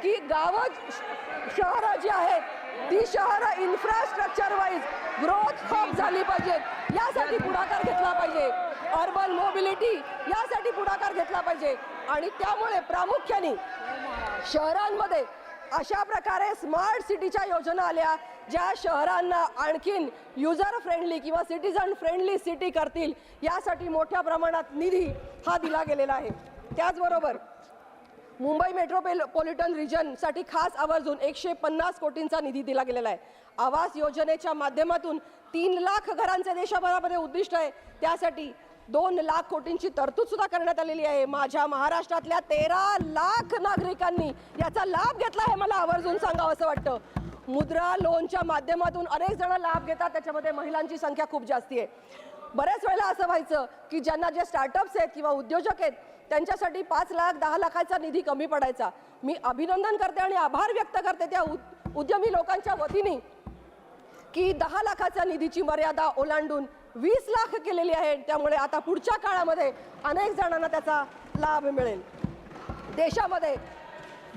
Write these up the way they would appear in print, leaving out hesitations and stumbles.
की गावं शहरं जी आहेत ती शहरं इन्फ्रास्ट्रक्चर वाईज ग्रोथ हब झाली पाहिजेत, यासाठी पुढाकार घेतला पाहिजे. अर्बन मोबिलिटी यासाठी पुढाकार घेतला पाहिजे. आणि त्यामुळे प्रामुख्याने शहरांमध्ये अशा प्रकारे स्मार्ट सिटीच्या योजना आल्या ज्या शहरांना आणखीन युजर फ्रेंडली किंवा सिटीजन फ्रेंडली सिटी करतील, यासाठी मोठ्या प्रमाणात निधी हा दिला गेलेला आहे. त्याचबरोबर मुंबई मेट्रोपॉलिटन रिजनसाठी खास आवर्जून 150 कोटींचा निधी दिला गेलेला आहे. आवास योजनेच्या माध्यमातून 3 लाख घरांचे देशभरामध्ये उद्दिष्ट आहे, त्यासाठी 2 लाख कोटींची तरतूद सुद्धा करण्यात आलेली आहे. माझ्या महाराष्ट्रातल्या 13 लाख नागरिकांनी याचा लाभ घेतला आहे, मला आवर्जून सांगावं असं वाटतं. मुद्रा लोनच्या माध्यमातून अनेक जण लाभ घेतात, त्याच्यामध्ये महिलांची संख्या खूप जास्ती आहे. बऱ्याच वेळेला असं व्हायचं की ज्यांना जे स्टार्टअप्स आहेत किंवा उद्योजक आहेत त्यांच्यासाठी 5 लाख 10 लाखाचा निधी कमी पडायचा. मी अभिनंदन करते आणि आभार व्यक्त करते त्या उद्यमी लोकांच्या वतीने की 10 लाखाच्या निधीची मर्यादा ओलांडून 20 लाख केलेली आहे. त्यामुळे आता पुढच्या काळामध्ये अनेक जणांना त्याचा लाभ मिळेल.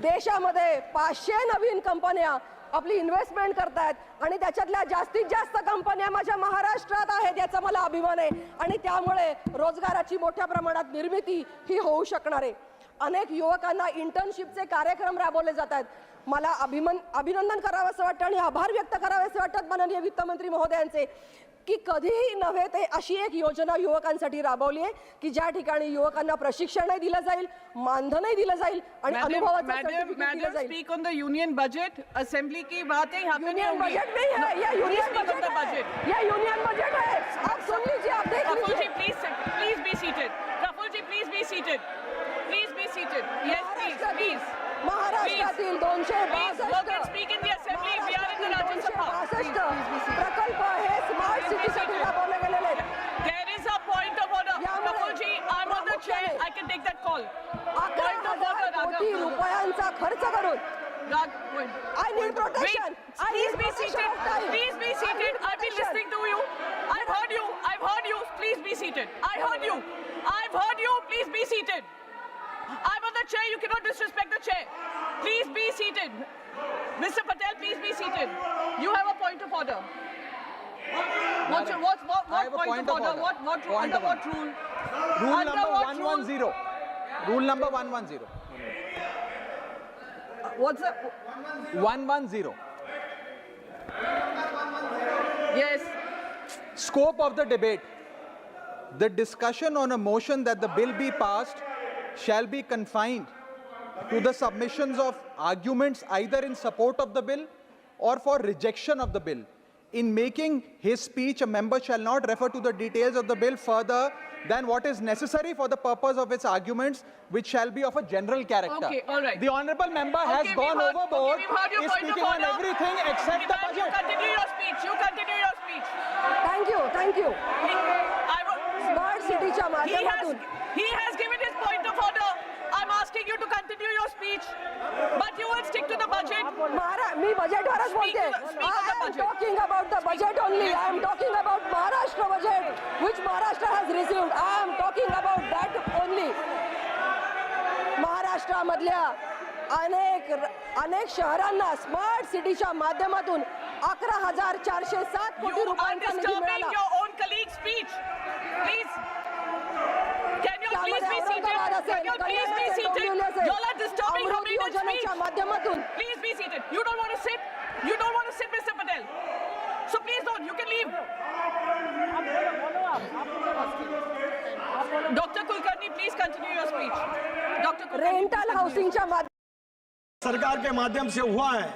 देशामध्ये 500 नवीन कंपन्या आपली इन्व्हेस्टमेंट करतायत आणि त्याच्यातल्या जास्तीत जास्त कंपन्या माझ्या महाराष्ट्रात आहेत, याचा मला अभिमान आहे. आणि त्यामुळे रोजगाराची मोठ्या प्रमाणात निर्मिती ही होऊ शकणार आहे. अनेक युवकांना इंटर्नशिपचे कार्यक्रम राबवले जात आहेत. मला अभिनंदन करावं असं वाटतं आणि आभार व्यक्त करावे असं वाटतात माननीय वित्तमंत्री महोदयांचे की कधीही नव्हे ते अशी एक योजना युवकांसाठी राबवली आहे की ज्या ठिकाणी युवकांना प्रशिक्षणही दिलं जाईल, मानधनही दिलं जाईल आणि अनुभवाचं सर्टिफिकेट दिलं जाईल. Speak on the union budget assembly की बात है, यहाँ पे यूनियन बजट नहीं है, ये यूनियन बजट है, ये यूनियन बजट है. आप सुन लीजिए, आप देख लीजिए. Praful ji please be seated. Praful ji please be seated. Please be seated. Yes please. महाराष्ट्रातील 262 speak in the assembly. We are in the Rajya Sabha. प्रकल्प हे स्मार्ट सिटीसाठी राबवले गेलेले आहेत. There is a point of order. Rahul ji, I'm on the chair. I can take that call. 11,000 कोटी रुपयांचा खर्च करून I need protection. Please be seated. Please be seated. I've been listening to you. I've heard you. I've heard you. Please be seated. I heard you. I've heard you. Please be seated. I'm on the chair. You cannot disrespect the chair. Please be seated. Mr. Patel, please be seated. You have a point of order. What point of order? What under what rule? Rule number 110. Rule number 110. What's the 110. Yes. Scope of the debate. The discussion on a motion that the bill be passed shall be confined to the submissions of arguments either in support of the bill or for rejection of the bill. In making his speech, a member shall not refer to the details of the bill further than what is necessary for the purpose of its arguments, which shall be of a general character. Okay, all right. The honourable member has gone overboard, is speaking on everything except the budget. You continue your speech. You continue your speech. Thank you. Smart सिटीच्या माध्यमातून He has given his point of order. I'm asking you to continue your speech, but you will stick to the budget. मी बजेटवरच बोलते. I am talking about the budget only. I am talking about Maharashtra budget, which Maharashtra has received. I am talking about that only. महाराष्ट्रामधल्या अनेक शहरांना smart सिटीच्या माध्यमातून 11,407 कोटी रुपयांचा निधी मिळाला. Your own colleague's speech. Please. Can you please be seated? Can you please be seated? You all are disturbing Hameen's speech. माध्यमातून Please be seated. You don't want to sit? You don't want to sit, Mr. Patel? So please don't. You can leave. Dr. Kulkarni, please continue your speech. Dr. Kulkarni. Rental हाउसिंगच्या सरकार के माध्यम से हुआ है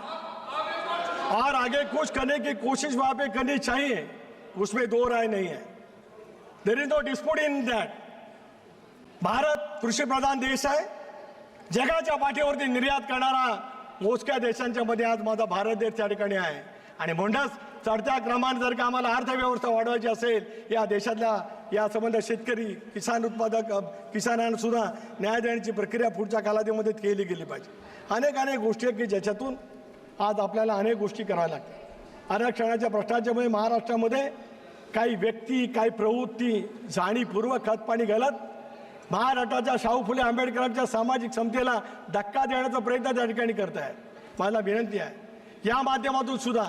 और आगे कुछ करने की कोशिश वहां पे करनी चाहिए, उसमें दो राय नहीं है. There is no dispute in that. Bharat कृषी प्रधान देश आहे. जगाच्या पाठीवरती निर्यात करणारा मोजक्या देशांच्या मध्ये आज माझा भारत देश त्या ठिकाणी आहे. आणि म्हणूनच चढत्या क्रमाने जर का आम्हाला अर्थव्यवस्था वाढवायची असेल, या देशातल्या या संबंध शेतकरी किसान उत्पादक किसानांना सुद्धा न्याय देण्याची प्रक्रिया पुढच्या कालावधीमध्ये केली गेली पाहिजे. अनेक गोष्टी आहेत की ज्याच्यातून आज आपल्याला अनेक गोष्टी कराव्या लागतात. आरक्षणाच्या प्रश्नाच्यामुळे महाराष्ट्रामध्ये काही व्यक्ती काही प्रवृत्ती जाणीवपूर्वक खतपाणी घालत महाराष्ट्राच्या शाहू फुले आंबेडकरांच्या सामाजिक समतेला धक्का देण्याचा प्रयत्न त्या ठिकाणी करताय. मला विनंती आहे या माध्यमातून सुद्धा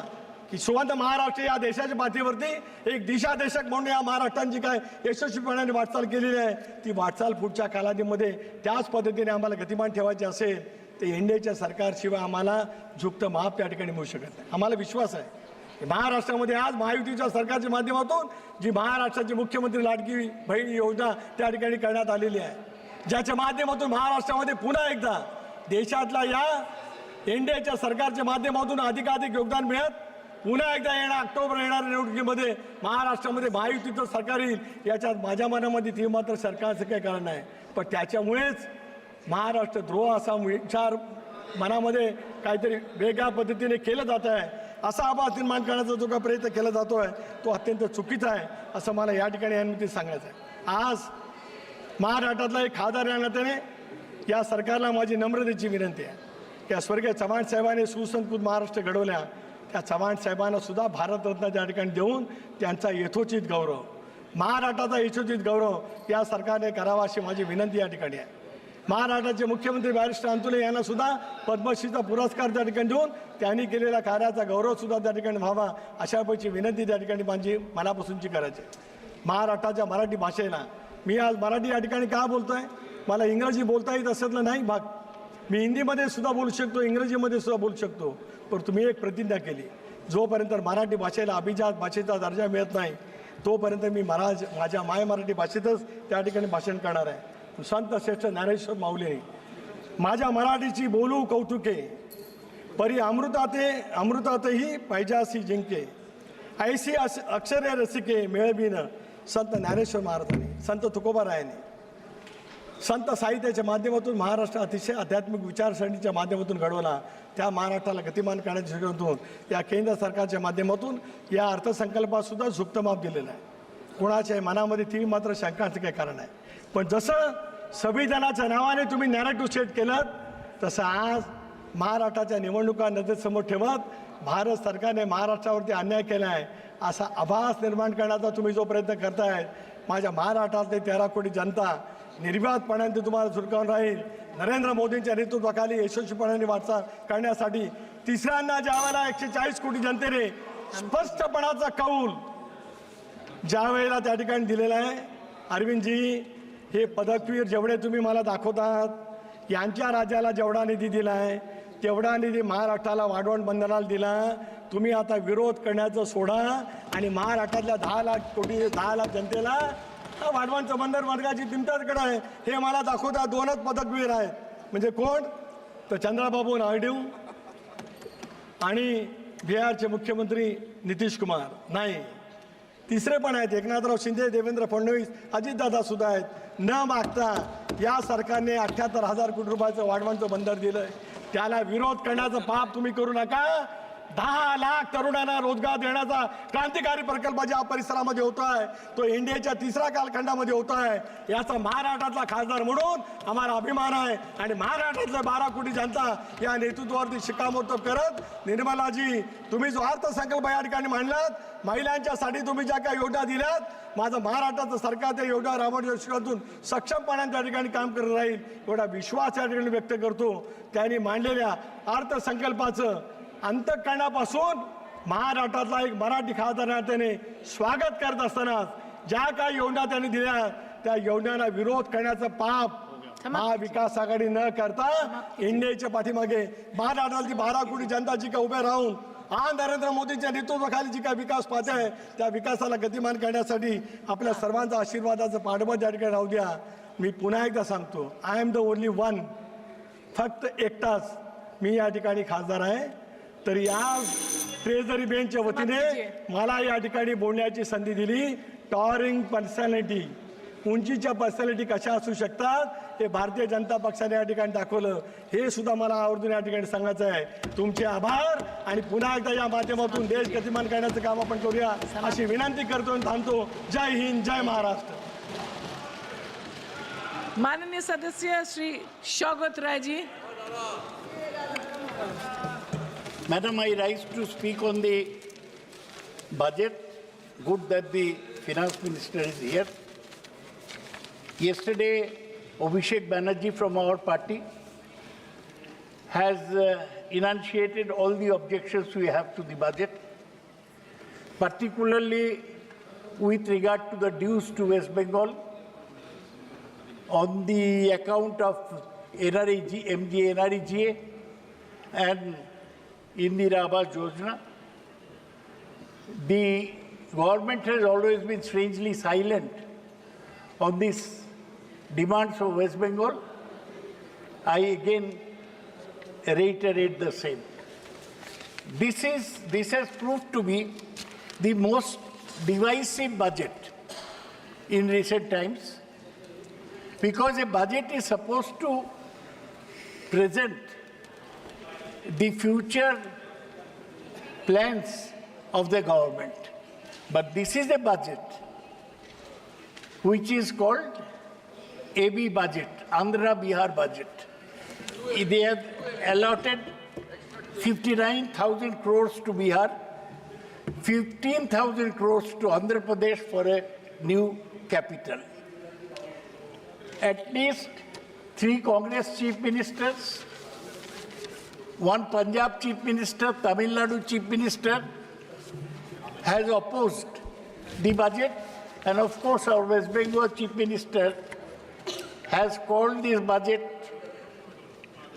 की सुवर्ण महाराष्ट्र या देशाच्या पाठीवरती एक दिशादेशक म्हणून या महाराष्ट्रांची काय यशस्वीपणाने वाटचाल केलेली आहे, ती वाटचाल पुढच्या कालावधीमध्ये त्याच पद्धतीने आम्हाला गतिमान ठेवायची असेल तर एनडीएच्या सरकारशिवाय आम्हाला झुकतं माप त्या ठिकाणी मिळू शकत नाही. आम्हाला विश्वास आहे की महाराष्ट्रामध्ये आज महायुतीच्या सरकारच्या माध्यमातून जी महाराष्ट्राची मुख्यमंत्री लाडकी बहीण योजना त्या ठिकाणी करण्यात आलेली आहे, ज्याच्या माध्यमातून महाराष्ट्रामध्ये पुन्हा एकदा देशातल्या या एनडीएच्या सरकारच्या माध्यमातून अधिकाधिक योगदान मिळत पुन्हा एकदा ऑक्टोबर येणाऱ्या निवडणुकीमध्ये महाराष्ट्रामध्ये महायुतीचं सरकार येईल याच्यात माझ्या मनामध्ये ती मात्र सरकारचं काही कारण नाही. पण त्याच्यामुळेच महाराष्ट्र द्रोह असा विचार मनामध्ये काहीतरी वेगळ्या पद्धतीने केलं जात आहे, असा आभास निर्माण करण्याचा जो काही प्रयत्न केला जातो आहे तो अत्यंत चुकीचा आहे असं मला या ठिकाणी यानिमित्त सांगायचं आहे. आज महाराष्ट्रातला एक खासदार या नात्याने या सरकारला माझी नम्रतेची विनंती आहे की स्वर्गीय चव्हाण साहेबांनी सुसंस्कृत महाराष्ट्र घडवल्या, त्या चव्हाण साहेबांना सुद्धा भारतरत्न त्या ठिकाणी देऊन त्यांचा यथोचित गौरव, महाराष्ट्राचा यथोचित गौरव या सरकारने करावा अशी माझी विनंती या ठिकाणी आहे. महाराष्ट्राचे मुख्यमंत्री बॅरिस्टर अंतुले यांना सुद्धा पद्मश्रीचा पुरस्कार त्या ठिकाणी देऊन त्यांनी केलेल्या कार्याचा गौरव सुद्धा त्या ठिकाणी व्हावा अशापैकी विनंती त्या ठिकाणी माझी मनापासूनची करायची. महाराष्ट्राच्या मराठी भाषेला मी आज मराठी या ठिकाणी का बोलतोय, मला इंग्रजी बोलता येत असल्यानं नाही भाग, मी हिंदीमध्ये सुद्धा बोलू शकतो, इंग्रजीमध्ये सुद्धा बोलू शकतो. पण तुम्ही एक प्रतिज्ञा केली, जोपर्यंत मराठी भाषेला अभिजात भाषेचा दर्जा मिळत नाही तोपर्यंत मी माझ्या माय मराठी भाषेतच त्या ठिकाणी भाषण करणार आहे. संत श्रेष्ठ ज्ञानेश्वर माऊलीने माझ्या मराठीची बोलू कौतुके परी अमृतातही पैजासी जिंके ऐशी अक्षरे रसिके मेळवीन संत ज्ञानेश्वर महाराजांनी, संत तुकोबारायांनी संत साहित्याच्या माध्यमातून महाराष्ट्र अतिशय आध्यात्मिक विचारसरणीच्या माध्यमातून घडवला. त्या महाराष्ट्राला गतिमान करण्याच्या दृष्टीकोनातून या केंद्र सरकारच्या माध्यमातून या अर्थसंकल्पात सुद्धा झुकतं माप दिलेलं आहे. कोणाच्या मनामध्ये ती मात्र शंकाचं काही कारण आहे. पण जसं संविधानाच्या नावाने तुम्ही नॅरेटिव्ह सेट केलं तसं आज महाराष्ट्राच्या निवडणुका नजरेसमोर ठेवत भारत सरकारने महाराष्ट्रावरती अन्याय केला आहे असा आभास निर्माण करण्याचा तुम्ही जो प्रयत्न करताय, माझ्या महाराष्ट्रातली 13 कोटी जनता निर्विवादपणाने तुम्हाला झुलकावून राहील. नरेंद्र मोदींच्या नेतृत्वाखाली यशस्वीपणाने वाटचाल करण्यासाठी तिसऱ्यांदा ज्यावेळेला 140 कोटी जनतेने स्पष्टपणाचा कौल ज्यावेळेला त्या ठिकाणी दिलेला आहे, अरविंदजी हे पदकवीर जेवढे तुम्ही मला दाखवतात, यांच्या राज्याला जेवढा निधी दिला आहे तेवढा निधी महाराष्ट्राला वाढवण बंधनाला दिला. तुम्ही आता विरोध करण्याचं सोडा आणि महाराष्ट्रातल्या 10 लाख जनतेला वाढवणचं बंधन वर्गाची तुमच्याकडे आहे हे मला दाखवतात. 2च पदकवीर आहेत, म्हणजे कोण तर चंद्रबाबू नायडू आणि बिहारचे मुख्यमंत्री नितीश कुमार नाही, तिसरे पण आहेत एकनाथराव शिंदे, देवेंद्र फडणवीस, अजितदादा सुद्धा आहेत. न मागता या सरकारने 78,000 कोटी रुपयाचं वाढवणचं बंधन दिलं, त्याला विरोध करण्याचं पाप तुम्ही करू नका. 10 लाख तरुणांना रोजगार देण्याचा क्रांतिकारी प्रकल्प ज्या परिसरामध्ये होतो आहे तो इंडियाच्या 3ऱ्या कालखंडामध्ये होतो आहे. याचा महाराष्ट्रातला खासदार म्हणून आम्हाला अभिमान आहे आणि महाराष्ट्रातल्या 12 कोटी जनता या नेतृत्वावरती शिक्कामोर्तब करत, निर्मलाजी तुम्ही जो अर्थसंकल्प या ठिकाणी मांडलात, महिलांच्यासाठी तुम्ही ज्या काही योजना दिल्यात, माझं महाराष्ट्राचं सरकार त्या योजना राबवण्याच्या दृष्टिकोनातून सक्षमपणाने त्या ठिकाणी काम करत राहील एवढा विश्वास या ठिकाणी व्यक्त करतो. त्यांनी मांडलेल्या अर्थसंकल्पाचं अंतःकरणापासून महाराष्ट्रातला एक मराठी खासदार नात्याने स्वागत करत असताना ज्या काही योजना त्यांनी दिल्या त्या योजनांना विरोध करण्याचं पाप महाविकास आघाडी न करता इंडियाच्या पाठीमागे महाराष्ट्रातली 12 कोटी जनता जी का उभे राहून आज नरेंद्र मोदींच्या नेतृत्वाखाली जी काय विकास पाहते आहे त्या विकासाला गतिमान करण्यासाठी आपल्या सर्वांचा आशीर्वादाचं पाठबळ त्या ठिकाणी राहू द्या. मी पुन्हा एकदा सांगतो, I am the only one, फक्त एकटाच मी या ठिकाणी खासदार आहे. तरी आज ट्रेझरी बेंचच्या वतीने मला या ठिकाणी बोलण्याची संधी दिली. टॉरिंग पर्सनॅलिटी, उंचीच्या पर्सनॅलिटी कशा असू शकतात हे भारतीय जनता पक्षाने या ठिकाणी दाखवलं. हे सुद्धा मला आवर्जून या ठिकाणी सांगायचं आहे. तुमचे आभार आणि पुन्हा एकदा या माध्यमातून देश गतिमान करण्याचं काम आपण करूया अशी विनंती करतो आणि थांबतो. जय हिंद, जय महाराष्ट्र. माननीय सदस्य Shri Shaukat Rai ji. Madam, I rise to speak on the budget. Good that the finance minister is here. Yesterday, Abhishek Banerjee from our party, has enunciated all the objections we have to the budget, particularly with regard to the dues to West Bengal on the account of MGNREGA and Indira Awas Yojana. The government has always been strangely silent on these demands of West Bengal. I again reiterate the same. This has proved to be the most divisive budget in recent times, because a budget is supposed to present the future plans of the government. But this is a budget which is called AB budget, Andhra Bihar budget. They have allotted 59,000 crores to Bihar, 15,000 crores to Andhra Pradesh for a new capital. At least 3 Congress chief ministers, 1 Punjab chief minister, Tamil Nadu chief minister has opposed the budget, and of course our West Bengal chief minister has called this budget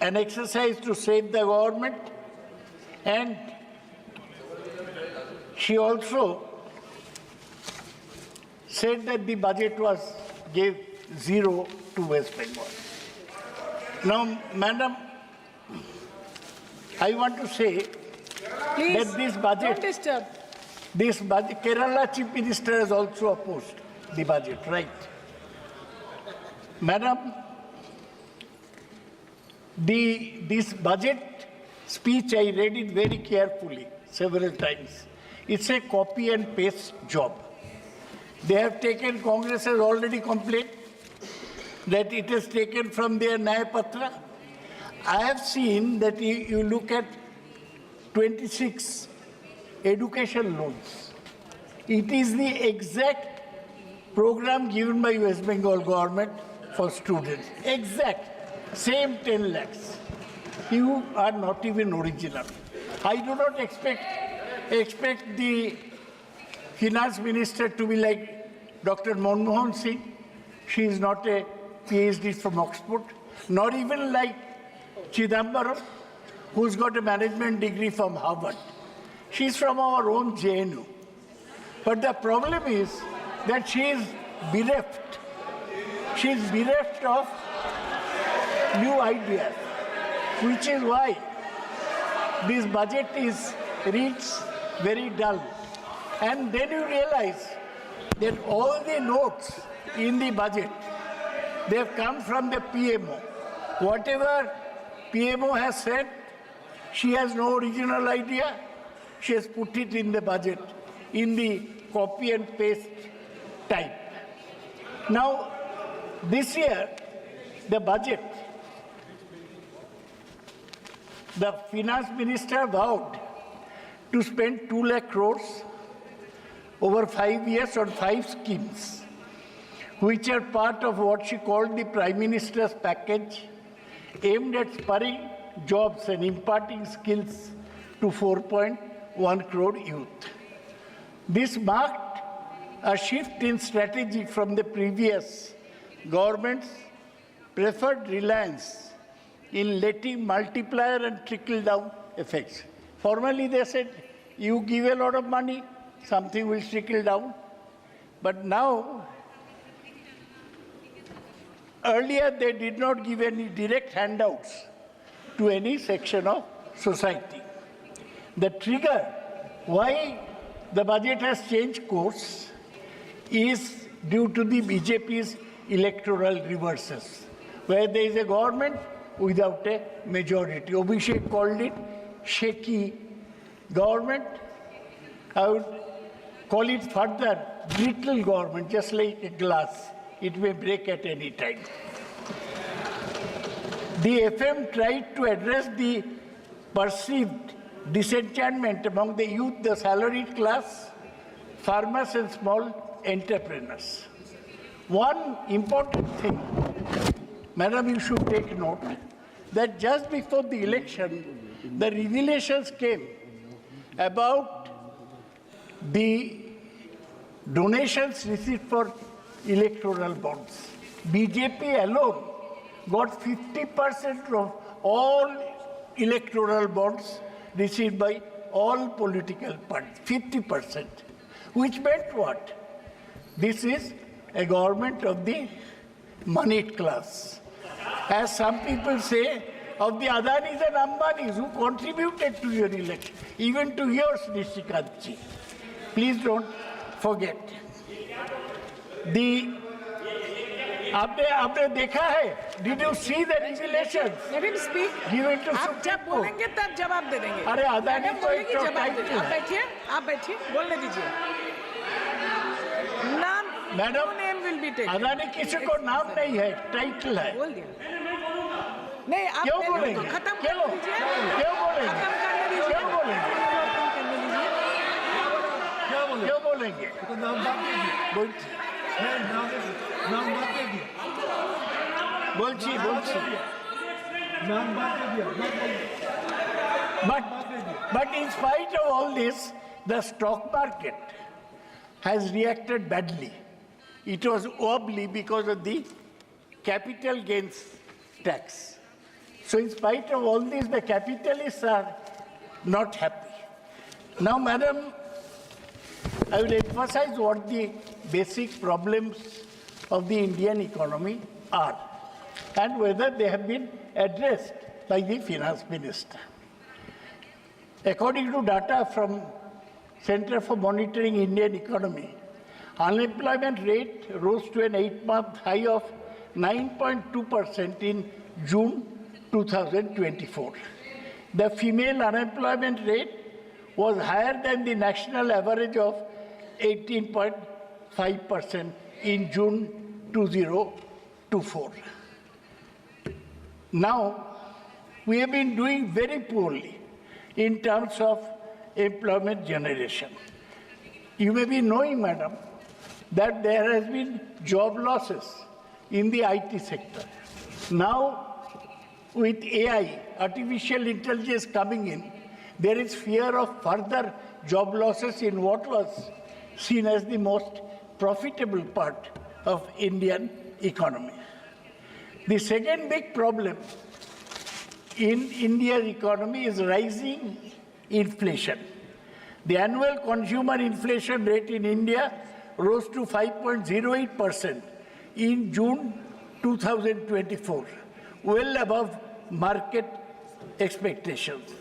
an exercise to save the government, and she also said that the budget gave 0 to West Bengal. Now, Madam, I want to say Please, that this budget, don't disturb. Kerala Chief Minister has also opposed the budget, right? Madam, this budget speech, I read it very carefully several times. It's a copy and paste job. They have taken, Congress has already complained that it is taken from their Nyaya Patra. I have seen that you look at 26 education loans. It is the exact program given by West Bengal government for students. Exact, same 10 lakhs. You are not even original. I do not expect the finance minister to be like Dr. Manmohan Singh. She is not a PhD from Oxford, nor even like Chidambaram, who's got a management degree from Harvard. She's from our own JNU. But the problem is that she is bereft. She is bereft of new ideas, which is why this budget reads very dull. And then you realize that all the notes in the budget, they have come from the PMO. Whatever PMO has said, she has no original idea. She has put it in the budget, in the copy and paste type. Now, this year, the budget, the finance minister vowed to spend 2 lakh crores over 5 years on 5 schemes, which are part of what she called the Prime Minister's package, aimed at spurring jobs and imparting skills to 4.1 crore youth. This marked a shift in strategy from the previous government's preferred reliance in letting multiplier and trickle-down effects. Formerly, they said, you give a lot of money, something will trickle down. But now, earlier they did not give any direct handouts to any section of society. The trigger why the budget has changed course is due to the BJP's electoral reverses, where there is a government without a majority. Abhishek called it shaky government. I would call it further brittle government, just like a glass. It may break at any time. The FM tried to address the perceived disenchantment among the youth, the salaried class, farmers and small entrepreneurs. One important thing Madam, you should take note that just before the election, the revelations came about the donations received for electoral bonds. BJP alone got 50% of all electoral bonds received by all political parties, 50%, which meant what? This is a government of the moneyed class. As some people say, of the Adanis and Ambanis who contributed to your election, even to yours, Nishikantji. Please don't forget. आपने देखा है? Did you see the revelations? Let him speak. Given to आप जब Supreme Court. बोलेंगे तब जवाब दे देंगे। अरे अदानी मैडम तो बोलेगी, एक तो जवाब दे टाइटल देंगे। है। आप बैठिए, बोलने दीजिए। नाम, madam, no name will be taken. Adani किसी को नाम नहीं है, टाइटल है। बोल दिया। नहीं, आप क्यों पहले बोलेंगे? उसको खत्म क्यों? करने दीजिए। क्यों बोलेंगे? खत्म करने दीजिए। क्यों बोलेंगे? खत्म करने दीजिए। क्यों बोलेंगे? बोलছি But in spite of all this, the stock market has reacted badly. It was wobbly because of the capital gains tax. So in spite of all this, the capitalists are not happy. Now, Madam, I will emphasize what the basic problems of the Indian economy are and whether they have been addressed by the finance minister. According to data from Center for Monitoring Indian Economy, unemployment rate rose to an 8-month high of 9.2% in June 2024. The female unemployment rate was higher than the national average of 18.5% in June 2024. Now, we have been doing very poorly in terms of employment generation. You may be knowing, madam, that there has been job losses in the IT sector. Now, with AI, artificial intelligence coming in, there is fear of further job losses in what was seen as the most profitable part of Indian economy. The second big problem in India's economy is rising inflation. The annual consumer inflation rate in India rose to 5.08% in June 2024, well above market expectations.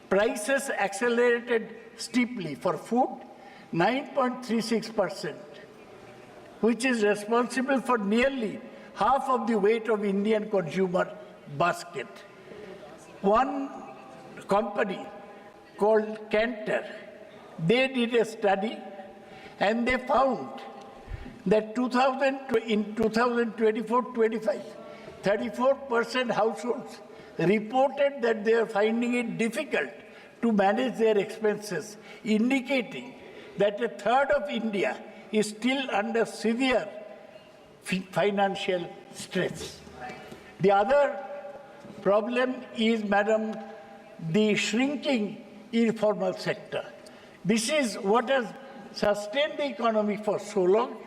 Prices accelerated steeply for food, 9.36%, which is responsible for nearly half of the weight of Indian consumer basket. One company called Cantor, they did a study and they found that in 2024-25, 34% households reported that they are finding it difficult to manage their expenses, indicating that a third of India is still under severe financial stress. The other problem is, madam, the shrinking informal sector. This is what has sustained the economy for so long,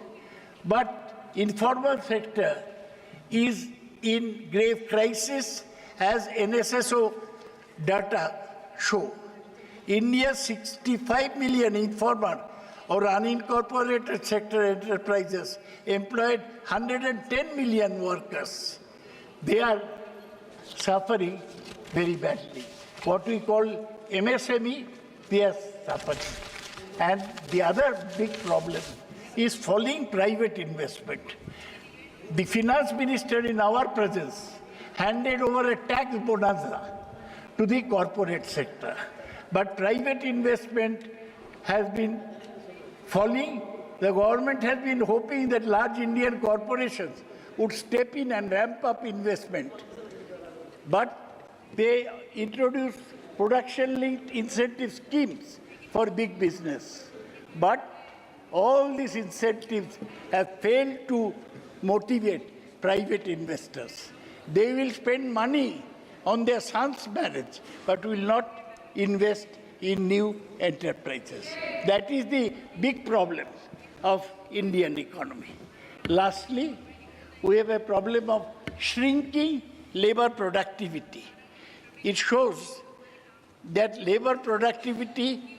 but informal sector is in grave crisis, as NSSO data show. India's 65 million informal or unincorporated sector enterprises employed 110 million workers. They are suffering very badly. What we call MSME, they are suffering. And the other big problem is falling private investment. The finance minister in our presence handed over a tax bonanza to the corporate sector. But private investment has been falling. The government has been hoping that large Indian corporations would step in and ramp up investment. But they introduced production-linked incentive schemes for big business. But all these incentives have failed to motivate private investors. They will spend money on their son's marriage, but will not invest in new enterprises. That is the big problem of Indian economy. Lastly, we have a problem of shrinking labor productivity. It shows that labor productivity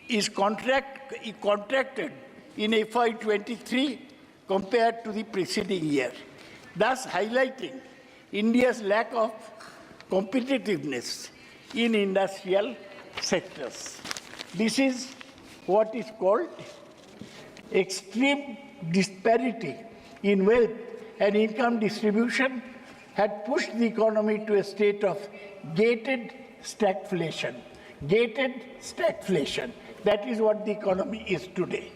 is contracted in FY23 compared to the preceding year, thus highlighting India's lack of competitiveness in industrial sectors. This is what is called extreme disparity in wealth and income distribution had pushed the economy to a state of gated stagflation. Gated stagflation. That is what the economy is today.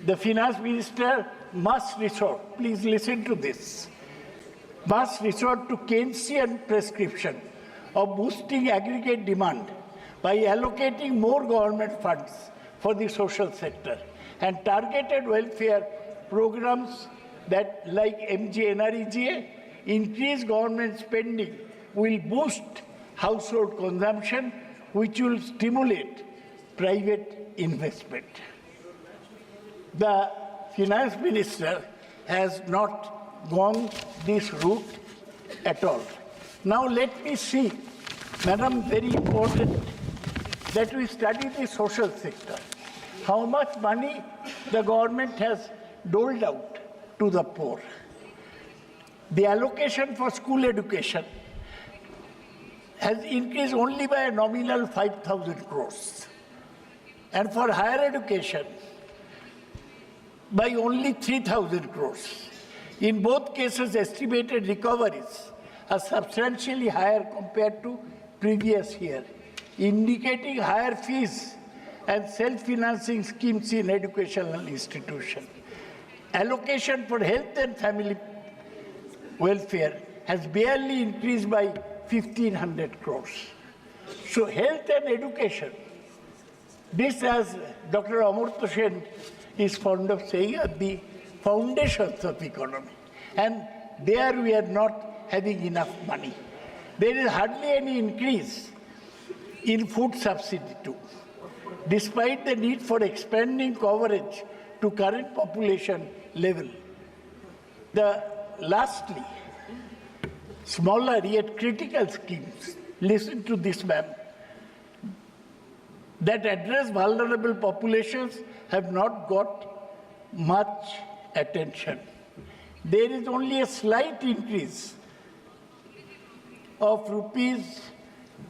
The finance minister must resort, please listen to this, must resort to Keynesian prescription of boosting aggregate demand by allocating more government funds for the social sector and targeted welfare programs that, like MGNREGA, increase government spending will boost household consumption, which will stimulate private investment. The finance minister has not gone this route at all. Now let me see, Madam, very important that we study the social sector. How much money the government has doled out to the poor. The allocation for school education has increased only by a nominal 5,000 crores. And for higher education, by only 3,000 crores. In both cases, estimated recoveries are substantially higher compared to previous year, indicating higher fees and self-financing schemes in educational institutions. Allocation for health and family welfare has barely increased by 1,500 crores. So health and education, this, as Dr. Amartya Sen is fond of saying, are the foundations of economy. And there we are not having enough money. There is hardly any increase in food subsidy too, despite the need for expanding coverage to current population level. Lastly, smaller yet critical schemes, listen to this, ma'am, that address vulnerable populations have not got much attention. There is only a slight increase of rupees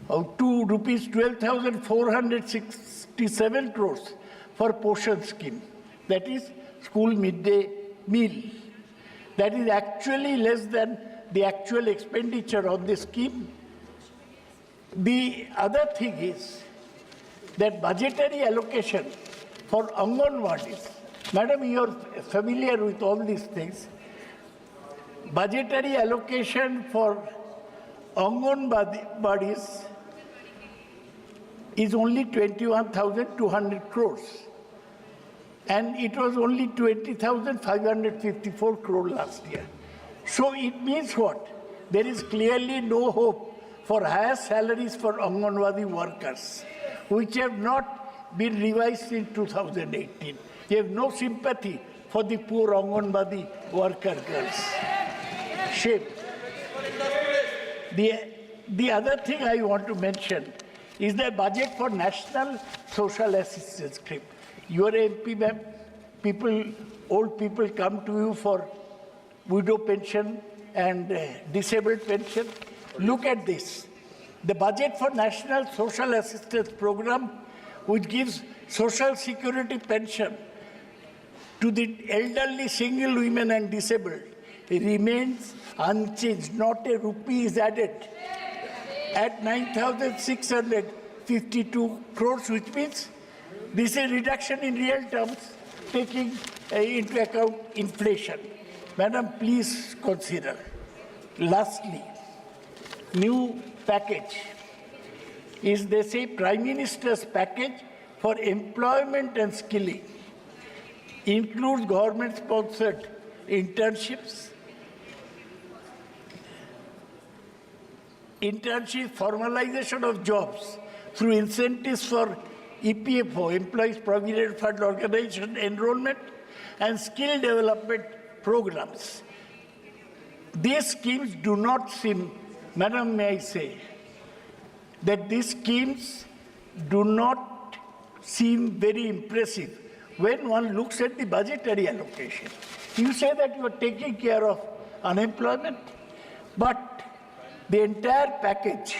12,467 crores for portion scheme, that is school midday meal. That is actually less than the actual expenditure on the scheme. The other thing is that budgetary allocation for Anganwadis. Madam, you are familiar with all these things. Budgetary allocation for Anganwadis is only 21,200 crores. And it was only 20,554 crore last year. So it means what? There is clearly no hope for higher salaries for Anganwadi workers, which have not been revised in 2018. You have no sympathy for the poor Anganwadi worker girls. Shame. The other thing I want to mention is the budget for National Social Assistance Scheme. You are MP, ma'am. Old people come to you for widow pension and disabled pension. Look at this. The budget for National Social Assistance Program, which gives social security pension to the elderly, single women and disabled, remains unchanged. Not a rupee is added at 9,652 crores, which means this is a reduction in real terms, taking into account inflation. Madam, please consider. Lastly, new package is, they say, Prime Minister's package for employment and skilling. Includes government-sponsored internships, internship, formalization of jobs through incentives for EPFO, Employees Provident Fund Organization enrollment, and skill development programs. These schemes do not seem, Madam, may I say, that these schemes do not seem very impressive when one looks at the budgetary allocation. You say that you are taking care of unemployment, but the entire package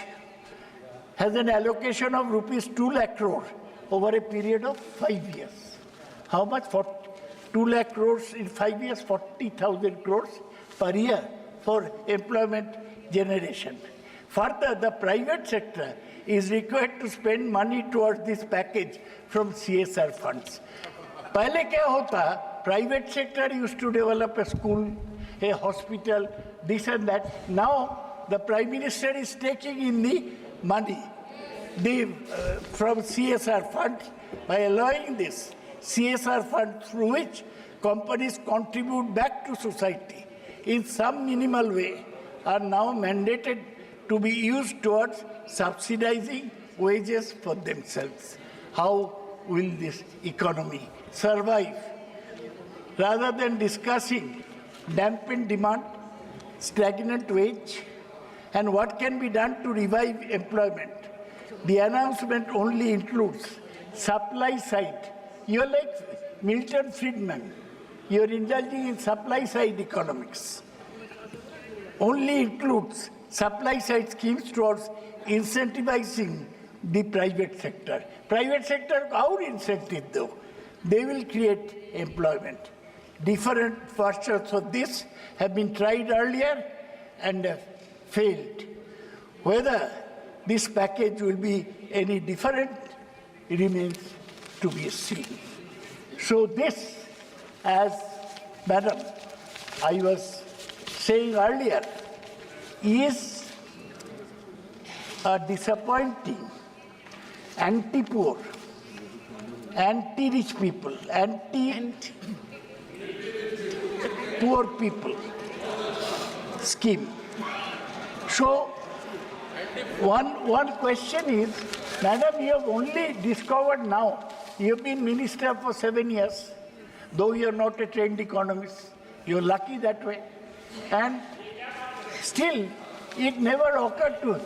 has an allocation of rupees 2 lakh crore over a period of 5 years. How much? For 2 lakh crores in 5 years, 40,000 crores per year for employment generation. Further, the private sector is required to spend money towards this package from CSR funds. Pehle kya hota? Private sector used to develop a school, a hospital, this and that. Now, the Prime Minister is taking in the money from CSR funds by allowing this CSR fund through which companies contribute back to society in some minimal way are now mandated to be used towards subsidizing wages for themselves. How will this economy survive? Rather than discussing dampened demand, stagnant wage, and what can be done to revive employment, the announcement only includes supply side. You're like Milton Friedman. You're indulging in supply side economics. Only includes supply side schemes towards incentivizing the private sector. Private sector, our incentive though, they will create employment. Different versions of this have been tried earlier and have failed. Whether this package will be any different remains to be seen. So this, as Madam, I was saying earlier, is a disappointing anti-poor, anti-rich people, anti-poor people scheme. So one question is, Madam, you have only discovered now, you have been minister for 7 years, though you are not a trained economist, you are lucky that way. And still, it never occurred to her.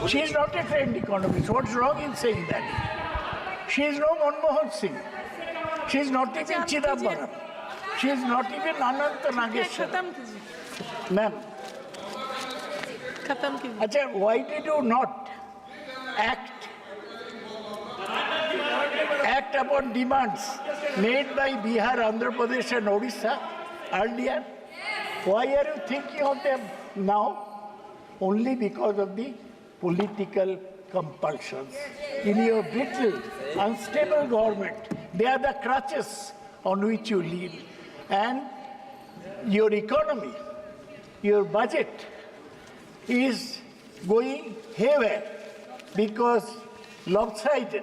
She is not a trained economist. What's wrong in saying that? She is no Manmohan Singh. She is not even Chidambaram. She is not even Ananta Nageshwar. Ma'am. Achha, why did you not act upon demands made by Bihar, Andhra Pradesh and Odisha earlier? Why are you thinking of them now? Only because of the political compulsions. In your brittle, unstable government, they are the crutches on which you lean. And your economy, your budget is going haywire because lopsided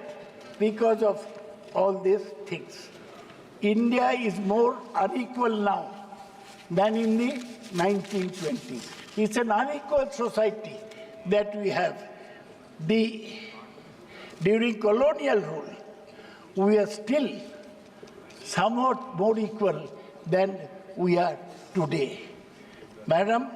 because of all these things. India is more unequal now than in the 1920s. It's an unequal society that we have. During colonial rule, we are still somewhat more equal than we are today. Madam,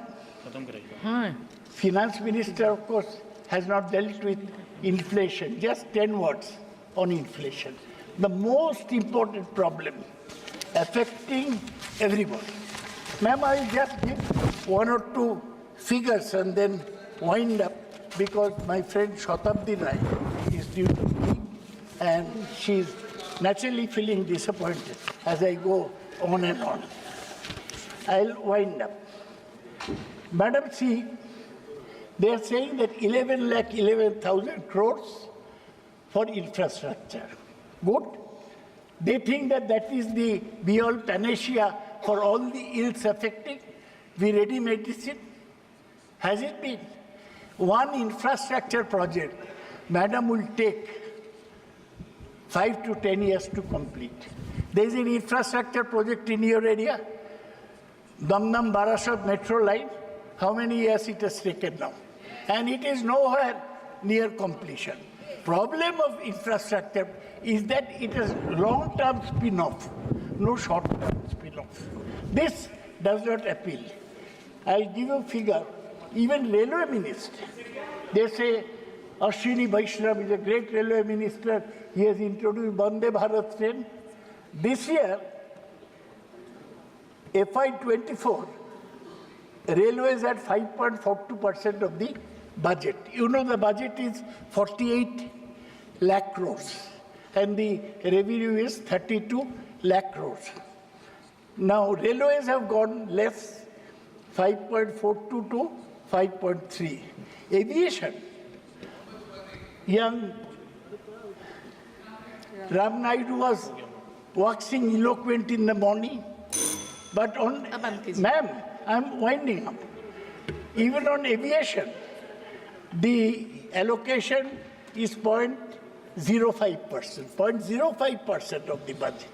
Finance Minister, of course, has not dealt with inflation. Just 10 words on inflation. The most important problem affecting everyone. Ma'am, I will just give 1 or 2 figures and then wind up because my friend Shatabdi Rai is due to speak and she is naturally feeling disappointed as I go on and on. I'll wind up. Madam, see, they are saying that 11,11,000 crores for infrastructure. Good. They think that that is the be-all panacea for all the ills affected. We ready medicine. Has it been? One infrastructure project, Madam, will take 5 to 10 years to complete. There is an infrastructure project in your area, Damdam Barasat metro line, how many years it has taken now. And it is nowhere near completion. Problem of infrastructure is that it is long-term spin-off, no short-term spin-off. This does not appeal. I'll give you a figure. Even railway minister, they say Ashwini Vaishnav is a great railway minister. He has introduced Vande Bharat train. This year, FY24, railways at 5.42% of the budget. You know the budget is 48 lakh crores and the revenue is 32 lakh crores. Now railways have gone less, 5.42 to 5.3. Aviation, young Ram Naidu was waxing eloquent in the morning, but on, ma'am, I'm winding up. Even on aviation, the allocation is 0.05%, 0.05% of the budget.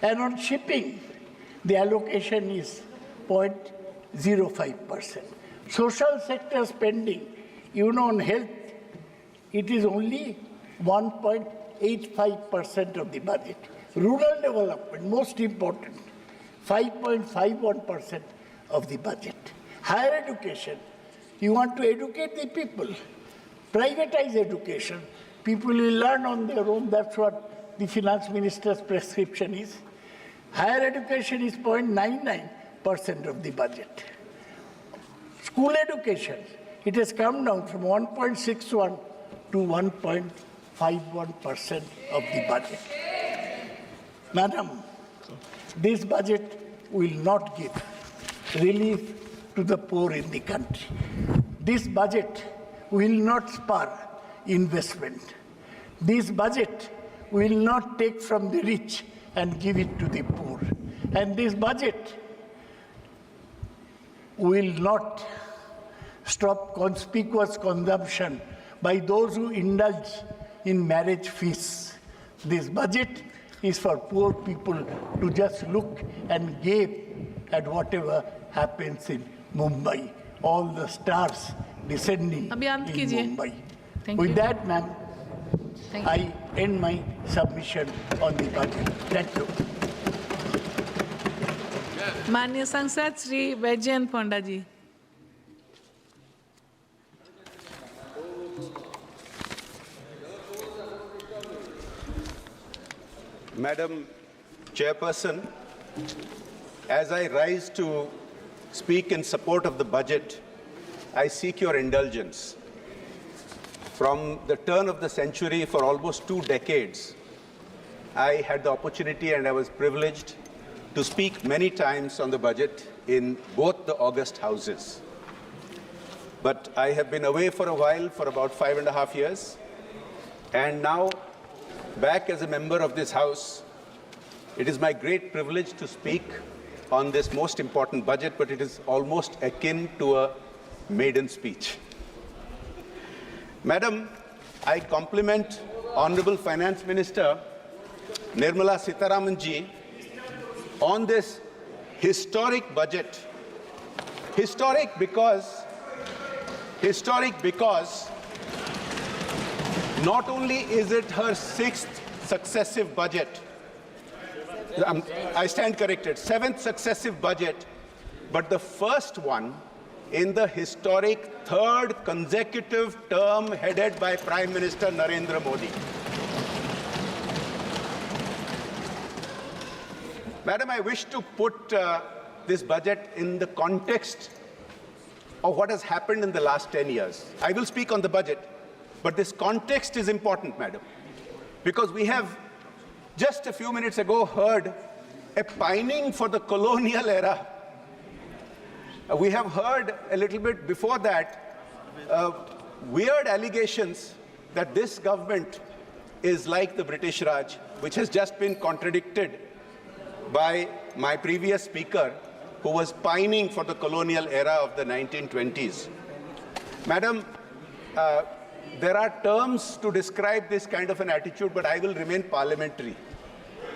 And on shipping, the allocation is 0.05%. Social sector spending, even on health, it is only 1.85% of the budget. Rural development, most important, 5.51% of the budget. Higher education, you want to educate the people, privatize education. People will learn on their own, that's what the finance minister's prescription is. Higher education is 0.99% of the budget. School education, it has come down from 1.61 to 1.51% of the budget. Madam, this budget will not give relief to the poor in the country. This budget will not spur investment. This budget will not take from the rich and give it to the poor. And this budget will not stop conspicuous consumption by those who indulge in marriage feasts. This budget is for poor people to just look and gape at whatever happens in Mumbai. All the stars descending in Mumbai. With that, ma'am, I end my submission on the budget. Thank you. माननीय सांसद श्री वैजयंत पंडा जी. Madam Chairperson, as I rise to speak in support of the budget, I seek your indulgence. From the turn of the century, for almost 2 decades, I had the opportunity and I was privileged to speak many times on the budget in both the August houses. But I have been away for a while, for about 5.5 years, and now back as a member of this House, it is my great privilege to speak on this most important budget, but it is almost akin to a maiden speech. Madam, I compliment Honorable Finance Minister Nirmala Sitharaman ji on this historic budget. Historic because not only is it her 6th successive budget, I stand corrected, 7th successive budget, but the first one in the historic 3rd consecutive term headed by Prime Minister Narendra Modi. Madam, I wish to put this budget in the context of what has happened in the last 10 years. I will speak on the budget, but this context is important, Madam, because we have just a few minutes ago heard a pining for the colonial era. We have heard a little bit before that weird allegations that this government is like the British Raj, which has just been contradicted by my previous speaker, who was pining for the colonial era of the 1920s. Madam, there are terms to describe this kind of an attitude, but I will remain parliamentary.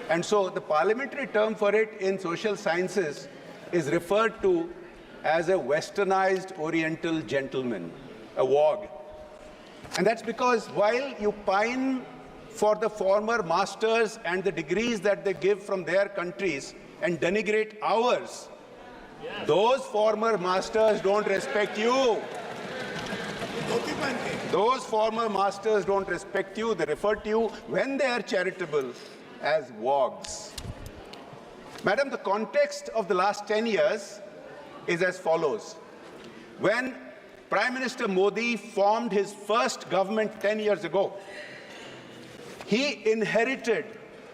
And so the parliamentary term for it in social sciences is referred to as a westernized Oriental gentleman, a wog. And that's because while you pine for the former masters and the degrees that they give from their countries and denigrate ours, those former masters don't respect you. Those former masters don't respect you. They refer to you, when they are charitable, as wogs. Madam, the context of the last 10 years is as follows. When Prime Minister Modi formed his first government 10 years ago, he inherited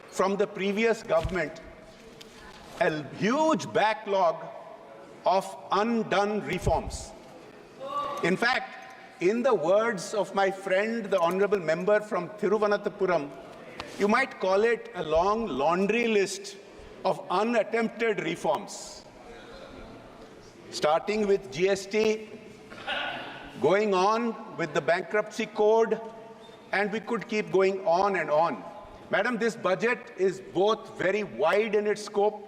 from the previous government a huge backlog of undone reforms. In fact, in the words of my friend, the honorable member from Thiruvananthapuram, you might call it a long laundry list of unattempted reforms. Starting with GST, going on with the bankruptcy code, and we could keep going on and on. Madam, this budget is both very wide in its scope,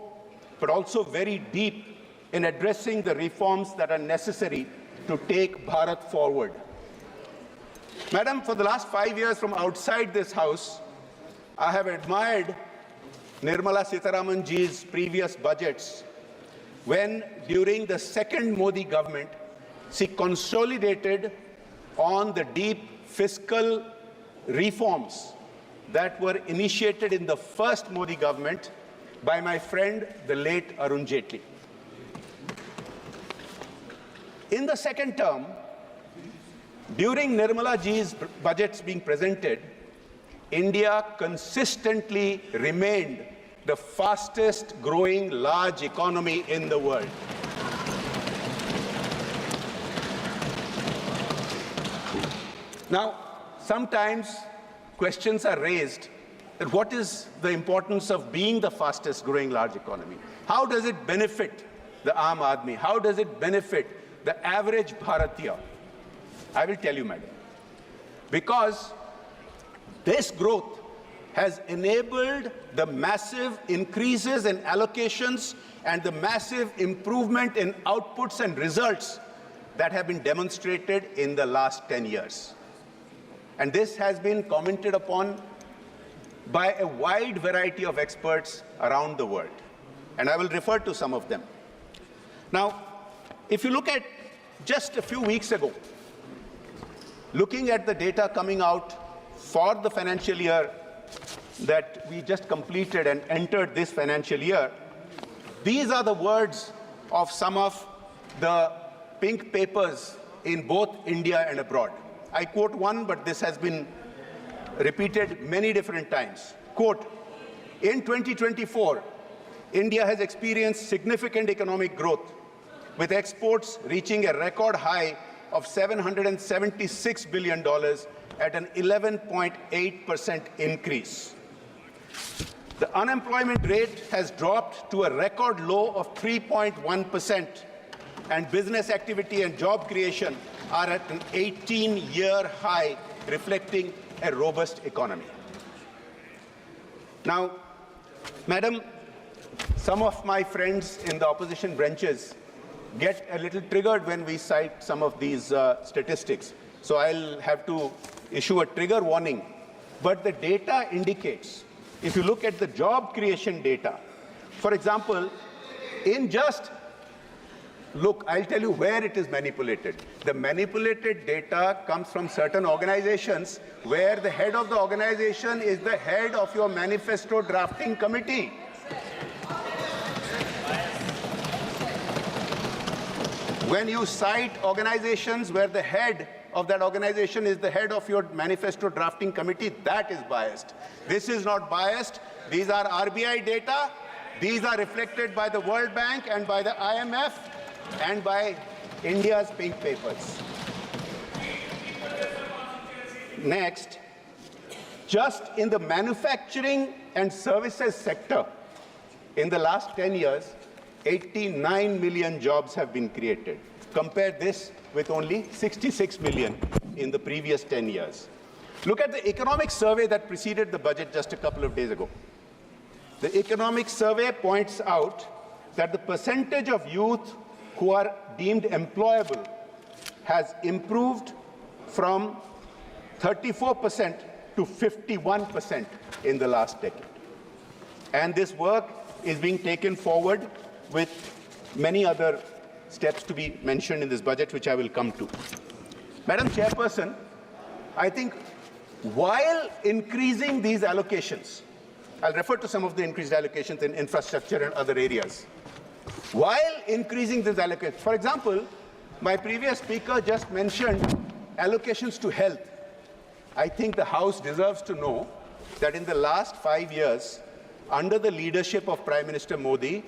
but also very deep in addressing the reforms that are necessary to take Bharat forward. Madam, for the last 5 years from outside this House, I have admired Nirmala Sitharaman ji's previous budgets when, during the second Modi government, she consolidated on the deep fiscal reforms that were initiated in the first Modi government by my friend, the late Arun Jaitley. In the second term, during Nirmala ji's budgets being presented, India consistently remained the fastest growing large economy in the world. Now, sometimes questions are raised that what is the importance of being the fastest growing large economy? How does it benefit the Aam Aadmi? How does it benefit the average Bharatiya? I will tell you, madam. Because this growth has enabled the massive increases in allocations and the massive improvement in outputs and results that have been demonstrated in the last 10 years. And this has been commented upon by a wide variety of experts around the world. And I will refer to some of them. Now, if you look at just a few weeks ago, looking at the data coming out for the financial year that we just completed and entered this financial year, these are the words of some of the pink papers in both India and abroad. I quote one, but this has been repeated many different times. Quote, in 2024, India has experienced significant economic growth, with exports reaching a record high of $776 billion at an 11.8% increase. The unemployment rate has dropped to a record low of 3.1%, and business activity and job creation are at an 18-year high, reflecting a robust economy. Now, madam, some of my friends in the opposition branches get a little triggered when we cite some of these statistics. So I'll have to issue a trigger warning. But the data indicates, if you look at the job creation data, for example, in just look, I'll tell you where it is manipulated. The manipulated data comes from certain organizations where the head of the organization is the head of your manifesto drafting committee. When you cite organizations where the head of that organization is the head of your manifesto drafting committee, that is biased. This is not biased. These are RBI data. These are reflected by the World Bank and by the IMF and by India's pink papers. Next, just in the manufacturing and services sector, in the last 10 years, 89 million jobs have been created. Compare this with only 66 million in the previous 10 years. Look at the economic survey that preceded the budget just a couple of days ago. The economic survey points out that the percentage of youth who are deemed employable has improved from 34% to 51% in the last decade. And this work is being taken forward with many other steps to be mentioned in this budget, which I will come to. Madam Chairperson, I think while increasing these allocations, I'll refer to some of the increased allocations in infrastructure and other areas. While increasing these allocations, for example, my previous speaker just mentioned allocations to health. I think the House deserves to know that in the last 5 years, under the leadership of Prime Minister Modi,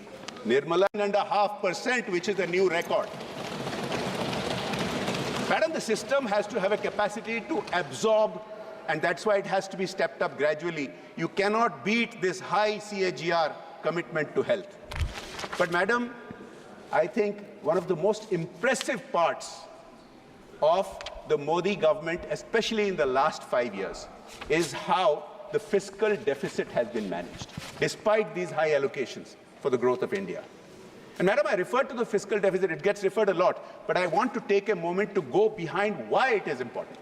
Nirmala 9.5%, which is a new record. Madam, the system has to have a capacity to absorb, and that's why it has to be stepped up gradually. You cannot beat this high CAGR commitment to health. But Madam, I think one of the most impressive parts of the Modi government, especially in the last 5 years, is how the fiscal deficit has been managed, despite these high allocations for the growth of India. And Madam, I refer to the fiscal deficit, it gets referred a lot, but I want to take a moment to go behind why it is important.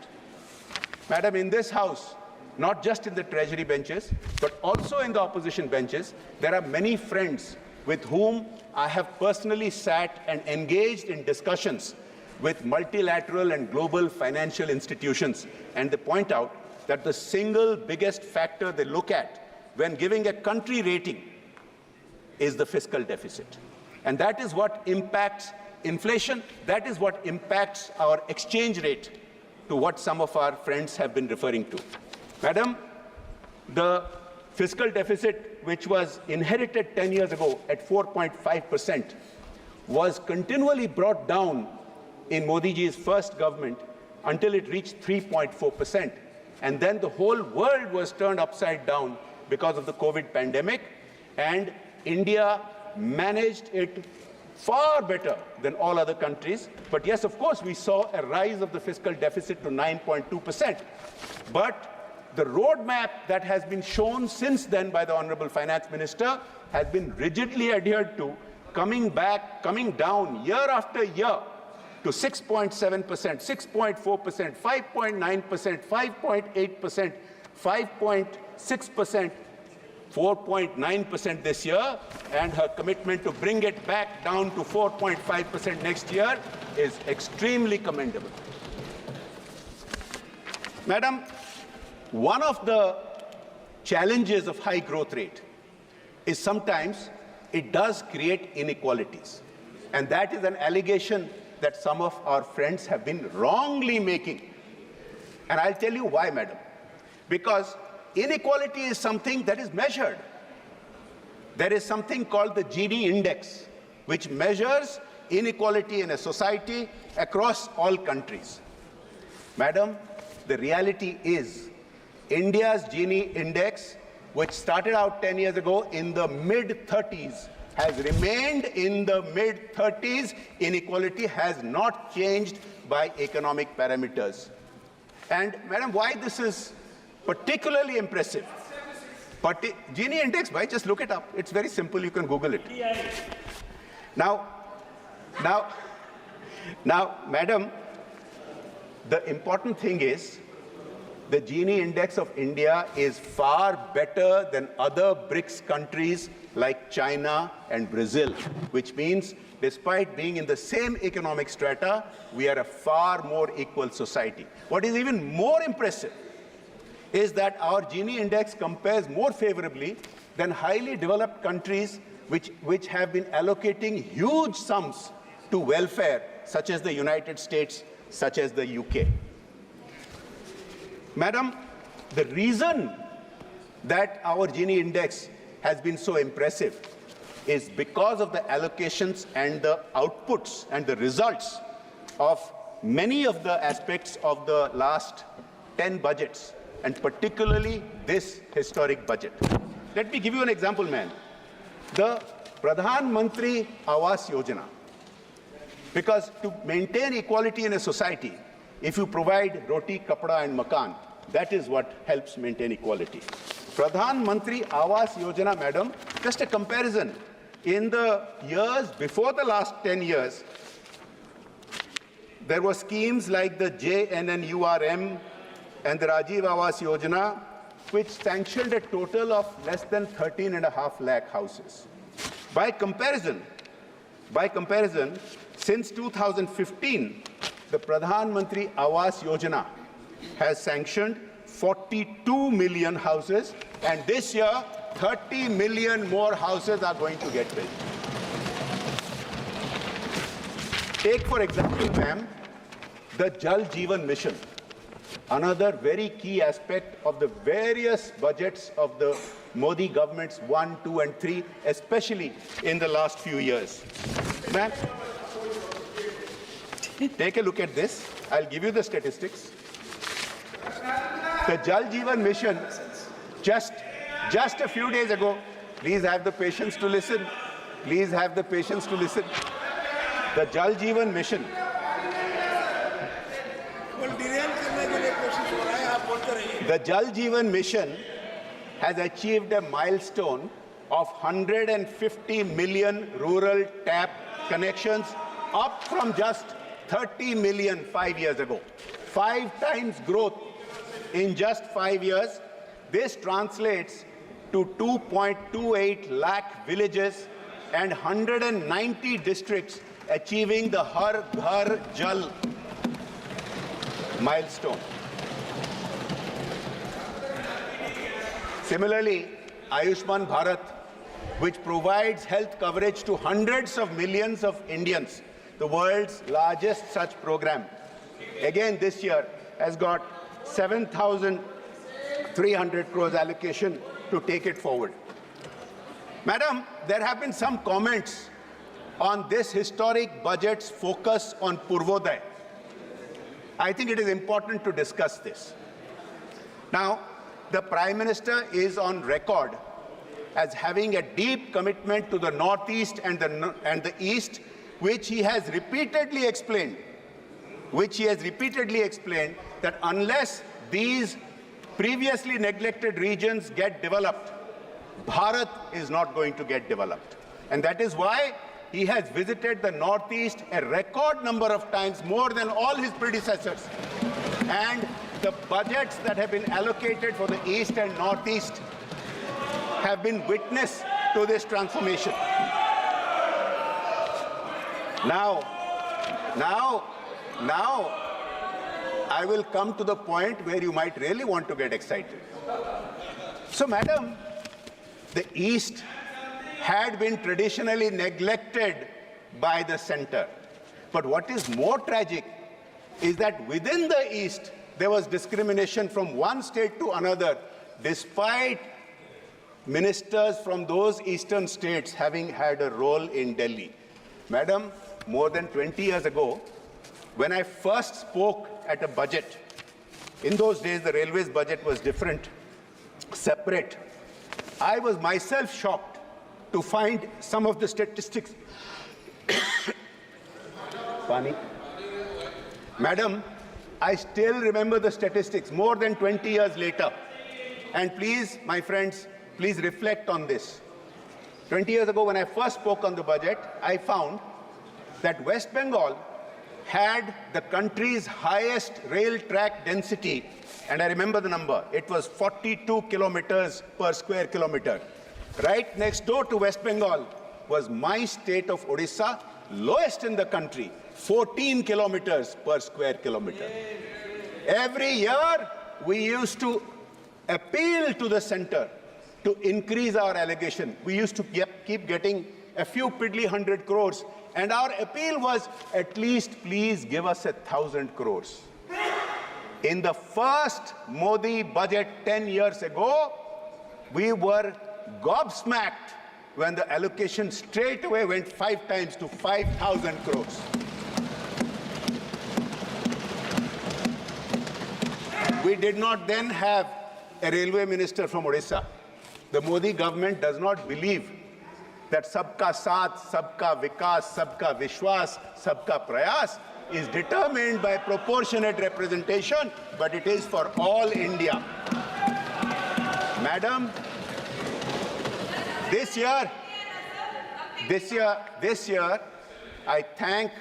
Madam, in this House, not just in the Treasury benches, but also in the opposition benches, there are many friends with whom I have personally sat and engaged in discussions with multilateral and global financial institutions, and they point out that the single biggest factor they look at when giving a country rating is the fiscal deficit. And that is what impacts inflation, that is what impacts our exchange rate, to what some of our friends have been referring to. Madam, the fiscal deficit, which was inherited 10 years ago at 4.5%, was continually brought down in Modi ji's first government until it reached 3.4%. And then the whole world was turned upside down because of the COVID pandemic, and India managed it far better than all other countries. But yes, of course, we saw a rise of the fiscal deficit to 9.2%. But the roadmap that has been shown since then by the Honorable Finance Minister has been rigidly adhered to, coming down year after year to 6.7%, 6.4%, 5.9%, 5.8%, 5.6%, 4.9% this year, and her commitment to bring it back down to 4.5% next year is extremely commendable. Madam, one of the challenges of high growth rate is sometimes it does create inequalities. And that is an allegation that some of our friends have been wrongly making. And I'll tell you why, Madam. Because inequality is something that is measured. There is something called the Gini index, which measures inequality in a society across all countries. Madam, the reality is India's Gini index, which started out 10 years ago in the mid-30s, has remained in the mid-30s. Inequality has not changed by economic parameters. And Madam, why this is particularly impressive? Gini index, why? Just look it up. It's very simple. You can Google it. Now, Madam, the important thing is the Gini index of India is far better than other BRICS countries like China and Brazil, which means despite being in the same economic strata, we are a far more equal society. What is even more impressive is that our Gini index compares more favorably than highly developed countries which have been allocating huge sums to welfare, such as the United States, such as the UK. Madam, the reason that our Gini index has been so impressive is because of the allocations and the outputs and the results of many of the aspects of the last 10 budgets, and particularly this historic budget. Let me give you an example, ma'am. The Pradhan Mantri Awas Yojana. Because to maintain equality in a society, if you provide roti, kapda and makan, that is what helps maintain equality. Pradhan Mantri Awas Yojana, madam, just a comparison. in the years before the last 10 years, there were schemes like the JNNURM and the Rajiv Awas Yojana, which sanctioned a total of less than 13.5 lakh houses. By comparison, since 2015, the Pradhan Mantri Awas Yojana has sanctioned 42 million houses, and this year, 30 million more houses are going to get built. Take, for example, ma'am, the Jal Jeevan Mission, another very key aspect of the various budgets of the Modi governments 1, 2, and 3, especially in the last few years. Ma'am, take a look at this. I'll give you the statistics. The Jal Jeevan Mission, just a few days ago, please have the patience to listen. Please have the patience to listen. The Jal Jeevan Mission. The Jal Jeevan Mission has achieved a milestone of 150 million rural tap connections, up from just 30 million 5 years ago. 5 times growth in just 5 years. This translates to 2.28 lakh villages and 190 districts achieving the Har Ghar Jal milestone. Similarly, Ayushman Bharat, which provides health coverage to hundreds of millions of Indians, the world's largest such program, again this year has got 7,300 crores allocation to take it forward. Madam, there have been some comments on this historic budget's focus on Purvodaya. I think it is important to discuss this. Now, the Prime Minister is on record as having a deep commitment to the Northeast and the East, which he has repeatedly explained, that unless these previously neglected regions get developed, Bharat is not going to get developed. And that is why he has visited the Northeast a record number of times, more than all his predecessors. And the budgets that have been allocated for the East and Northeast have been witness to this transformation. Now, I will come to the point where you might really want to get excited. So, madam, the East had been traditionally neglected by the center. But what is more tragic is that within the East, there was discrimination from one state to another, despite ministers from those eastern states having had a role in Delhi. Madam, more than 20 years ago, when I first spoke at a budget, in those days the railways budget was different, separate, I was myself shocked to find some of the statistics. Pani. Madam, I still remember the statistics more than 20 years later. And please, my friends, please reflect on this. 20 years ago, when I first spoke on the budget, I found that West Bengal had the country's highest rail track density, and I remember the number. It was 42 kilometers per square kilometer. Right next door to West Bengal was my state of Odisha, lowest in the country, 14 kilometers per square kilometer. Every year, we used to appeal to the center to increase our allocation. We used to keep getting a few piddly 100 crores, and our appeal was, at least please give us 1,000 crores. In the first Modi budget 10 years ago, we were gobsmacked when the allocation straight away went 5 times to 5,000 crores. We did not then have a railway minister from Odisha. The Modi government does not believe that sabka saath, sabka vikas, sabka vishwas, sabka prayas is determined by proportionate representation, but it is for all India. Madam, this year, This year, I thank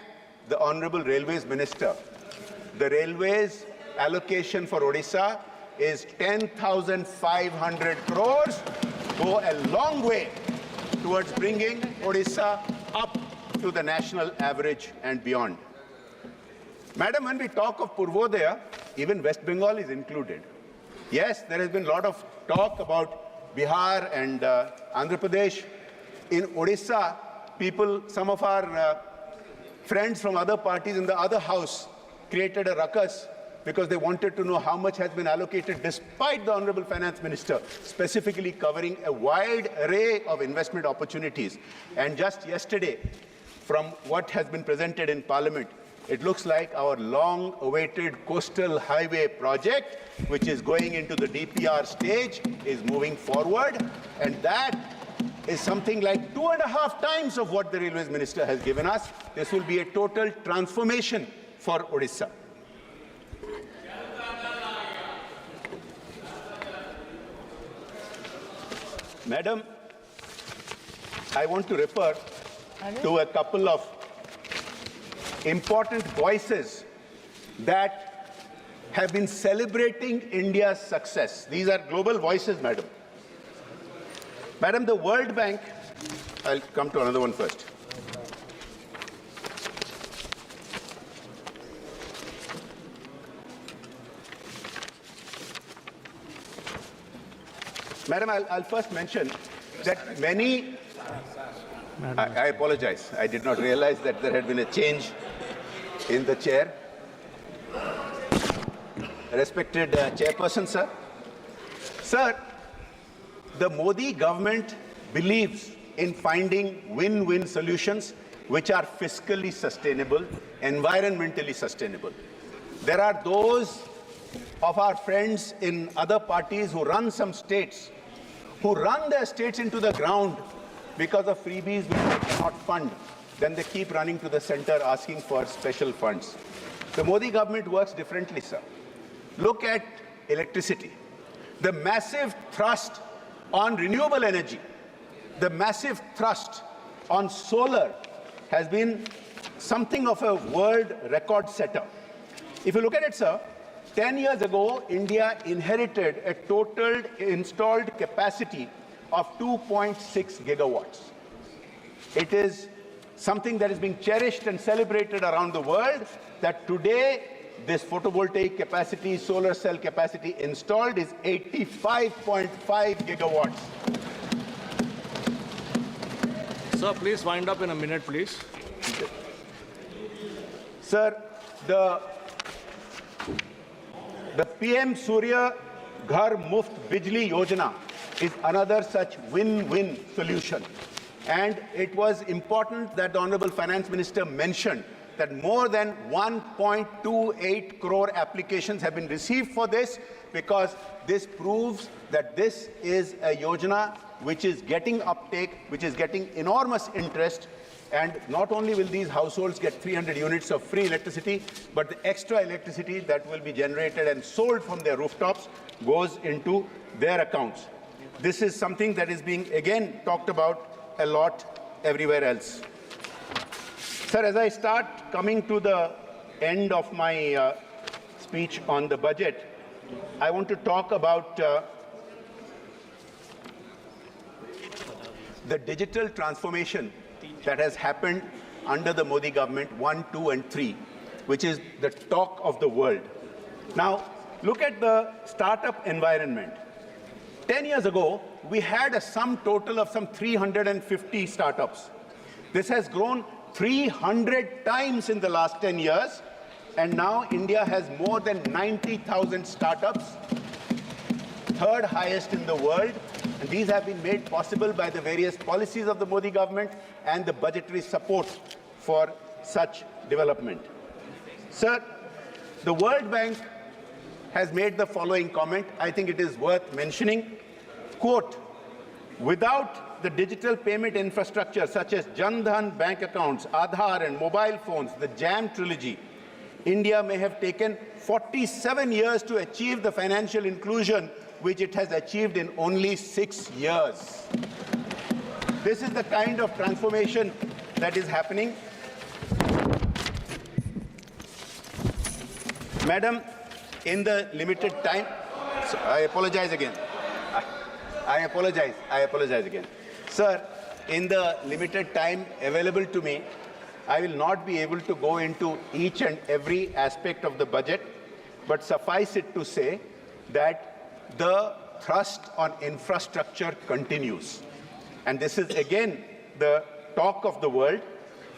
the Honorable Railways Minister. The Railways allocation for Odisha is 10,500 crores, go a long way towards bringing Odisha up to the national average and beyond. Madam, when we talk of Purvodaya, even West Bengal is included. Yes, there has been a lot of talk about Bihar and Andhra Pradesh. In Odisha, some of our friends from other parties in the other house created a ruckus because they wanted to know how much has been allocated, despite the Honorable Finance Minister specifically covering a wide array of investment opportunities. And just yesterday, from what has been presented in Parliament, it looks like our long-awaited coastal highway project, which is going into the DPR stage, is moving forward. And that is something like 2.5 times of what the Railways Minister has given us. This will be a total transformation for Odisha. Madam, I want to refer to a couple of important voices that have been celebrating India's success. These are global voices, Madam. Madam, the World Bank, I'll come to another one first. Madam, I'll first mention that many, I apologize, I did not realize that there had been a change in the chair. Respected Chairperson, sir. Sir, the Modi government believes in finding win-win solutions which are fiscally sustainable, environmentally sustainable. There are those of our friends in other parties who run some states, who run their states into the ground because of freebies which they cannot fund. Then they keep running to the center asking for special funds. The Modi government works differently, sir. Look at electricity. The massive thrust on renewable energy, the massive thrust on solar has been something of a world record setter. If you look at it, sir, 10 years ago, India inherited a total installed capacity of 2.6 gigawatts. It is something that is being cherished and celebrated around the world, that today this photovoltaic capacity, solar cell capacity installed is 85.5 gigawatts. Sir, please wind up in a minute, please. Sir, the PM Surya Ghar Muft Bijli Yojana is another such win-win solution. And it was important that the Honorable Finance Minister mentioned that more than 1.28 crore applications have been received for this, because this proves that this is a yojana which is getting uptake, which is getting enormous interest. And not only will these households get 300 units of free electricity, but the extra electricity that will be generated and sold from their rooftops goes into their accounts. This is something that is being, again, talked about a lot everywhere else. Sir, as I start coming to the end of my speech on the budget, I want to talk about the digital transformation that has happened under the Modi government 1, 2, and 3, which is the talk of the world. Now, look at the startup environment. 10 years ago, we had a sum total of some 350 startups. This has grown 300 times in the last 10 years, and now India has more than 90,000 startups, third highest in the world, and these have been made possible by the various policies of the Modi government and the budgetary support for such development. Sir, the World Bank has made the following comment. I think it is worth mentioning. Quote, without the digital payment infrastructure such as Jan Dhan bank accounts, Aadhaar and mobile phones, the JAM trilogy, India may have taken 47 years to achieve the financial inclusion which it has achieved in only 6 years. this is the kind of transformation that is happening. Madam, in the limited time, so I apologize again. I apologize again. Sir, in the limited time available to me, I will not be able to go into each and every aspect of the budget, but suffice it to say that the thrust on infrastructure continues. And this is again the talk of the world.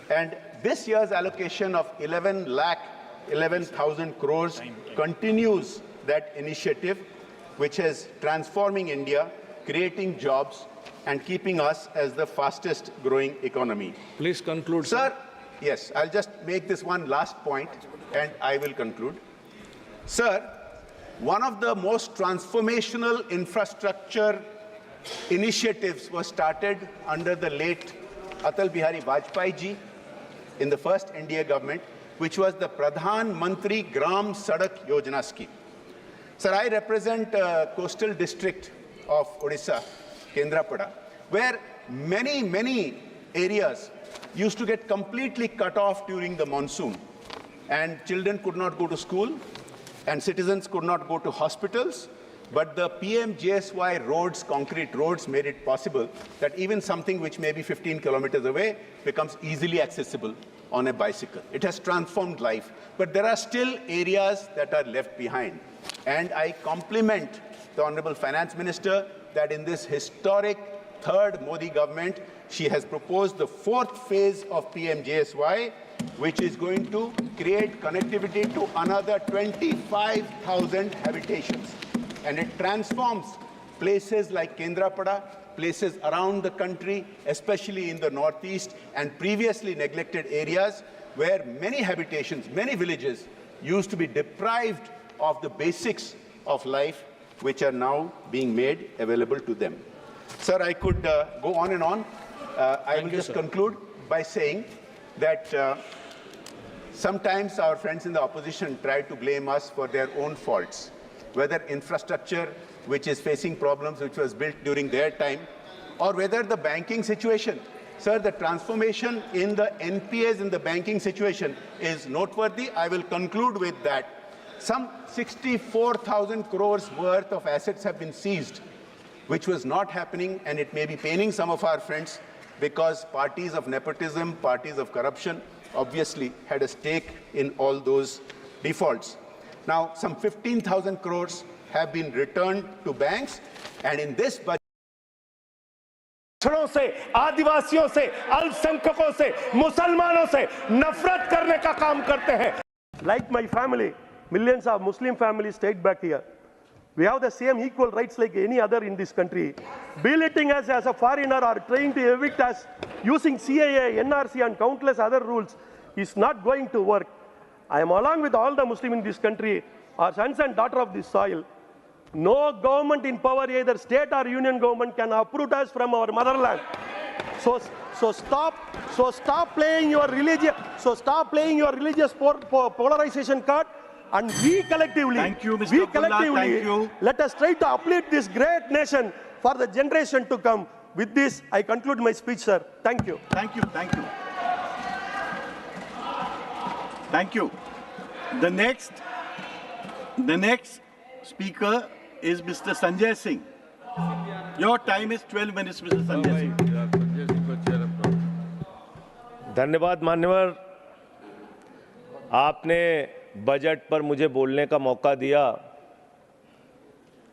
And this year's allocation of 11,000 crores continues that initiative, which is transforming India, creating jobs, and keeping us as the fastest growing economy. Please conclude, Sir. Yes, I'll just make this one last point and I will conclude. Sir, one of the most transformational infrastructure initiatives was started under the late Atal Bihari Vajpayee ji in the first NDA government, which was the Pradhan Mantri Gram Sadak Yojana scheme. Sir, I represent coastal district of Odisha, Kendrapada, where many areas used to get completely cut off during the monsoon, and children could not go to school and citizens could not go to hospitals. But the PMJSY roads, concrete roads, made it possible that even something which may be 15 kilometers away becomes easily accessible on a bicycle. It has transformed life, but there are still areas that are left behind. And I compliment the Honorable Finance Minister that in this historic third Modi government, she has proposed the fourth phase of PMJSY, which is going to create connectivity to another 25,000 habitations. And it transforms places like Kendrapada, places around the country, especially in the northeast and previously neglected areas where many habitations, many villages used to be deprived of the basics of life, which are now being made available to them. Sir, I could go on and on. I will just conclude by saying that sometimes our friends in the opposition try to blame us for their own faults, whether infrastructure which is facing problems which was built during their time, or whether the banking situation. Sir, the transformation in the NPAs in the banking situation is noteworthy. I will conclude with that. Some 64,000 crores worth of assets have been seized, which was not happening, and it may be paining some of our friends because parties of nepotism, parties of corruption obviously had a stake in all those defaults. Now, some 15,000 crores have been returned to banks, and in this budget, से आदिवासियों से अल्पसंख्यकों से मुसलमानों से नफरत करने का काम करते हैं. Like my family, millions of Muslim families stayed back here. We have the same equal rights like any other in this country. Belittling us as a foreigner or trying to evict us using CAA, NRC and countless other rules is not going to work. I am along with all the Muslims in this country, our sons and daughters of this soil. No government in power, either state or union government, can uproot us from our motherland. So stop playing your religious polarization card, and we collectively, Thank you, Mr. Abdullah. Thank you. Let us try to uplift this great nation for the generation to come. With this, I conclude my speech, sir. Thank you. Thank you. Thank you. Thank you. The next speaker is Mr. Sanjay Singh. Your time is 12 minutes, Mr. Sanjay Singh. धन्यवाद मान्यवर, आपने budget पर मुझे बोलने का मौका दिया.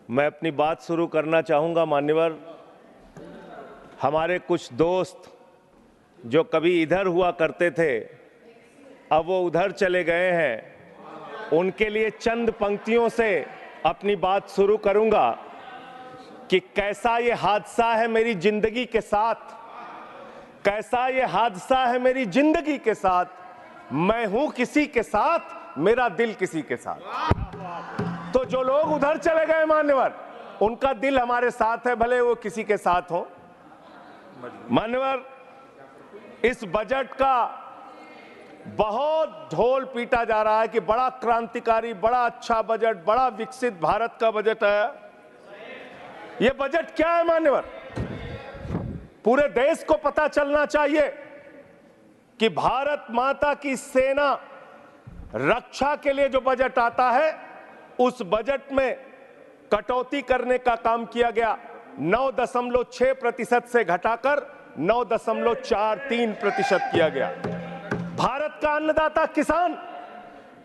मैं अपनी बात शुरू करना चाहूँगा. मान्यवर, हमारे कुछ दोस्त जो कभी इधर हुआ करते थे, अब वो उधर चले गए हैं, उनके लिए चंद पंक्तियों से अपनी बात शुरू करूँगा कि कैसा ये हादसा है मेरी जिंदगी के साथ, कैसा ये हादसा है मेरी जिंदगी के साथ. मैं हूं किसी के साथ, मेरा दिल किसी के साथ. तो जो लोग उधर चले गए मान्यवर, उनका दिल हमारे साथ है, भले वो किसी के साथ हो. मान्यवर, इस बजट का बहुत ढोल पीटा जा रहा है कि बड़ा क्रांतिकारी, बड़ा अच्छा बजट, बड़ा विकसित भारत का बजट है. ये बजट क्या है मान्यवर? पूरे देश को पता चलना चाहिए कि भारत माता की सेना रक्षा के लिए जो बजट आता है, उस बजट में कटौती करने का काम किया गया। 9.6% से घटाकर 9.43% किया गया। भारत का अन्नदाता किसान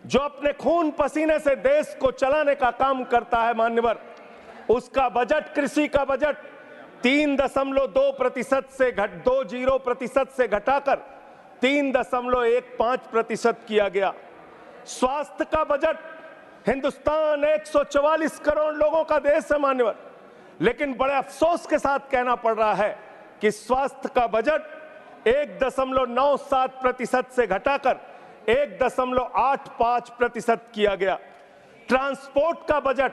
जो अपने खून पसीने से देश को चलाने का काम करता है मान्यवर, उसका बजट, कृषि का बजट 3.2% से 20% से घटाकर 3.15% किया गया। स्वास्थ्य का बजट, हिंदुस्तान 144 करोड़ लोगों का देश है मान्यवर, लेकिन बड़े अफसोस के साथ कहना पड़ रहा है कि स्वास्थ्य का बजट 1.97% से घटाकर 1.85% किया गया। ट्रांसपोर्ट का बजट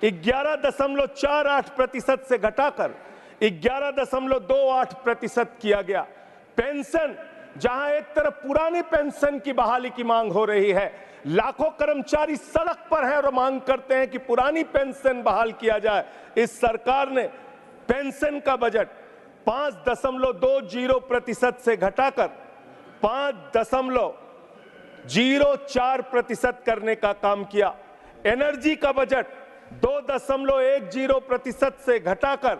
11.48% से घटाकर 11.28% किया गया। पेंशन, जहां एक तरफ पुरानी पेंशन की बहाली की मांग हो रही है, लाखों कर्मचारी सड़क पर हैं और मांग करते हैं कि पुरानी पेंशन बहाल किया जाए, इस सरकार ने पेंशन का बजट 5.20% से घटाकर 5.04% करने का काम किया। एनर्जी का बजट 2.10% से घटाकर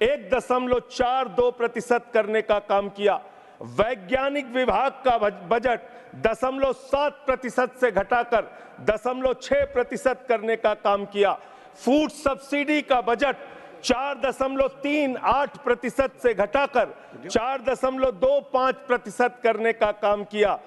1.42% करने का काम किया। वैज्ञानिक विभाग का बजट 0.7% से घटाकर 0.6% करने का काम किया। फूड सब्सिडी का बजट 4.38% से घटाकर 4.25% करने का काम किया।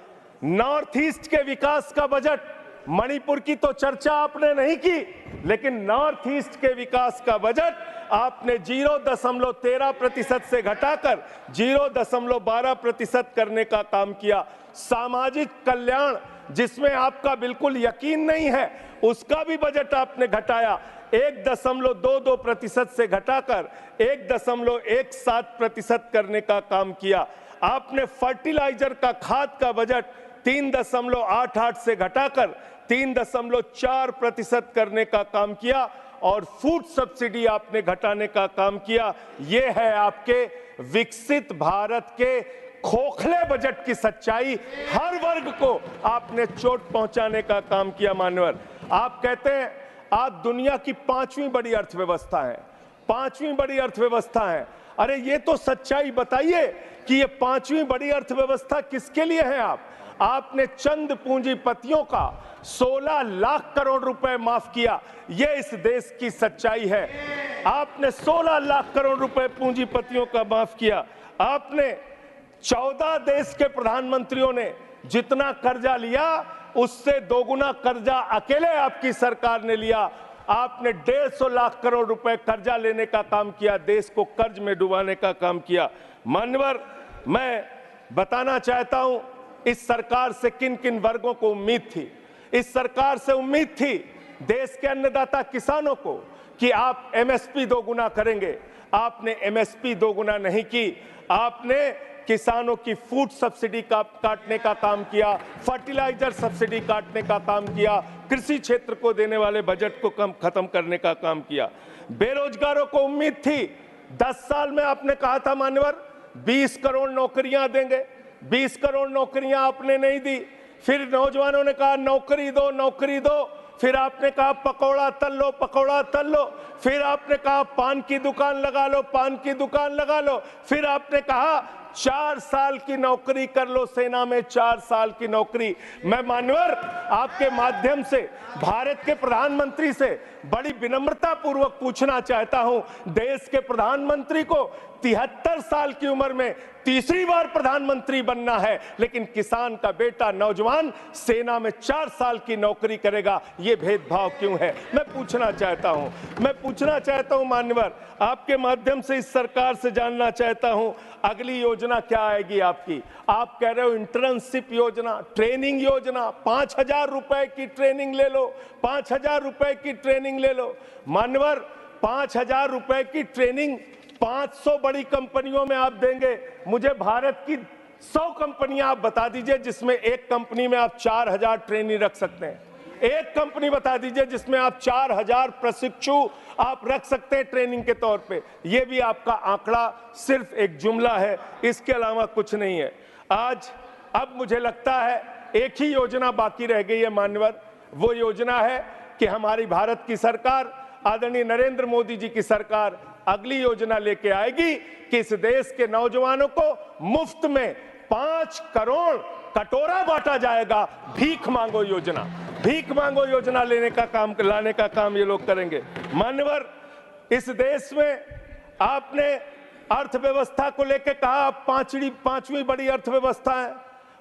नॉर्थ ईस्ट के विकास का बजट, मणिपुर की तो चर्चा आपने नहीं की, लेकिन नॉर्थ ईस्ट के विकास का बजट आपने 0.13% से घटाकर 0.12% करने का काम किया। सामाजिक कल्याण, जिसमें आपका बिल्कुल यकीन नहीं है, उसका भी बजट आपने घटाया। 1.22% से घटाकर 1.17% करने का काम किया। आपने फर्टिलाइजर का, खाद का बजट 3.88 से घटाकर 3.4% करने का काम किया और फूड सब्सिडी आपने घटाने का काम किया। ये है आपके विकसित भारत के खोखले बजट की सच्चाई। हर वर्ग को आपने चोट पहुंचाने का काम किया मान्यवर। आप कहते हैं आप दुनिया की 5वीं बड़ी अर्थव्यवस्था है, 5वीं बड़ी अर्थव्यवस्था है। अरे ये तो सच्चाई बताइए कि ये 5वीं बड़ी अर्थव्यवस्था किसके लिए है? आपने चंद पूंजीपतियों का 16 लाख करोड़ रुपए माफ किया। ये इस देश की सच्चाई है। आपने 16 लाख करोड़ रुपए पूंजीपतियों का माफ किया। आपने 14 देश के प्रधानमंत्रियों ने जितना कर्जा लिया, उससे दोगुना कर्जा अकेले आपकी सरकार ने लिया। आपने 150 लाख करोड़ रुपए कर्जा लेने का काम किया, देश को कर्ज में डुबाने का काम किया। मान्यवर, मैं बताना चाहता हूं इस सरकार से किन किन वर्गों को उम्मीद थी। इस सरकार से उम्मीद थी देश के अन्नदाता किसानों को कि आप एमएसपी दोगुना करेंगे। आपने एमएसपी दोगुना नहीं की, आपने किसानों की फूड सब्सिडी का काटने का काम किया, फर्टिलाइजर सब्सिडी काटने का काम किया, कृषि क्षेत्र को देने वाले बजट को खत्म करने का काम किया। बेरोजगारों को उम्मीद थी, 10 साल में आपने कहा था मान्यवर 20 करोड़ नौकरियां देंगे, 20 करोड़ नौकरियां आपने नहीं दी। फिर नौजवानों ने कहा नौकरी दो, नौकरी दो। फिर आपने कहा पकौड़ा तल लो, पकौड़ा तल लो। फिर आपने कहा पान की दुकान लगा लो, पान की दुकान लगा लो। फिर आपने कहा 4 साल की नौकरी कर लो, सेना में 4 साल की नौकरी। मैं मान्यवर आपके माध्यम से भारत के प्रधानमंत्री से बड़ी विनम्रता पूर्वक पूछना चाहता हूं, देश के प्रधानमंत्री को 73 साल की उम्र में तीसरी बार प्रधानमंत्री बनना है, लेकिन किसान का बेटा नौजवान सेना में 4 साल की नौकरी करेगा, ये भेदभाव क्यों है? मैं पूछना चाहता हूं मान्यवर, आपके माध्यम से इस सरकार से जानना चाहता हूं अगली योजना क्या आएगी आपकी। आप कह रहे हो इंटर्नशिप योजना, ट्रेनिंग योजना, 5,000 रुपए की ट्रेनिंग ले लो, 5,000 रुपए की ट्रेनिंग ले लो। मान्यवर, 5,000 रुपए की ट्रेनिंग 500 बड़ी कंपनियों में आप देंगे। मुझे भारत की 100 कंपनियां आप बता दीजिए जिसमें एक कंपनी में आप 4,000 ट्रेनी रख सकते हैं। एक कंपनी बता दीजिए जिसमें आप 4000 प्रशिक्षु आप रख सकते हैं ट्रेनिंग के तौर पे। ये भी आपका आंकड़ा सिर्फ एक जुमला है, इसके अलावा कुछ नहीं है। अब मुझे लगता है एक ही योजना बाकी रह गई है मान्यवर, वो योजना है कि हमारी भारत की सरकार, आदरणीय नरेंद्र मोदी जी की सरकार अगली योजना लेके आएगी कि इस देश के नौजवानों को मुफ्त में 5 करोड़ कटोरा बांटा जाएगा। भीख मांगो योजना, भीख मांगो योजना लाने का काम ये लोग करेंगे। मान्यवर, इस देश में आपने अर्थव्यवस्था को लेकर कहा पांचवी बड़ी अर्थव्यवस्था है।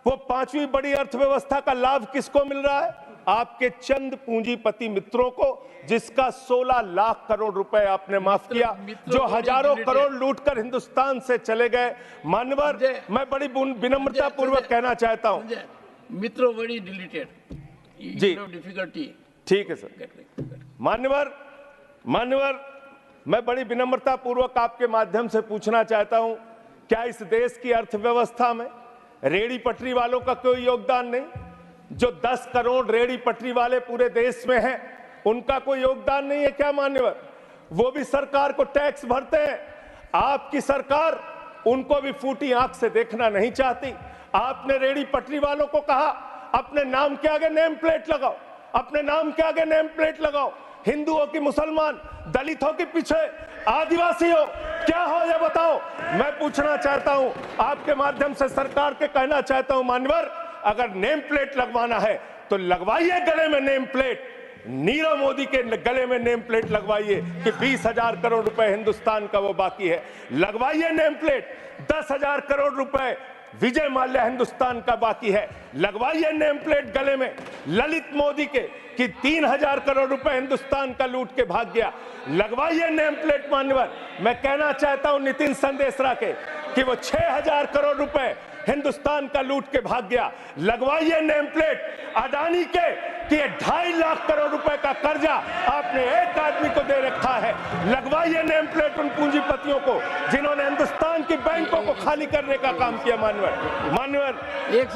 वो 5वीं बड़ी अर्थव्यवस्था का लाभ किसको मिल रहा है? आपके चंद पूंजीपति मित्रों को, जिसका 16 लाख करोड़ रुपए आपने माफ किया, जो हजारों करोड़ लूटकर हिंदुस्तान से चले गए। मान्यवर, मैं बड़ी विनम्रता पूर्वक कहना चाहता हूं, मित्रों बड़ी डिलीटेड जी, डिफिकल्टी। ठीक है सर। मान्यवर, मैं बड़ी विनम्रता पूर्वक आपके माध्यम से पूछना चाहता हूं, क्या इस देश की अर्थव्यवस्था में रेहड़ी पटरी वालों का कोई योगदान नहीं? जो 10 करोड़ रेहड़ी पटरी वाले पूरे देश में हैं, उनका कोई योगदान नहीं है क्या मान्यवर? वो भी सरकार को टैक्स भरते हैं। आपकी सरकार उनको भी फूटी आंख से देखना नहीं चाहती। आपने रेहड़ी पटरी वालों को कहा अपने नाम के आगे नेम प्लेट लगाओ, अपने नाम के आगे नेम प्लेट लगाओ। हिंदुओं की, मुसलमान, दलितों के पीछे आदिवासी हो, क्या हो ये बताओ। मैं पूछना चाहता हूं, आपके माध्यम से सरकार के कहना चाहता हूं, मान्यवर, अगर नेम प्लेट लगवाना है तो लगवाइए गले में नेम प्लेट। नीरव मोदी के गले में नेम प्लेट लगवाइए कि 20,000 करोड़ रुपए हिंदुस्तान का वो बाकी है। लगवाइए नेम प्लेट। 10,000 करोड़ रुपए विजय माल्या हिंदुस्तान का बाकी है। लगवाइए नेम प्लेट गले में ललित मोदी के कि 3,000 करोड़ रुपए हिंदुस्तान का लूट के भाग गया। लगवाइए नेम प्लेट मान्यवर। मैं कहना चाहता हूं नितिन संदेशरा के कि वो 6,000 करोड़ रुपए हिंदुस्तान का लूट के भाग गया। लगवाइए नेम प्लेट अडानी के कि 2.5 लाख करोड़ रुपए का कर्जा आपने एक आदमी को दे रखा है। लगवाइए नेम प्लेट उन पूंजीपतियों को जिन्होंने हिंदुस्तान की बैंकों को खाली करने का काम किया। मान्यवर, एक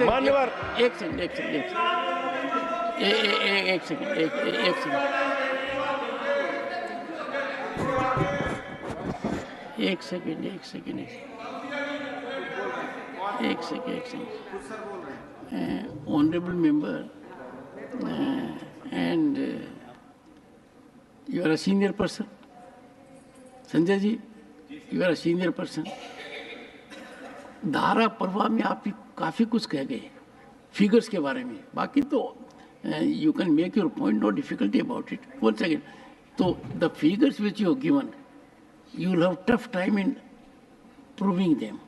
सेकंड। Honorable member, and you are a senior person. Sanjay ji, you are a senior person. धारा प्रवाह में आप काफी कुछ कह गए फिगर्स के बारे में, बाकी तो you can make your point, no difficulty about it. One second. So the figures which you have given, you will have tough time in proving them,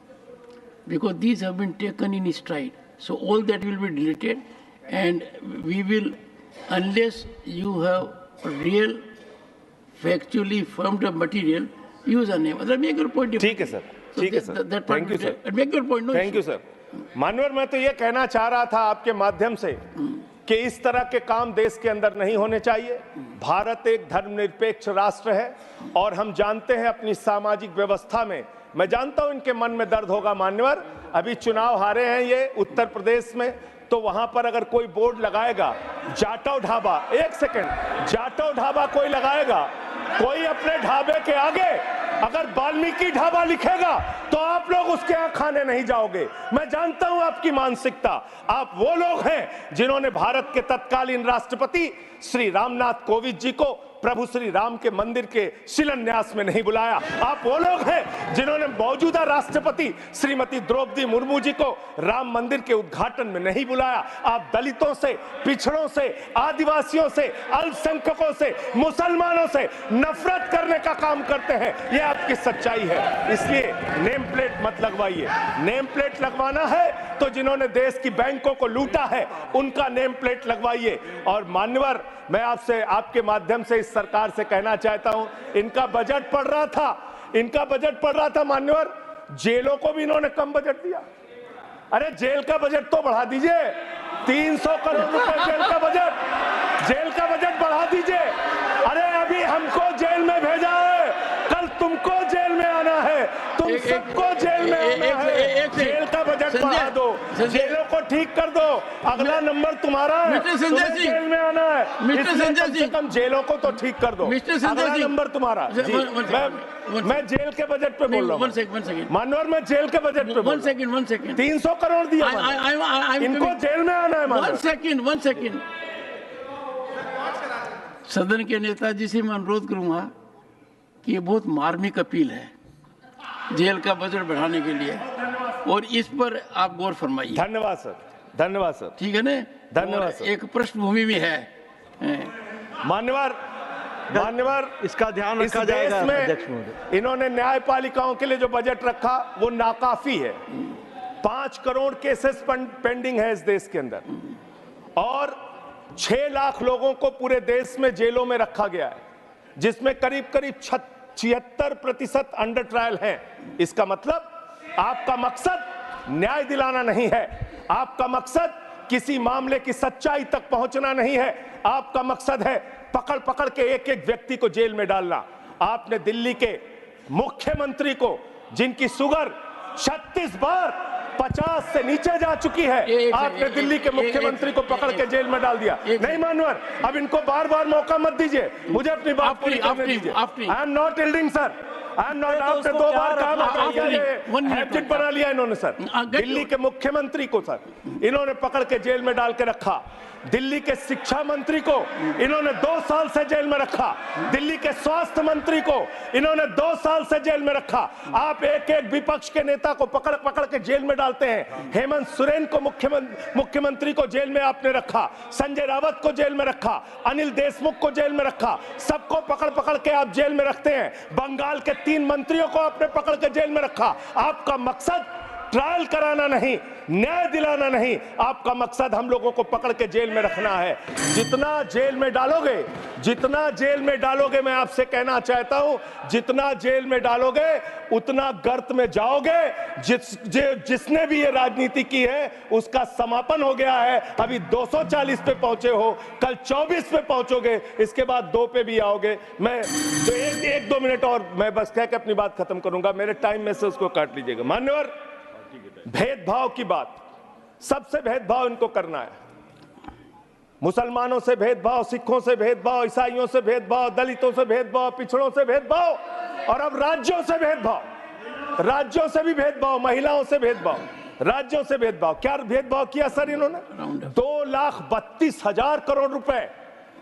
because these have been taken in stride. So all that will be deleted, and we will, unless you have real, factually firmed up material, use a name. Other make your point. ठीक है sir, ठीक है sir. Thank you sir. Make your point. No thank you sir. मानवर, मैं तो ये कहना चाह रहा था आपके माध्यम से कि इस तरह के काम देश के अंदर नहीं होने चाहिए। भारत एक धर्मनिरपेक्ष राष्ट्र है और हम जानते हैं अपनी सामाजिक व्यवस्था में, मैं जानता हूं इनके मन में दर्द होगा मान्यवर, अभी चुनाव हारे हैं ये उत्तर प्रदेश में, तो वहां पर अगर कोई बोर्ड लगाएगा जाटव ढाबा, एक सेकंड, जाटव ढाबा कोई लगाएगा, कोई अपने ढाबे के आगे अगर वाल्मीकि ढाबा लिखेगा तो आप लोग उसके यहाँ खाने नहीं जाओगे। मैं जानता हूं आपकी मानसिकता। आप वो लोग हैं जिन्होंने भारत के तत्कालीन राष्ट्रपति श्री रामनाथ कोविंद जी को प्रभु श्री राम के मंदिर के शिलान्यास में नहीं बुलाया। आप वो लोग हैं जिन्होंने मौजूदा राष्ट्रपति श्रीमती द्रौपदी मुर्मू जी को राम मंदिर के उद्घाटन में नहीं बुलाया। आप दलितों से, पिछड़ों से, आदिवासियों से, अल्पसंख्यकों से, मुसलमानों से नफरत करने का काम करते हैं। ये आपकी सच्चाई है। इसलिए नेम प्लेट मत लगवाइए। नेम प्लेट लगवाना है तो जिन्होंने देश की बैंकों को लूटा है उनका नेम प्लेट लगवाइए। और मान्यवर, मैं आपसे, आपके माध्यम से इस सरकार से कहना चाहता हूं, इनका बजट पढ़ रहा था मान्यवर, जेलों को भी इन्होंने कम बजट दिया। अरे जेल का बजट तो बढ़ा दीजिए, 300 करोड़ रुपए जेल का बजट बढ़ा दीजिए। अरे अभी हमको जेल में भेजा है, कल तुमको जेल में आना है। तुम सबको जेल में आना है। जेल का बजट बढ़ा दो, जेलों को ठीक कर दो, अगला नंबर तुम्हारा है। तुम्हें जेल में आना है, इसलिए कम से कम जेलों को तो ठीक कर दो, अगला नंबर तुम्हारा। जी, मैं जेल के बजट पे बोल रहा हूँ मानवर, मैं जेल के बजट पे बोल रहा हूँ। 300 करोड़ दिया, इनको जेल में आना है। वन सेकंड सदन के नेताजी से मैं अनुरोध करूंगा कि ये बहुत मार्मिक अपील है जेल का बजट बढ़ाने के लिए, और इस पर आप गौर फरमाइए। धन्यवाद सर, धन्यवाद सर। ठीक है ना, धन्यवाद सर। एक पृष्ठभूमि भी है मान्यवर, इसका ध्यान रखा जाएगा। में इन्होंने न्यायपालिकाओं के लिए जो बजट रखा वो नाकाफी है। 5 करोड़ केसेस पेंडिंग है इस देश के अंदर, और 6 लाख लोगों को पूरे देश में जेलों में रखा गया है, जिसमें करीब 76% अंडर ट्रायल हैं। इसका मतलब आपका मकसद न्याय दिलाना नहीं है, आपका मकसद किसी मामले की सच्चाई तक पहुंचना नहीं है, आपका मकसद है पकड़ पकड़ के एक एक व्यक्ति को जेल में डालना। आपने दिल्ली के मुख्यमंत्री को, जिनकी शुगर 36 बार 50 से नीचे जा चुकी है, आपने दिल्ली के मुख्यमंत्री को पकड़ के जेल में डाल दिया। नहीं मानवर, अब इनको बार बार मौका मत दीजिए, मुझे अपनी बात पूरी करने दीजिए। I am not yielding sir, I am not. आपने 2 बार काम हैबिट बना लिया इन्होंने सर। दिल्ली के मुख्यमंत्री को सर इन्होंने पकड़ के जेल में डाल के रखा, दिल्ली के शिक्षा मंत्री को इन्होंने 2 साल से जेल में रखा, दिल्ली के स्वास्थ्य मंत्री को इन्होंने 2 साल से जेल में रखा। आप एक एक विपक्ष के नेता को पकड़ पकड़ के जेल में डालते हैं। हेमंत सोरेन को मुख्यमंत्री को जेल में आपने रखा, संजय रावत को जेल में रखा, अनिल देशमुख को जेल में रखा, सबको पकड़ पकड़ के आप जेल में रखते हैं। बंगाल के 3 मंत्रियों को आपने पकड़ के जेल में रखा। आपका मकसद ट्रायल कराना नहीं, न्याय दिलाना नहीं, आपका मकसद हम लोगों को पकड़ के जेल में रखना है। जितना जेल में डालोगे, मैं आपसे कहना चाहता हूं, जितना जेल में डालोगे उतना गर्त में जाओगे। जिसने भी ये राजनीति की है उसका समापन हो गया है। अभी 240 पे पहुंचे हो, कल 24 पे पहुंचोगे, इसके बाद 2 पे भी आओगे। मैं तो 1-2 मिनट और मैं बस कह के अपनी बात खत्म करूंगा, मेरे टाइम में से उसको काट लीजिएगा। मान्यवर, भेदभाव की बात, सबसे भेदभाव इनको करना है। मुसलमानों से भेदभाव, सिखों से भेदभाव, ईसाइयों से भेदभाव, दलितों से भेदभाव, पिछड़ों से भेदभाव, और अब राज्यों से भेदभाव, राज्यों से भी भेदभाव, महिलाओं से भेदभाव, राज्यों से भेदभाव। क्या भेदभाव किया सर इन्होंने? 2,32,000 करोड़ रुपए,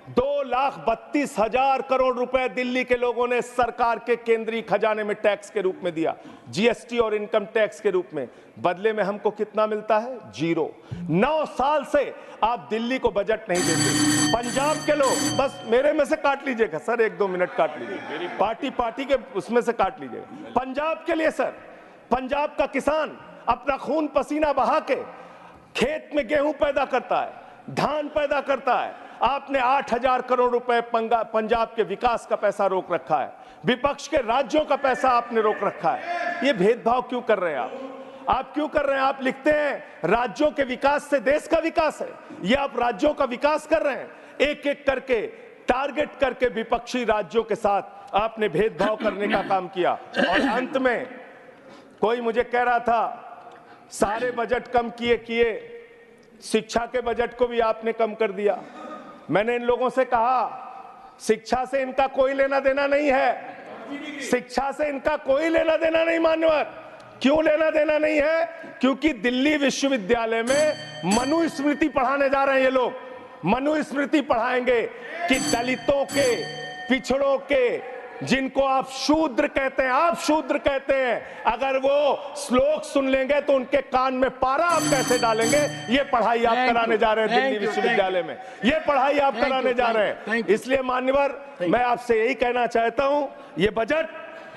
2,32,000 करोड़ रुपए दिल्ली के लोगों ने सरकार के केंद्रीय खजाने में टैक्स के रूप में दिया, जीएसटी और इनकम टैक्स के रूप में। बदले में हमको कितना मिलता है? 0। 9 साल से आप दिल्ली को बजट नहीं देते। पंजाब के लोग, बस मेरे में से काट लीजिएगा सर, 1-2 मिनट काट लीजिए, मेरी पार्टी के उसमें से काट लीजिएगा। पंजाब के लिए सर, पंजाब का किसान अपना खून पसीना बहा के खेत में गेहूं पैदा करता है, धान पैदा करता है। आपने 8,000 करोड़ रुपए पंजाब के विकास का पैसा रोक रखा है, विपक्ष के राज्यों का पैसा आपने रोक रखा है। ये भेदभाव क्यों कर रहे हैं आप क्यों कर रहे हैं? आप लिखते हैं राज्यों के विकास से देश का विकास है, ये आप राज्यों का विकास कर रहे हैं। एक एक करके टारगेट करके विपक्षी राज्यों के साथ आपने भेदभाव करने का काम किया। और अंत में कोई मुझे कह रहा था सारे बजट कम किए, शिक्षा के बजट को भी आपने कम कर दिया। मैंने इन लोगों से कहा शिक्षा से इनका कोई लेना देना नहीं है, शिक्षा से इनका कोई लेना देना नहीं। मान्यवर, क्यों लेना देना नहीं है? क्योंकि दिल्ली विश्वविद्यालय में मनुस्मृति पढ़ाने जा रहे हैं ये लोग। मनुस्मृति पढ़ाएंगे कि दलितों के, पिछड़ों के, जिनको आप शूद्र कहते हैं, अगर वो श्लोक सुन लेंगे तो उनके कान में पारा आप कैसे डालेंगे? ये पढ़ाई आप कराने जा रहे हैं दिल्ली विश्वविद्यालय में, ये पढ़ाई आप कराने जा रहे हैं। इसलिए मान्यवर, मैं आपसे यही कहना चाहता हूं, ये बजट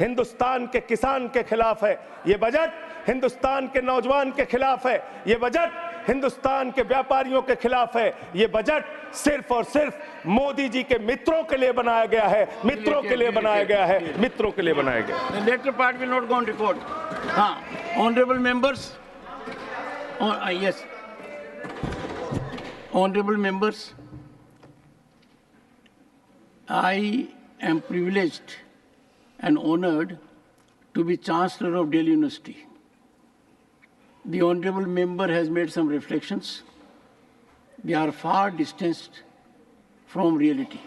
हिंदुस्तान के किसान के खिलाफ है, ये बजट हिंदुस्तान के नौजवान के खिलाफ है, ये बजट हिंदुस्तान के व्यापारियों के खिलाफ है। ये बजट सिर्फ और सिर्फ मोदी जी के मित्रों के लिए बनाया गया है, मित्रों के लिए बनाया गया है, मित्रों के लिए बनाया गया है। The later part will not go on record. Honorable members, yes, honorable members, I am privileged and honored to be Chancellor of Delhi University. The honorable member has made some reflections. They are far distanced from reality.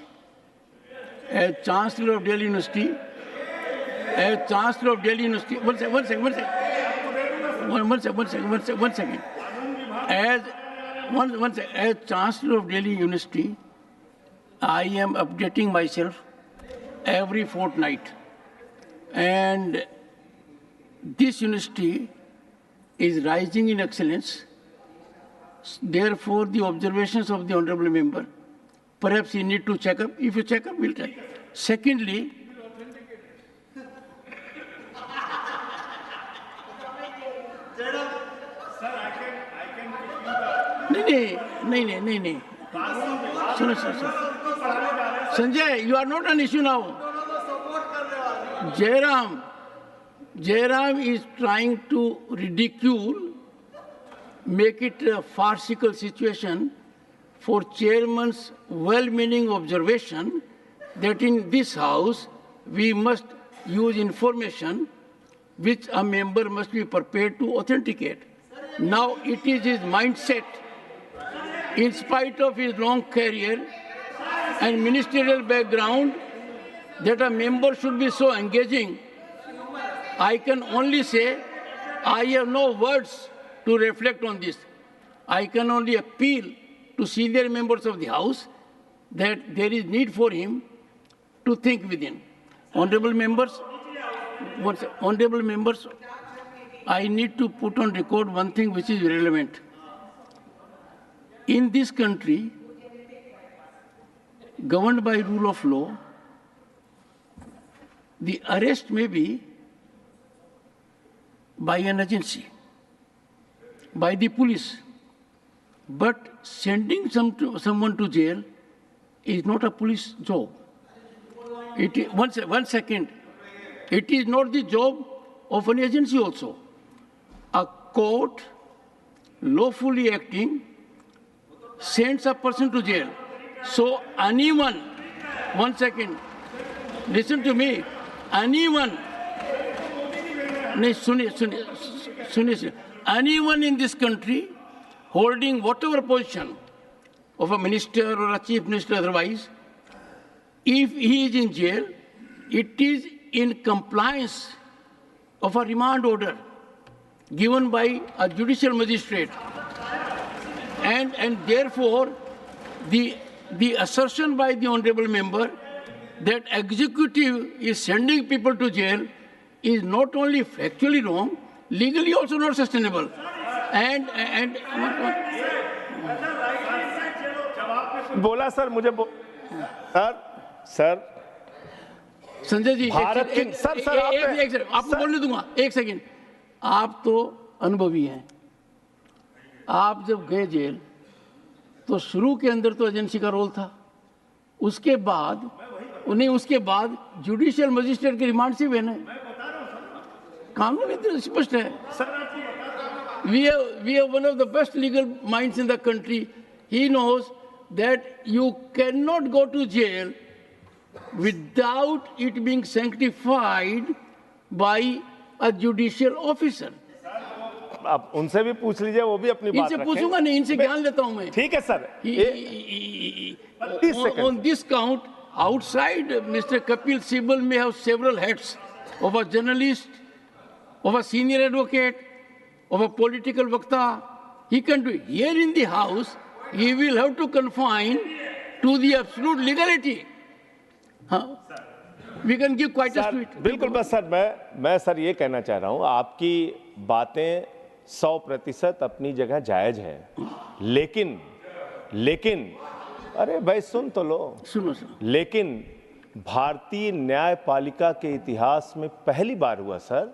As Chancellor of Delhi University, one second. As Chancellor of Delhi University, I am updating myself every fortnight. And this university is rising in excellence. Therefore, the observations of the honorable member, perhaps you need to check up. If you check up, we'll check. Secondly, नहीं. Sanjay, you are not an issue now. Jairam is trying to ridicule, make it a farcical situation for chairman's well-meaning observation that in this house we must use information which a member must be prepared to authenticate. Now it is his mindset, in spite of his long career and ministerial background, that a member should be so engaging. I can only say I have no words to reflect on this. I can only appeal to senior members of the House that there is need for him to think within. Honorable members, I need to put on record one thing which is relevant. In this country, governed by rule of law, the arrest may be by an agency, by the police, but sending someone to jail is not a police job. One second. It is not the job of an agency also. A court, lawfully acting, sends a person to jail. So anyone, one second, listen to me, anyone, anyone in this country holding whatever position of a minister or a chief minister otherwise, if he is in jail, it is in compliance of a remand order given by a judicial magistrate. And therefore, the assertion by the honorable member that executive is sending people to jail is not only factually wrong, legally also not sustainable. And बोला sir मुझे sir Sanjay ji Bharat की sir आपको बोलने दूंगा, एक second. आप तो अनुभवी हैं. आप जब गए जेल तो शुरू के अंदर तो एजेंसी का रोल था, उसके बाद जुडिशियल मजिस्ट्रेट के रिमांड से बने. कानून इतना स्पष्ट है. We have one of the best legal minds in the country. He knows that you cannot go to jail without it being sanctified by a judicial officer. आप उनसे भी पूछ लीजिए, वो भी अपनी बात रखें. इनसे पूछूंगा नहीं, इनसे ज्ञान लेता हूं मैं. ठीक है sir. On this count, outside Mr. Kapil Sibal may have several hats of a journalist, of a senior advocate, of a political vakta. He can do it. Here in the house, he will have to confine to the absolute legality. We can give quite a tweet. बिल्कुल. बस sir मैं sir ये कहना चाह रहा हूँ, आपकी बातें 100% अपनी जगह जायज है, लेकिन अरे भाई सुन तो लो. सुनो सर. लेकिन भारतीय न्यायपालिका के इतिहास में पहली बार हुआ सर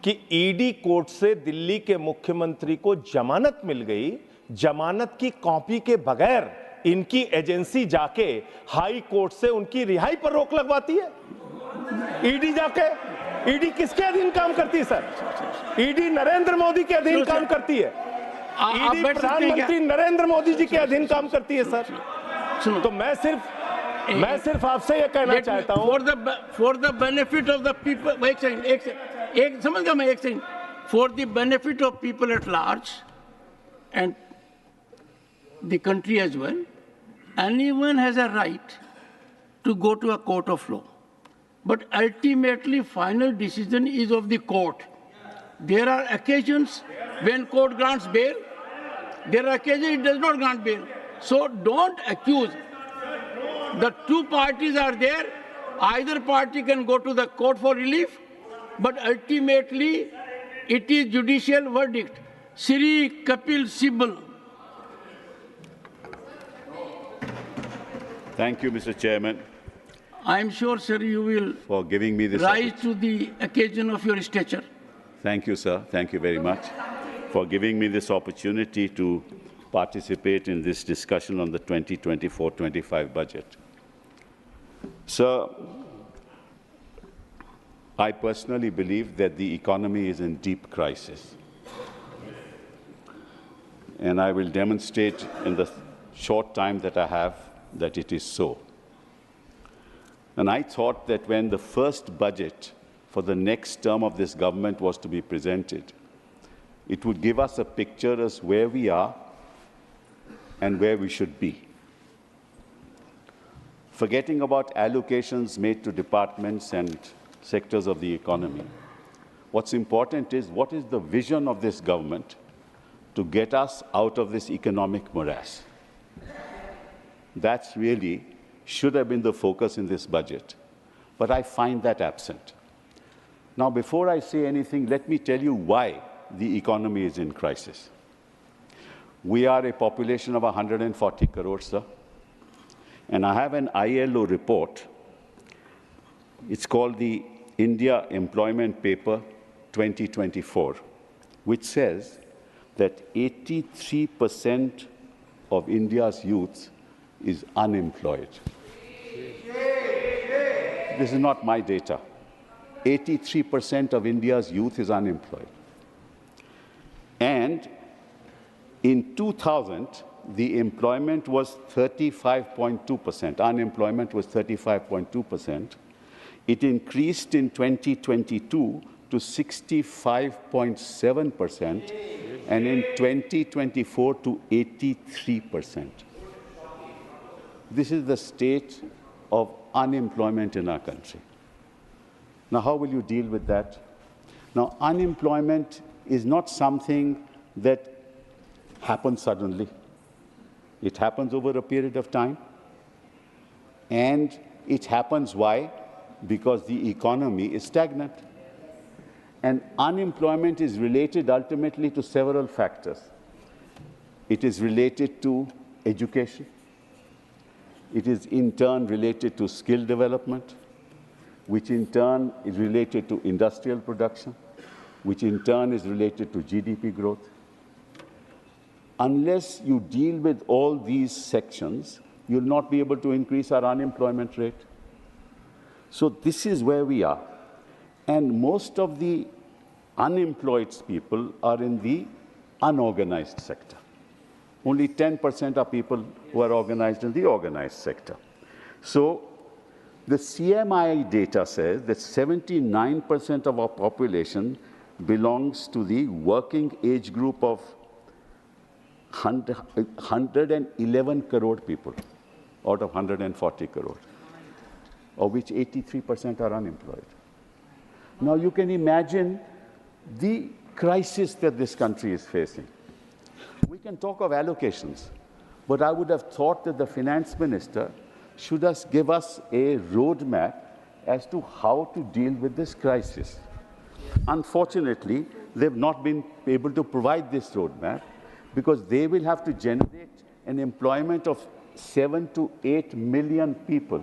कि ईडी कोर्ट से दिल्ली के मुख्यमंत्री को जमानत मिल गई. जमानत की कॉपी के बगैर इनकी एजेंसी जाके हाई कोर्ट से उनकी रिहाई पर रोक लगवाती है. ईडी जाके, ईडी किसके अधीन काम करती है सर? ईडी नरेंद्र मोदी के अधीन काम करती है. ईडी प्रधानमंत्री नरेंद्र मोदी जी के अधीन काम करती है सर. तो मैं सिर्फ आपसे ये कहना चाहता हूं, for the benefit of the people. एक सेकंड. समझ गया मैं एक second, for the benefit of people at large and the country as well, anyone has a right to go to a court of law. But ultimately, final decision is of the court. There are occasions when court grants bail. There are occasions it does not grant bail. So don't accuse. The two parties are there. Either party can go to the court for relief, but ultimately it is judicial verdict. Sri Kapil Sibal. Thank you, Mr. Chairman, I am sure, sir, you will for giving me this rise to the occasion of your stature. Thank you, sir. Thank you very much for giving me this opportunity to participate in this discussion on the 2024-25 budget. Sir, I personally believe that the economy is in deep crisis. And I will demonstrate in the short time that I have that it is so. And I thought that when the first budget for the next term of this government was to be presented, it would give us a picture as where we are and where we should be. Forgetting about allocations made to departments and sectors of the economy, what's important is what is the vision of this government to get us out of this economic morass. That's really should have been the focus in this budget, but I find that absent. Now, before I say anything, let me tell you why the economy is in crisis. We are a population of 140 crores, sir, and I have an ILO report. It's called the India Employment Paper 2024, which says that 83% of India's youth is unemployed. This is not my data. 83% of India's youth is unemployed. And in 2000, the employment was 35.2%. Unemployment was 35.2%. It increased in 2022 to 65.7%, and in 2024 to 83%. This is the state of unemployment in our country. Now, how will you deal with that? Now, unemployment is not something that happens suddenly. It happens over a period of time. And it happens why? Because the economy is stagnant. And unemployment is related ultimately to several factors. It is related to education. It is in turn related to skill development, which in turn is related to industrial production, which in turn is related to GDP growth. Unless you deal with all these sections, you'll not be able to increase our unemployment rate. So this is where we are. And most of the unemployed people are in the unorganized sector. Only 10% are people who are organized in the organized sector. So the CMI data says that 79% of our population belongs to the working age group of 111 crore people out of 140 crore, of which 83% are unemployed. Now you can imagine the crisis that this country is facing. We can talk of allocations, but I would have thought that the finance minister should give us a roadmap as to how to deal with this crisis. Unfortunately, they've not been able to provide this roadmap because they will have to generate an employment of 7 to 8 million people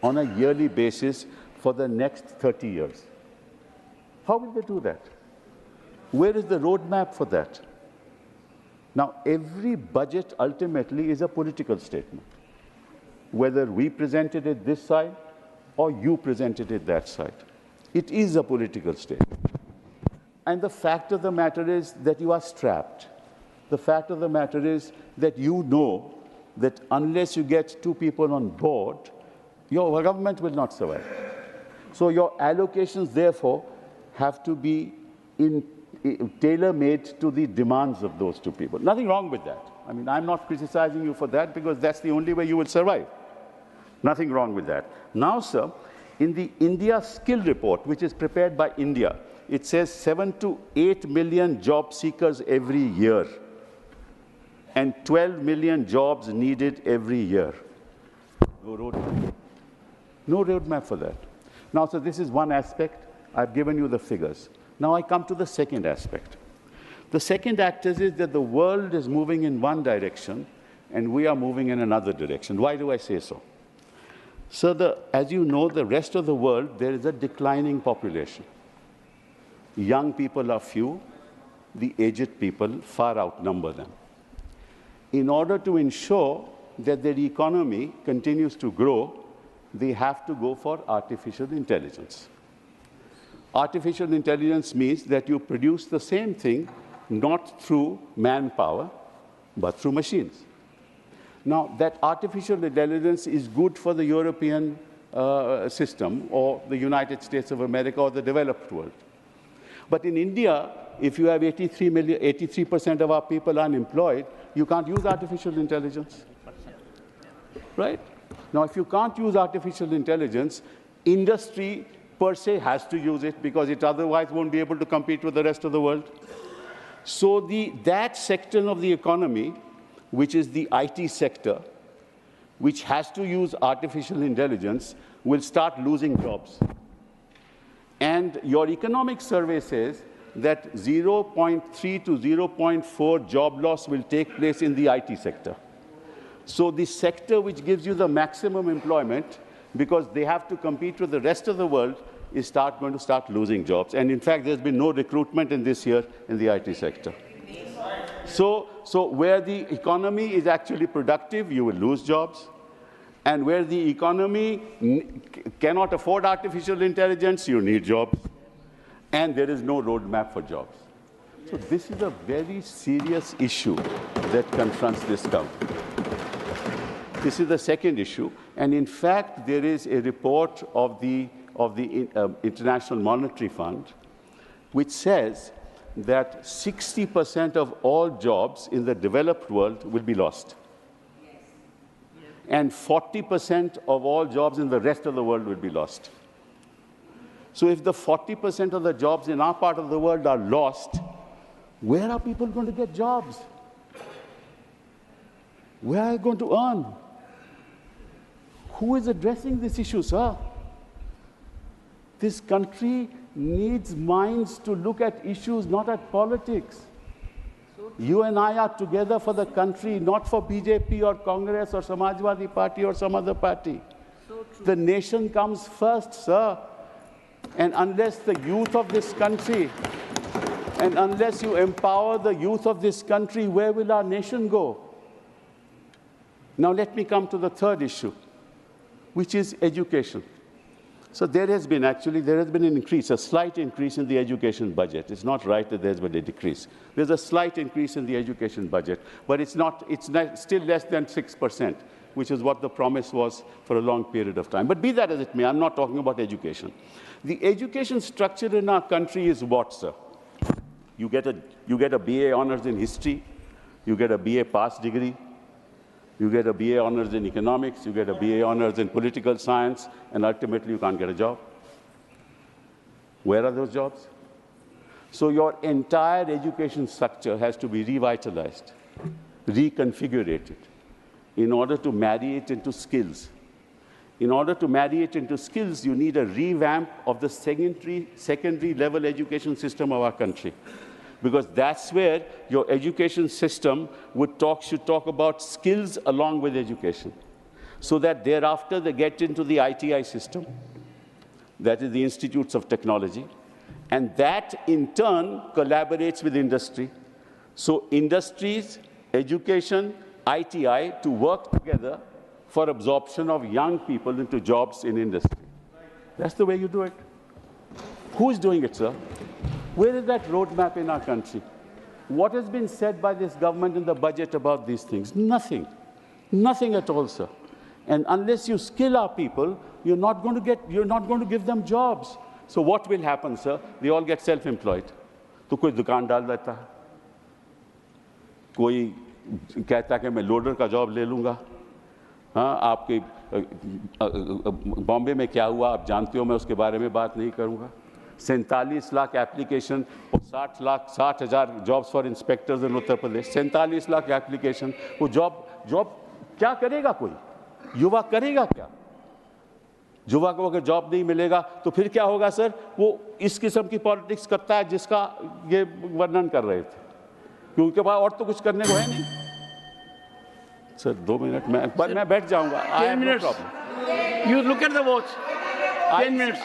on a yearly basis for the next 30 years. How will they do that? Where is the roadmap for that? Now, every budget ultimately is a political statement, whether we presented it this side or you presented it that side. It is a political statement. And the fact of the matter is that you are strapped. The fact of the matter is that you know that unless you get 2 people on board, your government will not survive. So your allocations, therefore, have to be tailor-made to the demands of those two people. Nothing wrong with that. I mean, I'm not criticizing you for that because that's the only way you will survive. Nothing wrong with that. Now, sir, in the India Skill Report, which is prepared by India, it says 7 to 8 million job seekers every year and 12 million jobs needed every year. No roadmap. No roadmap for that. Now, so this is one aspect. I've given you the figures. Now I come to the second aspect. The second aspect is that the world is moving in one direction and we are moving in another direction. Why do I say so? So as you know, the rest of the world, there is a declining population. Young people are few, the aged people far outnumber them. In order to ensure that their economy continues to grow, they have to go for artificial intelligence. Artificial intelligence means that you produce the same thing not through manpower, but through machines. Now, that artificial intelligence is good for the European system or the United States of America or the developed world. But in India, if you have 83% of our people unemployed, you can't use artificial intelligence, right? Now, if you can't use artificial intelligence, industry per se has to use it because it otherwise won't be able to compete with the rest of the world. So that sector of the economy, which is the IT sector, which has to use artificial intelligence, will start losing jobs. And your economic survey says that 0.3 to 0.4 job loss will take place in the IT sector. So the sector which gives you the maximum employment, because they have to compete with the rest of the world, is going to start losing jobs. And in fact, there's been no recruitment in this year in the IT sector. So where the economy is actually productive, you will lose jobs. And where the economy cannot afford artificial intelligence, you need jobs. And there is no roadmap for jobs. So this is a very serious issue that confronts this government. This is the second issue. And in fact, there is a report of the International Monetary Fund, which says that 60% of all jobs in the developed world will be lost. And 40% of all jobs in the rest of the world will be lost. So if the 40% of the jobs in our part of the world are lost, where are people going to get jobs? Where are they going to earn? Who is addressing this issue, sir? This country needs minds to look at issues, not at politics. You and I are together for the country, not for BJP or Congress or Samajwadi Party or some other party. The nation comes first, sir. And unless the youth of this country, and unless you empower the youth of this country, where will our nation go? Now let me come to the third issue, which is education. So there has been an increase, a slight increase in the education budget. It's not right that there's been a decrease. There's a slight increase in the education budget, but it's still less than 6%, which is what the promise was for a long period of time. But be that as it may, I'm not talking about education. The education structure in our country is what, sir? You get a BA honors in history, you get a BA pass degree, you get a BA honors in economics, you get a BA honors in political science, and ultimately you can't get a job. Where are those jobs? So your entire education structure has to be revitalized, reconfigured in order to marry it into skills. In order to marry it into skills, you need a revamp of the secondary level education system of our country. Because that's where your education system should talk about skills along with education, so that thereafter they get into the ITI system, that is the Institutes of Technology, and that in turn collaborates with industry. So industries, education, ITI to work together for absorption of young people into jobs in industry. That's the way you do it. Who is doing it, sir? Where is that roadmap in our country? What has been said by this government in the budget about these things? Nothing. Nothing at all, sir. And unless you skill our people, you're not going to give them jobs. So what will happen, sir? We all get self-employed. तो कोई दुकान डाल देता है, कोई कहता है कि मैं लोडर का जॉब ले लूँगा। हाँ, आपके बॉम्बे में क्या हुआ आप जानते हो, मैं उसके बारे में बात नहीं करूँगा। 47 लाख एप्लीकेशन और 60,000 jobs for inspectors in Uttar Pradesh. 47 lakh application, वो जॉब क्या करेगा कोई? युवा करेगा क्या? युवा को अगर जॉब नहीं मिलेगा तो फिर क्या होगा सर? वो इस किस्म की पॉलिटिक्स करता है जिसका ये वर्णन कर रहे थे, क्योंकि उनके पास और तो कुछ करने को है नहीं। सर 2 मिनट मैं बैठ जाऊंगा। 10 minutes. You look at the watch. 10 minutes.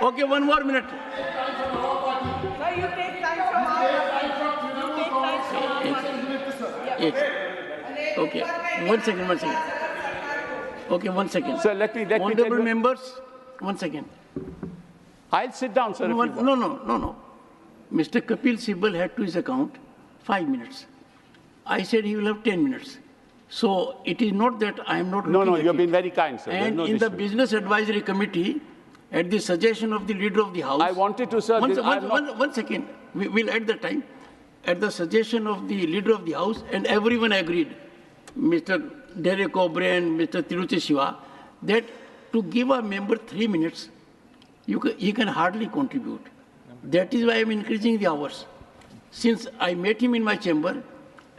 Okay, 1 more minute. Sir, you take time from Okay, 1 second. Okay, 1 second. Sir, let me Honorable members, 1 second. I'll sit down, sir. No. Mr. Kapil Sibal had to his account 5 minutes. I said he will have 10 minutes. So it is not that I am not looking No, at you've it. been very kind, sir. And no in the dispute. Business Advisory Committee, at the suggestion of the Leader of the House... I wanted to, sir... One second. We'll add the time. At the suggestion of the Leader of the House, and everyone agreed, Mr. Derek O'Brien, Mr. Tiruchi Shiva, that to give a member 3 minutes, he can hardly contribute. That is why I am increasing the hours. Since I met him in my chamber,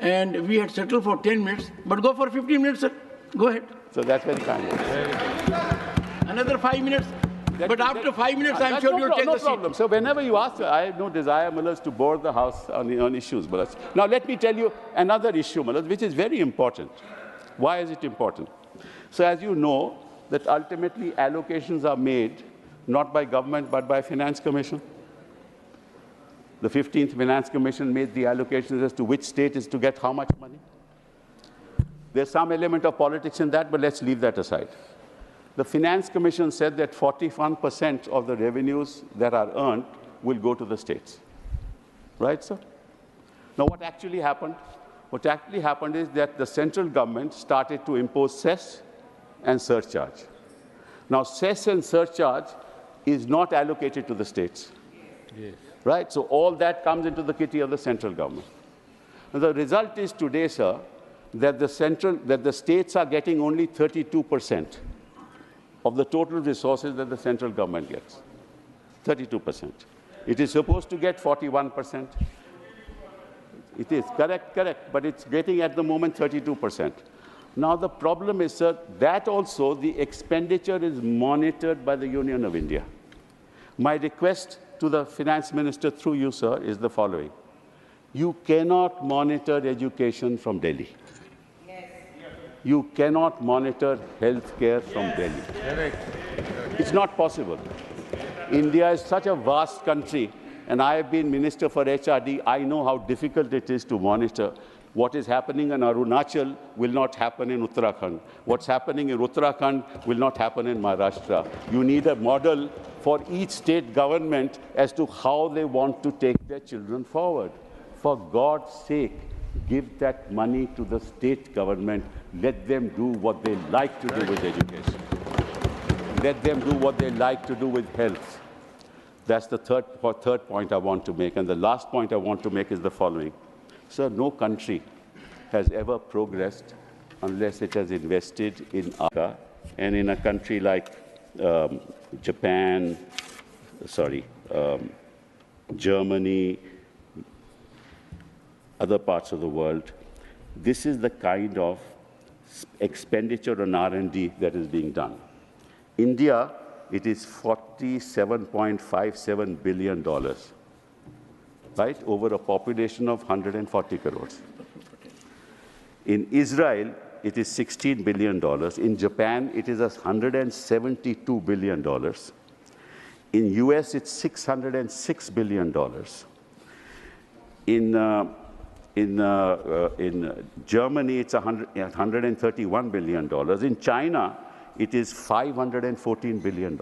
and we had settled for 10 minutes, but go for 15 minutes, sir. Go ahead. So that's very kind. Another 5 minutes. But after 5 minutes, I'm sure you'll take the seat. No problem. So whenever you ask, I have no desire, Mullahs, to bore the House on issues, Mullahs. Now let me tell you another issue, Mullahs, which is very important. Why is it important? So as you know, that ultimately allocations are made not by government, but by Finance Commission. The 15th Finance Commission made the allocations as to which state is to get how much money. There's some element of politics in that, but let's leave that aside. The Finance Commission said that 41% of the revenues that are earned will go to the states. Right, sir? Now, what actually happened? What actually happened is that the central government started to impose cess and surcharge. Now, cess and surcharge is not allocated to the states. Yes. Right? So all that comes into the kitty of the central government. And the result is today, sir, that the states are getting only 32% of the total resources that the central government gets. 32%. It is supposed to get 41%. It is correct, but it's getting at the moment 32%. Now the problem is, sir, that also the expenditure is monitored by the Union of India. My request to the Finance Minister through you, sir, is the following. You cannot monitor education from Delhi. You cannot monitor healthcare from Delhi. Correct. It's not possible. India is such a vast country, and I have been Minister for HRD. I know how difficult it is to monitor. What is happening in Arunachal will not happen in Uttarakhand. What's happening in Uttarakhand will not happen in Maharashtra. You need a model for each state government as to how they want to take their children forward. For God's sake, give that money to the state government. Let them do what they like to do with education. Let them do what they like to do with health. That's the third point I want to make. And the last point I want to make is the following. Sir, no country has ever progressed unless it has invested in Africa. And in a country like Germany, other parts of the world, this is the kind of expenditure on R&D that is being done. India, it is $47.57 billion, right, over a population of 140 crores. In Israel, it is $16 billion. In Japan, it is $172 billion. In US, it's $606 billion. In Germany, it's $131 billion. In China, it is $514 billion.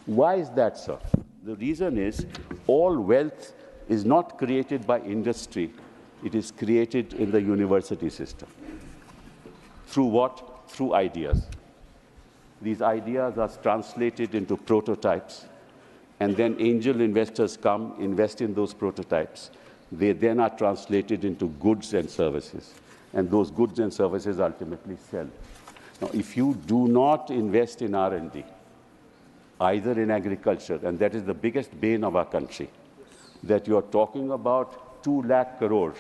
Why is that, sir? The reason is all wealth is not created by industry. It is created in the university system. Through what? Through ideas. These ideas are translated into prototypes, and then angel investors come, invest in those prototypes. They then are translated into goods and services, and those goods and services ultimately sell. Now, if you do not invest in R&D, either in agriculture, and that is the biggest bane of our country, that you are talking about 2 lakh crore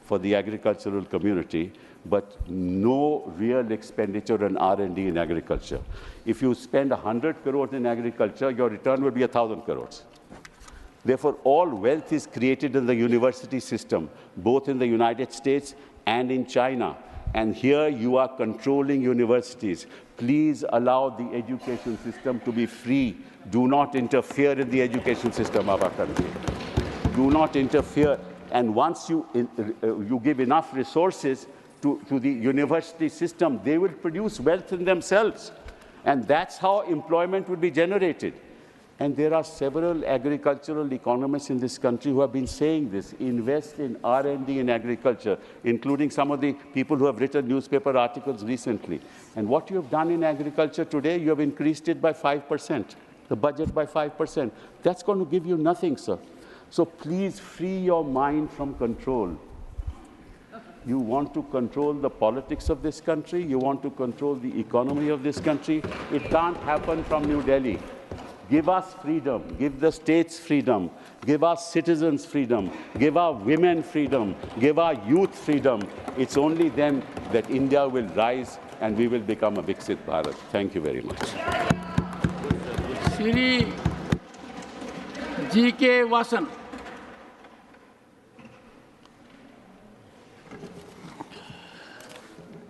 for the agricultural community, but no real expenditure on R&D in agriculture. If you spend 100 crores in agriculture, your return will be 1,000 crores. Therefore, all wealth is created in the university system, both in the United States and in China. And here you are controlling universities. Please allow the education system to be free. Do not interfere in the education system of our country. Do not interfere. And once you give enough resources to the university system, they will produce wealth in themselves. And that's how employment will be generated. And there are several agricultural economists in this country who have been saying this: invest in R&D in agriculture, including some of the people who have written newspaper articles recently. And what you have done in agriculture today, you have increased it by 5%, the budget by 5%. That's going to give you nothing, sir. So please free your mind from control. You want to control the politics of this country, you want to control the economy of this country. It can't happen from New Delhi. Give us freedom, give the states freedom, give our citizens freedom, give our women freedom, give our youth freedom. It's only then that India will rise and we will become a Viksit Bharat. Thank you very much. Shri G.K. Vasan.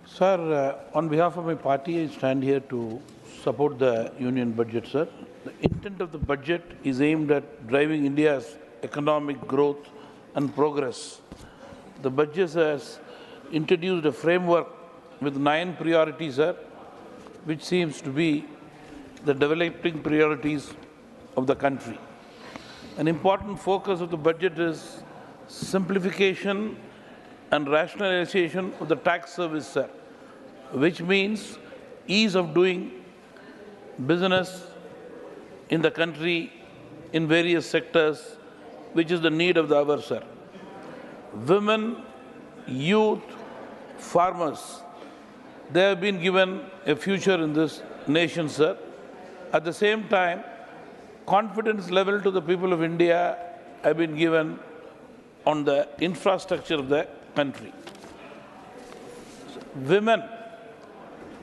Sir, on behalf of my party, I stand here to support the union budget, sir. The intent of the budget is aimed at driving India's economic growth and progress. The budget has introduced a framework with 9 priorities, sir, which seems to be the developing priorities of the country. An important focus of the budget is simplification and rationalization of the tax service, sir, which means ease of doing business in the country in various sectors, which is the need of the hour, sir. Women, youth, farmers, they have been given a future in this nation, sir. At the same time, confidence level to the people of India have been given on the infrastructure of the country. Women,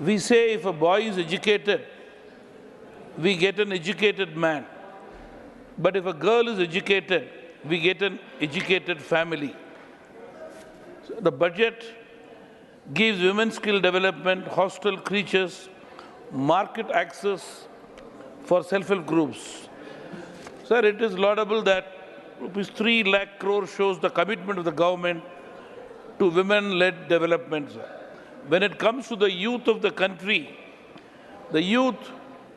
we say if a boy is educated, we get an educated man. But if a girl is educated, we get an educated family. So the budget gives women skill development, hostel creatures, market access for self-help groups. Sir, it is laudable that ₹3 lakh crore shows the commitment of the government to women-led development, sir. When it comes to the youth of the country, the youth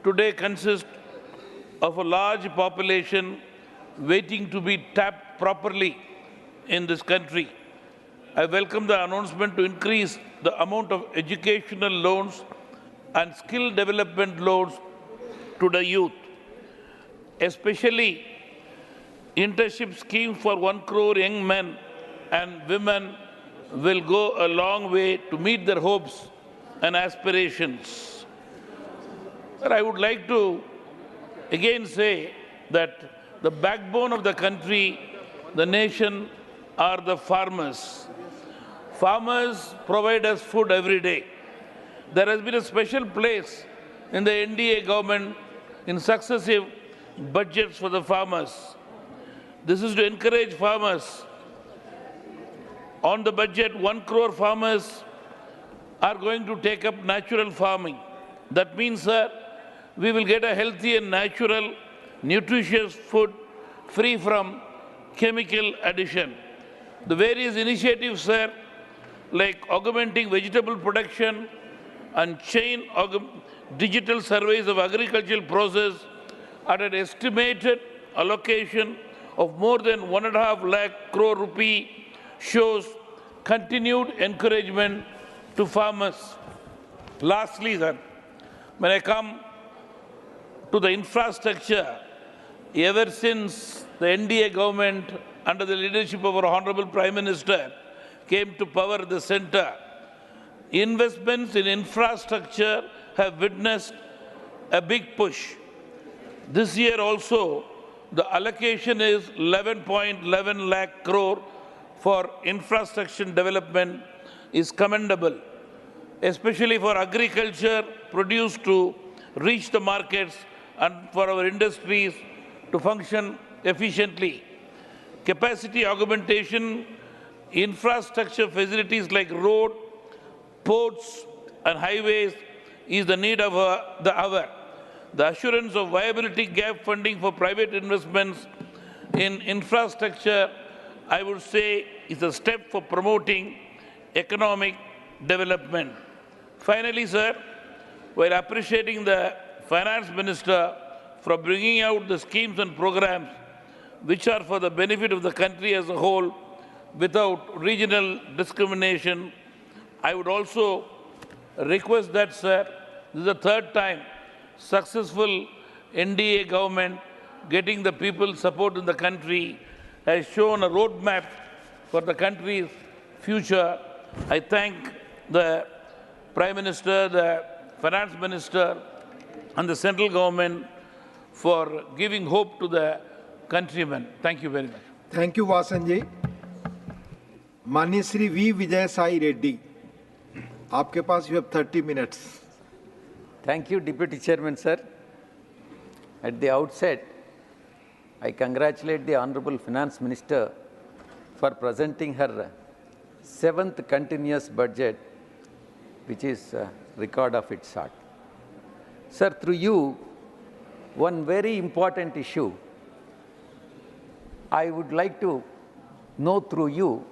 today consists of a large population waiting to be tapped properly in this country. I welcome the announcement to increase the amount of educational loans and skill development loans to the youth, especially internship scheme for 1 crore young men and women will go a long way to meet their hopes and aspirations. But I would like to again say that the backbone of the country, the nation, are the farmers. Farmers provide us food every day. There has been a special place in the NDA government in successive budgets for the farmers. This is to encourage farmers. On the budget, 1 crore farmers are going to take up natural farming. That means, sir, we will get a healthy and natural, nutritious food free from chemical addition. The various initiatives, sir, like augmenting vegetable production and digital surveys of agricultural process at an estimated allocation of more than 1.5 lakh crore rupee shows continued encouragement to farmers. Lastly, sir, when I come to the infrastructure, ever since the NDA government, under the leadership of our Honorable Prime Minister, came to power at the center, investments in infrastructure have witnessed a big push. This year also, the allocation is 11.11 lakh crore for infrastructure development is commendable, especially for agriculture produce to reach the markets and for our industries to function efficiently. Capacity augmentation, infrastructure facilities like road, ports and highways is the need of the hour. The assurance of viability gap funding for private investments in infrastructure, I would say, is a step for promoting economic development. Finally, sir, while appreciating the Finance Minister for bringing out the schemes and programs which are for the benefit of the country as a whole without regional discrimination, I would also request that, sir, this is the third time successful NDA government getting the people's support in the country has shown a roadmap for the country's future. I thank the Prime Minister, the Finance Minister and the central government for giving hope to the countrymen. Thank you very much. Thank you, Vasan ji. माननीय Shri we Vijay Sai Reddy, आपके पास you have 30 minutes. Thank you, Deputy Chairman, sir. At the outset, I congratulate the Honorable Finance Minister for presenting her 7th continuous budget, which is a record of its sort. Sir, through you, one very important issue I would like to know through you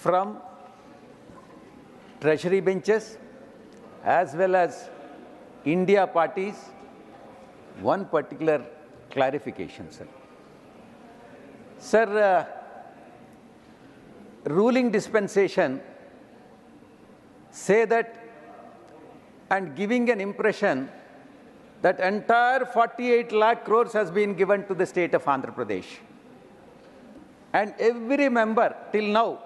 from Treasury benches as well as India parties, one particular clarification, sir. Sir, ruling dispensation say that and giving an impression that entire 48 lakh crores has been given to the state of Andhra Pradesh. And every member till now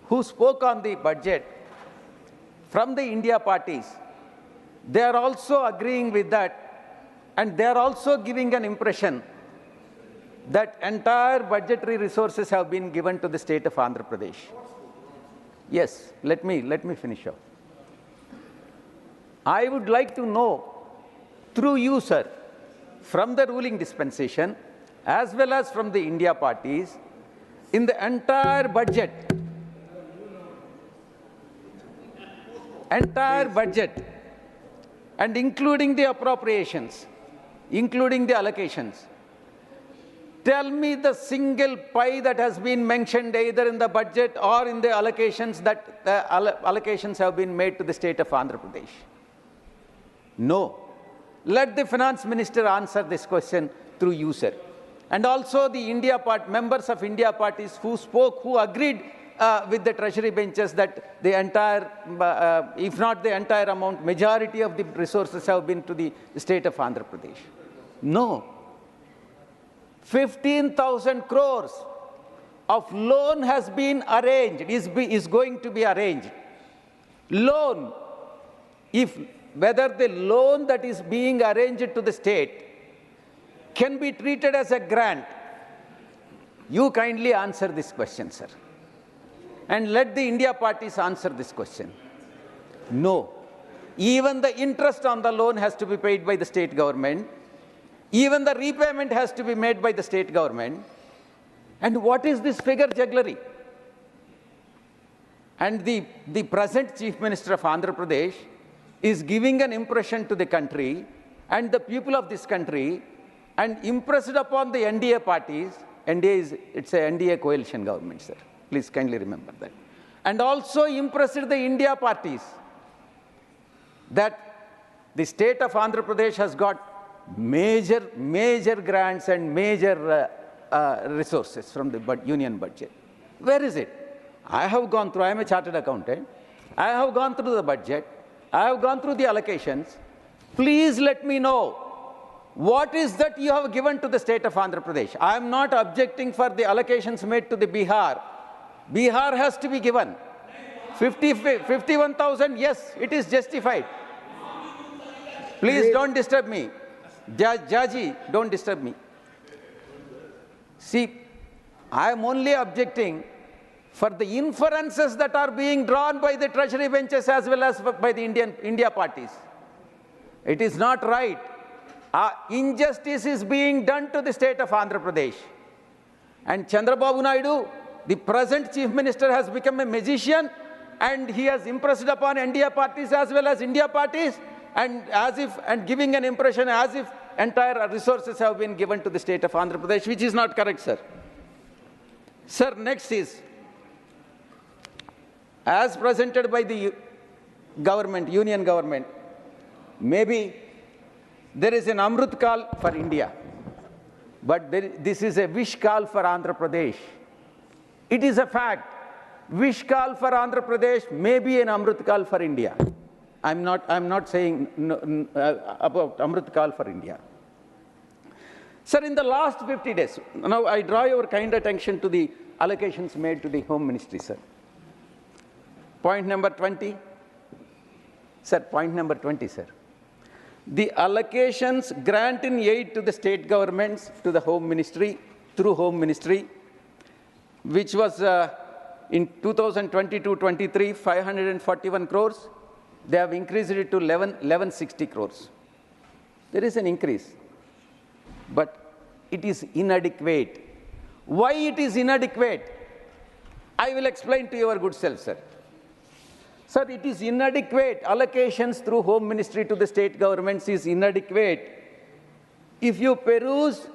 who spoke on the budget from the India parties, they are also agreeing with that, and they are also giving an impression that entire budgetary resources have been given to the state of Andhra Pradesh. Yes, let me finish up. I would like to know through you, sir, from the ruling dispensation as well as from the India parties, in the entire budget, and including the appropriations, including the allocations, tell me the single pie that has been mentioned either in the budget or in the allocations that allocations have been made to the state of Andhra Pradesh. No. Let the Finance Minister answer this question through you, sir. And also the members of India parties who spoke, who agreed with the Treasury benches that the entire, if not the entire amount, majority of the resources have been to the state of Andhra Pradesh. No. 15,000 crores of loan has been arranged, is going to be arranged. Loan, whether the loan that is being arranged to the state can be treated as a grant. You kindly answer this question, sir. And let the India parties answer this question. No. Even the interest on the loan has to be paid by the state government. Even the repayment has to be made by the state government. And what is this figure jugglery? And the present Chief Minister of Andhra Pradesh is giving an impression to the country and the people of this country and impressed upon the NDA parties. It's an NDA coalition government, sir. Please kindly remember that. And also impressed the India parties that the state of Andhra Pradesh has got major grants and major resources from the union budget. Where is it? I have gone through, I am a chartered accountant. I have gone through the budget. I have gone through the allocations. Please let me know what is that you have given to the state of Andhra Pradesh. I am not objecting for the allocations made to the Bihar. Bihar has to be given. 51,000, yes, it is justified. Please don't disturb me. Jaji, don't disturb me. See, I am only objecting for the inferences that are being drawn by the treasury benches as well as by the India parties. It is not right. Injustice is being done to the state of Andhra Pradesh. And Chandrababu Naidu, the present chief minister, has become a magician, and he has impressed upon India parties as well as India parties, and giving an impression as if entire resources have been given to the state of Andhra Pradesh, which is not correct, sir. Sir, next is, as presented by the government, union government, maybe there is an Amrut Kal for India, but this is a wish call for Andhra Pradesh. It is a fact. Wish call for Andhra Pradesh may be an Amrut Kal for India. I'm not saying about Amrut Kal for India. Sir, in the last 50 days, now I draw your kind attention to the allocations made to the Home Ministry, sir. Point number 20. Sir, point number 20, sir. The allocations granting aid to the state governments, to the Home Ministry, through Home Ministry, which was in 2022-23, 541 crores. They have increased it to 1160 crores. There is an increase, but it is inadequate. Why it is inadequate? I will explain to your good self, sir. Sir, it is inadequate. Allocations through Home Ministry to the state governments is inadequate. If you peruse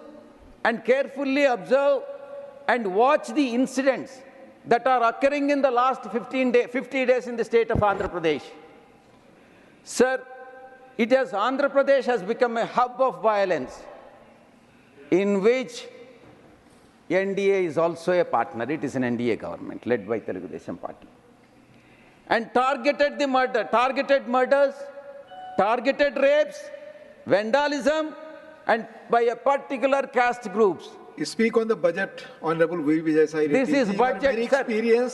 and carefully observe and watch the incidents that are occurring in the last 50 days in the state of Andhra Pradesh, sir, Andhra Pradesh has become a hub of violence in which NDA is also a partner. It is an NDA government led by Telugu Desam Party. And targeted murders, targeted rapes, vandalism, and by a particular caste groups. You speak on the budget, Honorable V. Vijay Sai Reddy. This is budget, sir.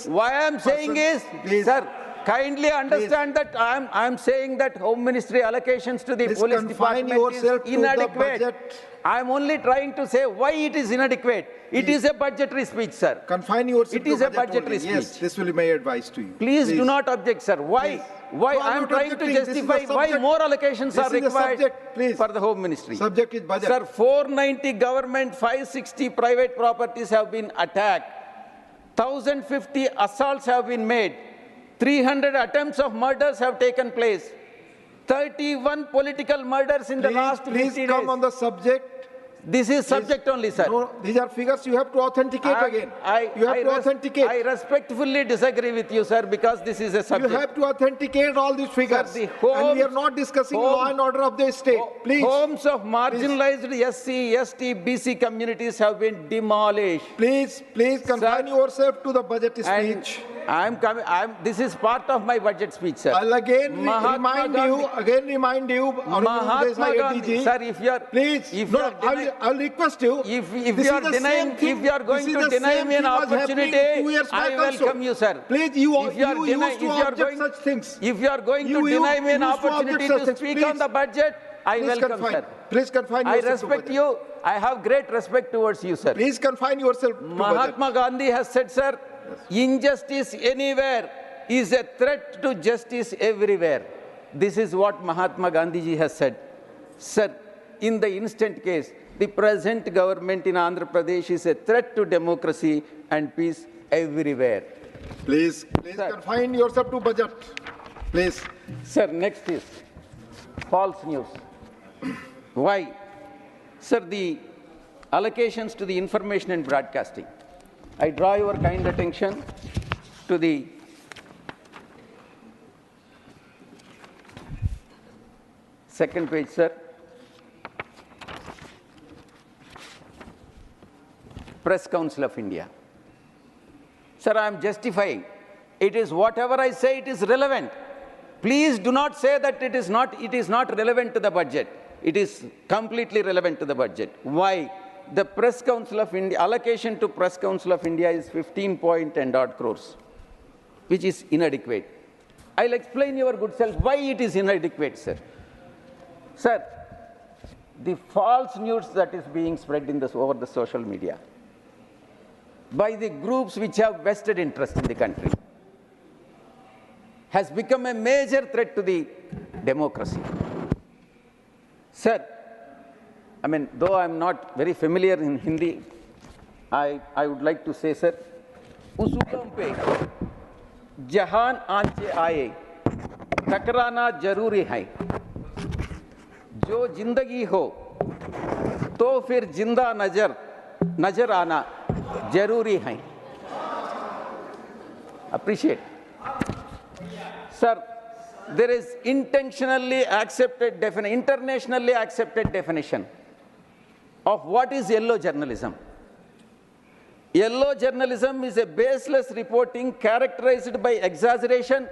Why I am saying is, sir, kindly understand that I am saying that Home Ministry allocations to the police department is inadequate. I am only trying to say why it is inadequate. It is a budgetary speech, sir. Confine yourself to budget. It is a budgetary speech. Yes, this will be my advice to you. Please do not object, sir. Why? Why I am trying to justify why more allocations are required for the Home Ministry. Subject is budget. Sir, 490 government, 560 private properties have been attacked. 1,050 assaults have been made. 300 attempts of murders have taken place. 31 political murders in the last 50 days. Please come on the subject. This is subject only, sir. No, these are figures you have to authenticate again. You have to authenticate. I respectfully disagree with you, sir, because this is a subject. You have to authenticate all these figures. Sir, and we are not discussing law and order of the state. Please. Homes of marginalized SC, ST, BC communities have been demolished. Please confine yourself to the budget speech. This is part of my budget speech, sir. I'll again remind you, Mahatma Gandhi, sir, if you are, please, I'll request you. If you are going to deny me an opportunity, I welcome you, sir. Please, you used to object such things. If you are going to deny me an opportunity to speak on the budget, I welcome, sir. Please confine yourself. I respect you. I have great respect towards you, sir. Please confine yourself to Mahatma Gandhi has said, sir, injustice anywhere is a threat to justice everywhere. This is what Mahatma Gandhi ji has said. Sir, in the instant case, the present government in Andhra Pradesh is a threat to democracy and peace everywhere. Please confine yourself to budget. Please. Sir, next is false news. Why? Sir, the allocations to the information and broadcasting. I draw your kind attention to the second page, sir. Press Council of India. Sir, I am justifying. It is whatever I say, it is relevant. Please do not say that it is not relevant to the budget. It is completely relevant to the budget. Why? The Press Council of India, allocation to Press Council of India is 15.10 crores, which is inadequate. I'll explain your good self why it is inadequate, sir. Sir, the false news that is being spread over the social media by the groups which have vested interest in the country has become a major threat to the democracy. Sir, I mean, though I'm not very familiar in Hindi, I would like to say, sir, उस हुक्म पे जहान आंचे आए टकराना जरूरी है जो जिंदगी हो तो फिर जिंदा नजर आना जरूरी है. Appreciate. Sir, there is internationally accepted definition of what is yellow journalism. Yellow journalism is a baseless reporting characterized by exaggeration,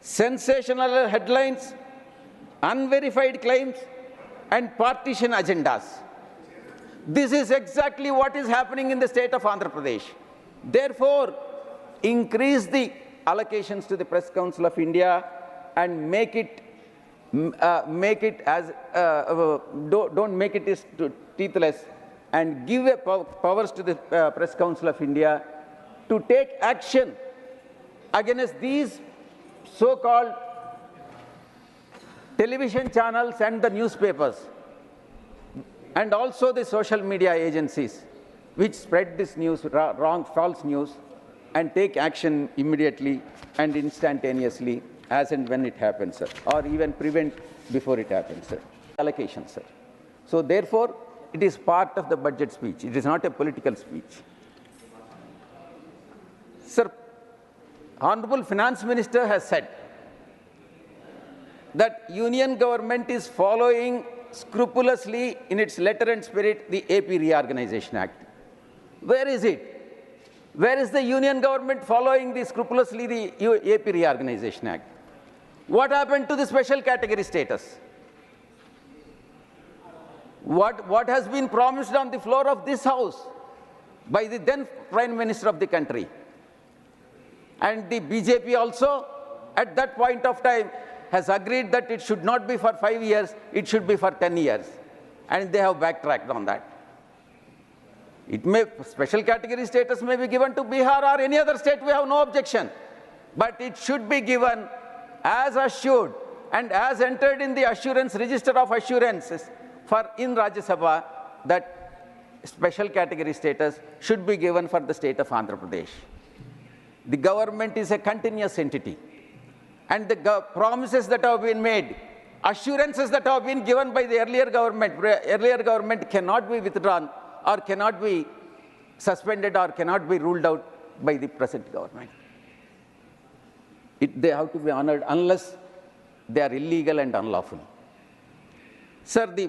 sensational headlines, unverified claims, and partisan agendas. This is exactly what is happening in the state of Andhra Pradesh. Therefore, increase the allocations to the Press Council of India and make it as don't make it teethless, and give powers to the Press Council of India to take action against these so-called television channels and the newspapers, and also the social media agencies which spread this news, false news, and take action immediately and instantaneously as and when it happens, sir, or even prevent before it happens, sir. Allocation, sir. So therefore, it is part of the budget speech. It is not a political speech. Sir, Honorable Finance Minister has said that Union government is following scrupulously in its letter and spirit the AP Reorganization Act. Where is it? Where is the Union government following scrupulously the AP Reorganization Act? What happened to the special category status? What has been promised on the floor of this House by the then Prime Minister of the country? And the BJP also, at that point of time, has agreed that it should not be for 5 years, it should be for 10 years. And they have backtracked on that. Special category status may be given to Bihar or any other state, we have no objection. But it should be given as assured and as entered in the assurance register of assurances in Rajya Sabha, that special category status should be given for the state of Andhra Pradesh. The government is a continuous entity, and the promises that have been made, assurances that have been given by the earlier government cannot be withdrawn or cannot be suspended or cannot be ruled out by the present government. They have to be honored unless they are illegal and unlawful. Sir, the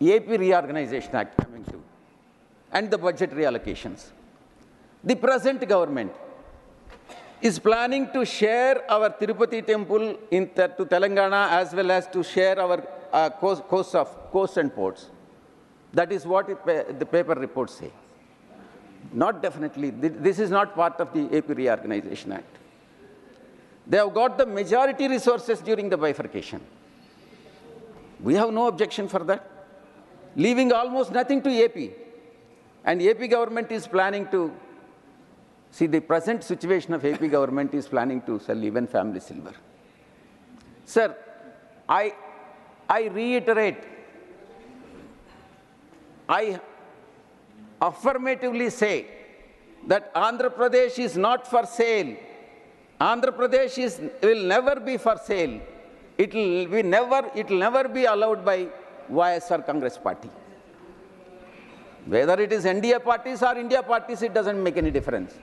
AP Reorganization Act coming to, and the budget reallocations. The present government is planning to share our Tirupati temple to Telangana, as well as to share our coasts and ports. That is what the paper reports say. Not definitely. This is not part of the AP Reorganization Act. They have got the majority resources during the bifurcation. We have no objection for that. Leaving almost nothing to AP. And AP government is planning to, see, the present situation of AP government is planning to sell even family silver. Sir, I reiterate, I affirmatively say that Andhra Pradesh is not for sale. Andhra Pradesh will never be for sale. It will never be allowed by YSR Congress party. Whether it is NDA parties or India parties, it doesn't make any difference.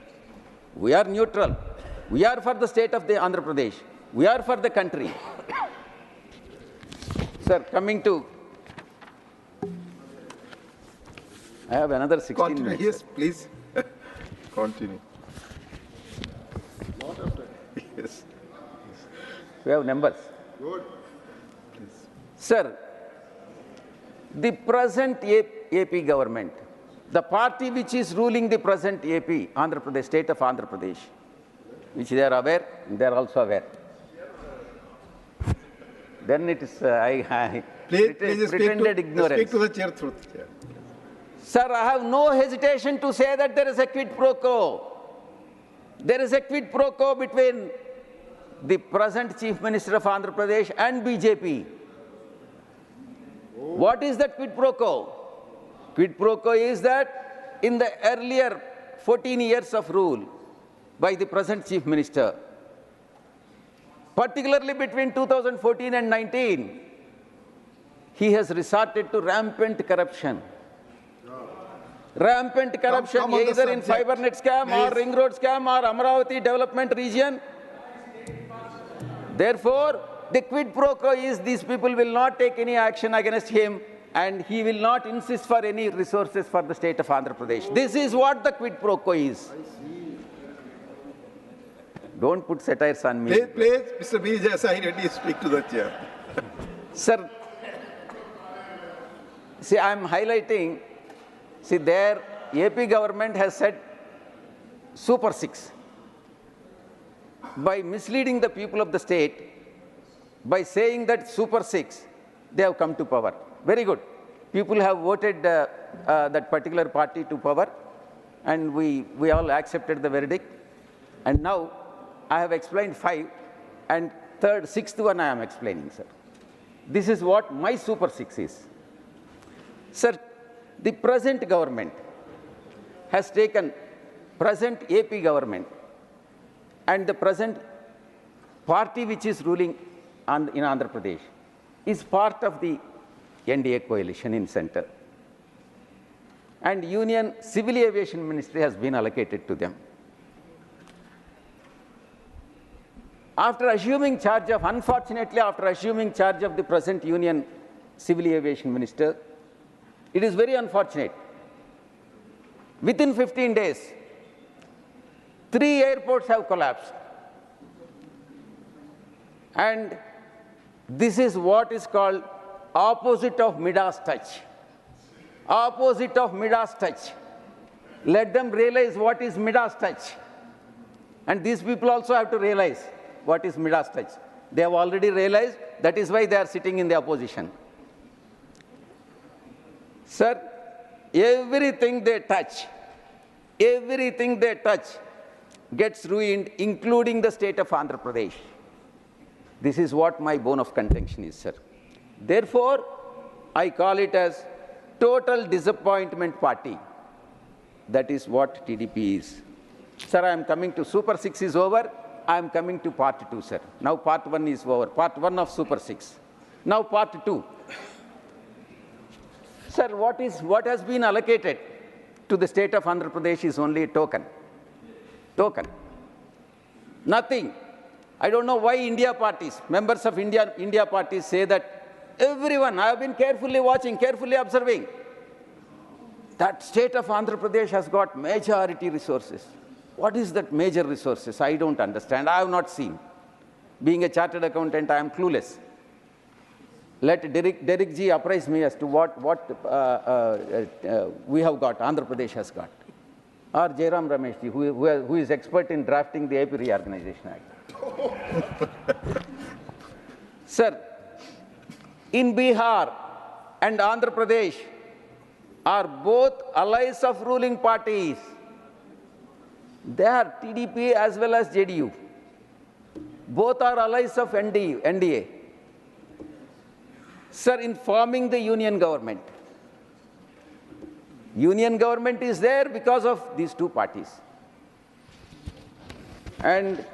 We are neutral. We are for the state of the Andhra Pradesh. We are for the country. Sir, coming to, I have another 16 minutes. Yes, please. Continue. Yes. We have numbers. Good. Sir, the present AP government, the party which is ruling the present AP, Andhra Pradesh, state of Andhra Pradesh, which they are aware, they are also aware. Then it is, pretended ignorance. Speak to the chair through. Sir, I have no hesitation to say that there is a quid pro quo. There is a quid pro quo between the present Chief Minister of Andhra Pradesh and BJP. What is that quid pro quo? Quid pro quo is that in the earlier 14 years of rule by the present Chief Minister, particularly between 2014 and 19, he has resorted to rampant corruption. Rampant corruption either in fibernet scam or ring road scam or Amaravati development region. Therefore, the quid pro quo is these people will not take any action against him and he will not insist for any resources for the state of Andhra Pradesh. This is what the quid pro quo is. Don't put satires on me. Please, Mr. B. Sai Reddy, speak to the chair. Sir, see, I am highlighting, see, their AP government has said Super 6. By misleading the people of the state, by saying that Super 6, they have come to power. Very good. People have voted that particular party to power, and we all accepted the verdict. And now, I have explained 5, and sixth one I am explaining, sir. This is what my Super 6 is. Sir, the present government has taken, present AP government and the present party which is ruling in Andhra Pradesh is part of the NDA coalition in center. And Union Civil Aviation Ministry has been allocated to them. After assuming charge of, unfortunately, after assuming charge of the present Union Civil Aviation Minister, it is very unfortunate. Within 15 days, 3 airports have collapsed. And this is what is called opposite of Midas touch. Opposite of Midas touch. Let them realize what is Midas touch. And these people also have to realize what is Midas touch. They have already realized, that is why they are sitting in the opposition. Sir, everything they touch gets ruined, including the state of Andhra Pradesh. This is what my bone of contention is, sir. Therefore, I call it as total disappointment party. That is what TDP is. Sir, I am coming to Super 6 is over. I am coming to part 2, sir. Now part 1 is over. Part 1 of Super 6. Now part 2. Sir, what has been allocated to the state of Andhra Pradesh is only a token. Token. Nothing. I don't know why India parties, members of India parties say that everyone, I have been carefully watching, carefully observing, that state of Andhra Pradesh has got majority resources. What is that major resources? I don't understand. I have not seen. Being a chartered accountant, I am clueless. Let Derek G apprise me as to what we have got, Andhra Pradesh has got. Or Jairam Ramesh ji, who is expert in drafting the AP Reorganization Act. Sir, in Bihar and Andhra Pradesh are both allies of ruling parties. They are TDP as well as JDU. Both are allies of NDA. Sir, in forming the union government is there because of these two parties. And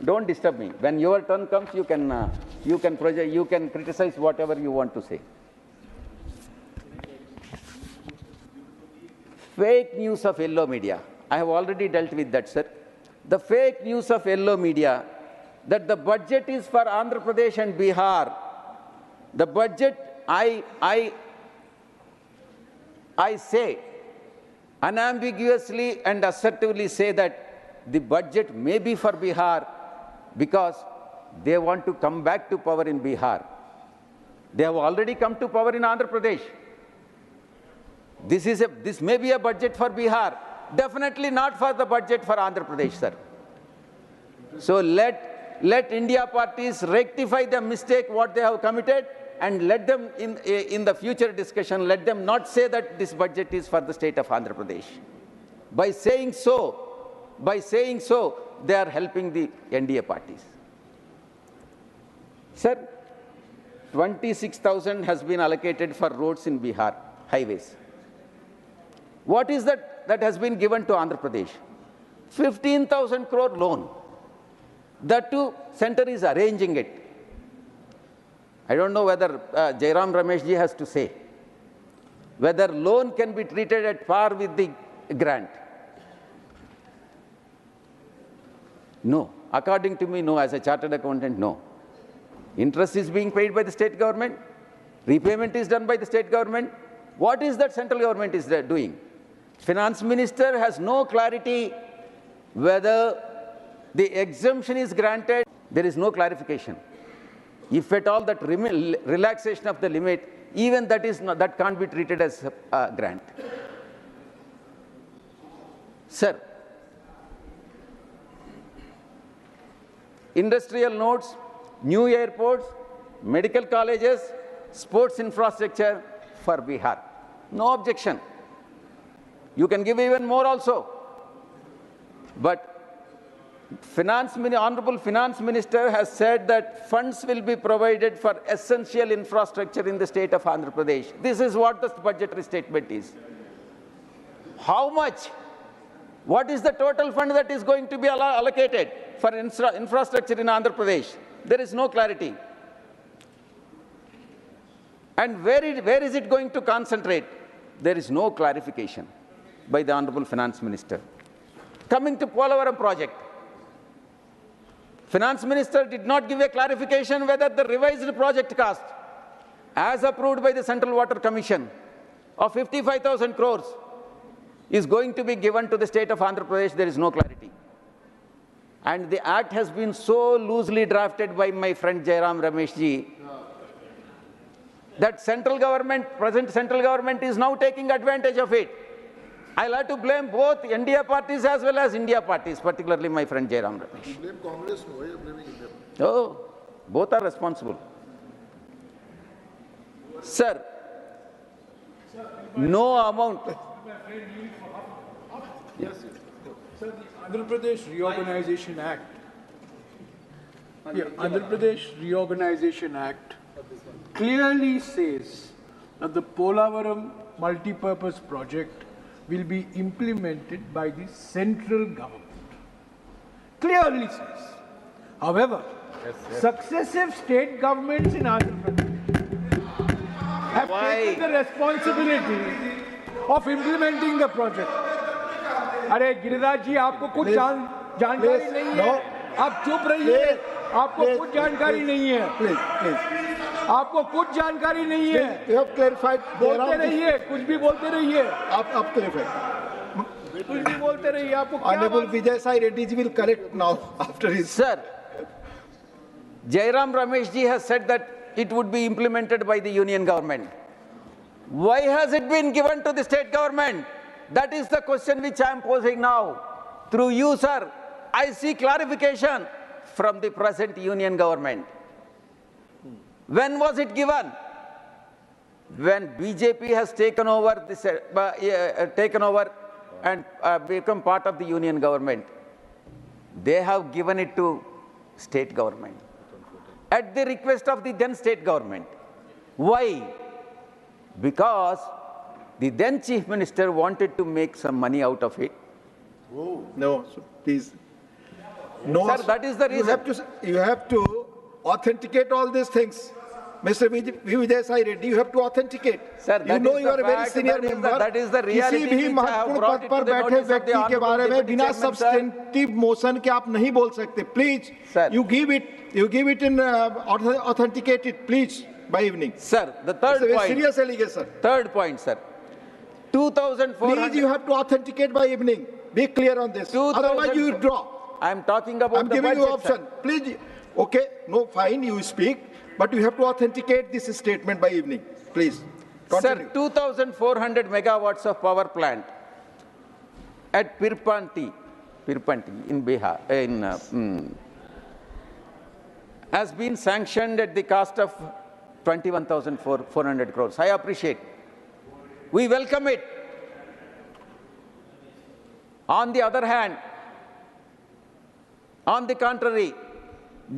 don't disturb me. When your turn comes, you can criticize whatever you want to say. Fake news of yellow media. I have already dealt with that, sir. The fake news of yellow media that the budget is for Andhra Pradesh and Bihar. The budget, I say unambiguously and assertively say that the budget may be for Bihar because they want to come back to power in Bihar. They have already come to power in Andhra Pradesh. This may be a budget for Bihar, definitely not for the budget for Andhra Pradesh, sir. So let India parties rectify the mistake what they have committed, and let them in the future discussion, let them not say that this budget is for the state of Andhra Pradesh. By saying so, they are helping the NDA parties. Sir, 26,000 has been allocated for roads in Bihar, highways. What is that has been given to Andhra Pradesh? 15,000 crore loan. That too, center is arranging it. I don't know whether Jairam Rameshji has to say whether loan can be treated at par with the grant. No. According to me, no. As a chartered accountant, no. Interest is being paid by the state government. Repayment is done by the state government. What is that central government is doing? Finance minister has no clarity whether the exemption is granted. There is no clarification. If at all that relaxation of the limit, even that can't be treated as a grant. Sir, industrial nodes, new airports, medical colleges, sports infrastructure for Bihar. No objection. You can give even more also. But Honorable Finance Minister has said that funds will be provided for essential infrastructure in the state of Andhra Pradesh. This is what the budgetary statement is. How much? What is the total fund that is going to be allocated for infrastructure in Andhra Pradesh? There is no clarity. And where is it going to concentrate? There is no clarification by the Honorable Finance Minister. Coming to Polavaram project, Finance Minister did not give a clarification whether the revised project cost, as approved by the Central Water Commission, of 55,000 crores is going to be given to the state of Andhra Pradesh. There is no clarity. And the act has been so loosely drafted by my friend Jairam Rameshji that present central government is now taking advantage of it. I'll have to blame both India parties as well as India parties, particularly my friend Jairam Ramesh. You blame Congress, no? You're blaming India. Oh, both are responsible. Sir, no amount. Yes. Sir, the Andhra Pradesh Reorganization Act. Andhra Pradesh Reorganization Act clearly says that the Polavaram multi-purpose project will be implemented by the central government. Clearly says. However, successive state governments in Andhra Pradesh have taken the responsibility of implementing the project. अरे गिरिराज जी आपको कुछ जानकारी नहीं है, आप चुप रहिए, आपको कुछ जानकारी नहीं है, आपको कुछ जानकारी नहीं है, बोलते रहिए, कुछ भी बोलते रहिए, आप कुछ भी बोलते रहिए, आपको Honorable Vijay Sai Reddy ji will correct now after his. Sir, Jairam Ramesh ji has said that it would be implemented by the union government. Why has it been given to the state government? That is the question which I am posing now. Through you, sir, I see clarification from the present union government. When was it given? When BJP has taken over and become part of the union government. They have given it to state government at the request of the then state government. Why? Because the then chief minister wanted to make some money out of it. Oh, no, so please. No, sir, that is the reason. You have to authenticate all these things. Mr. Vijay Sai Reddy, you have to authenticate. Sir, you know you are a very senior member. That is the reality किसी भी महत्वपूर्ण पद पर बैठे व्यक्ति के बारे में बिना substantive motion के आप नहीं बोल सकते. Please, you give it in authenticate it, please, by evening. Sir, the third point. It's a very serious allegation. Third point, sir. 2,400. Please, you have to authenticate by evening. Be clear on this. Otherwise, you withdraw. I'm talking about I'm the giving budget, you option. Please, okay, no, fine, you speak, but you have to authenticate this statement by evening. Please, continue. Sir, 2,400 megawatts of power plant at Pirpanti in Bihar, has been sanctioned at the cost of 21,400 crores. I appreciate. We welcome it. On the other hand, on the contrary,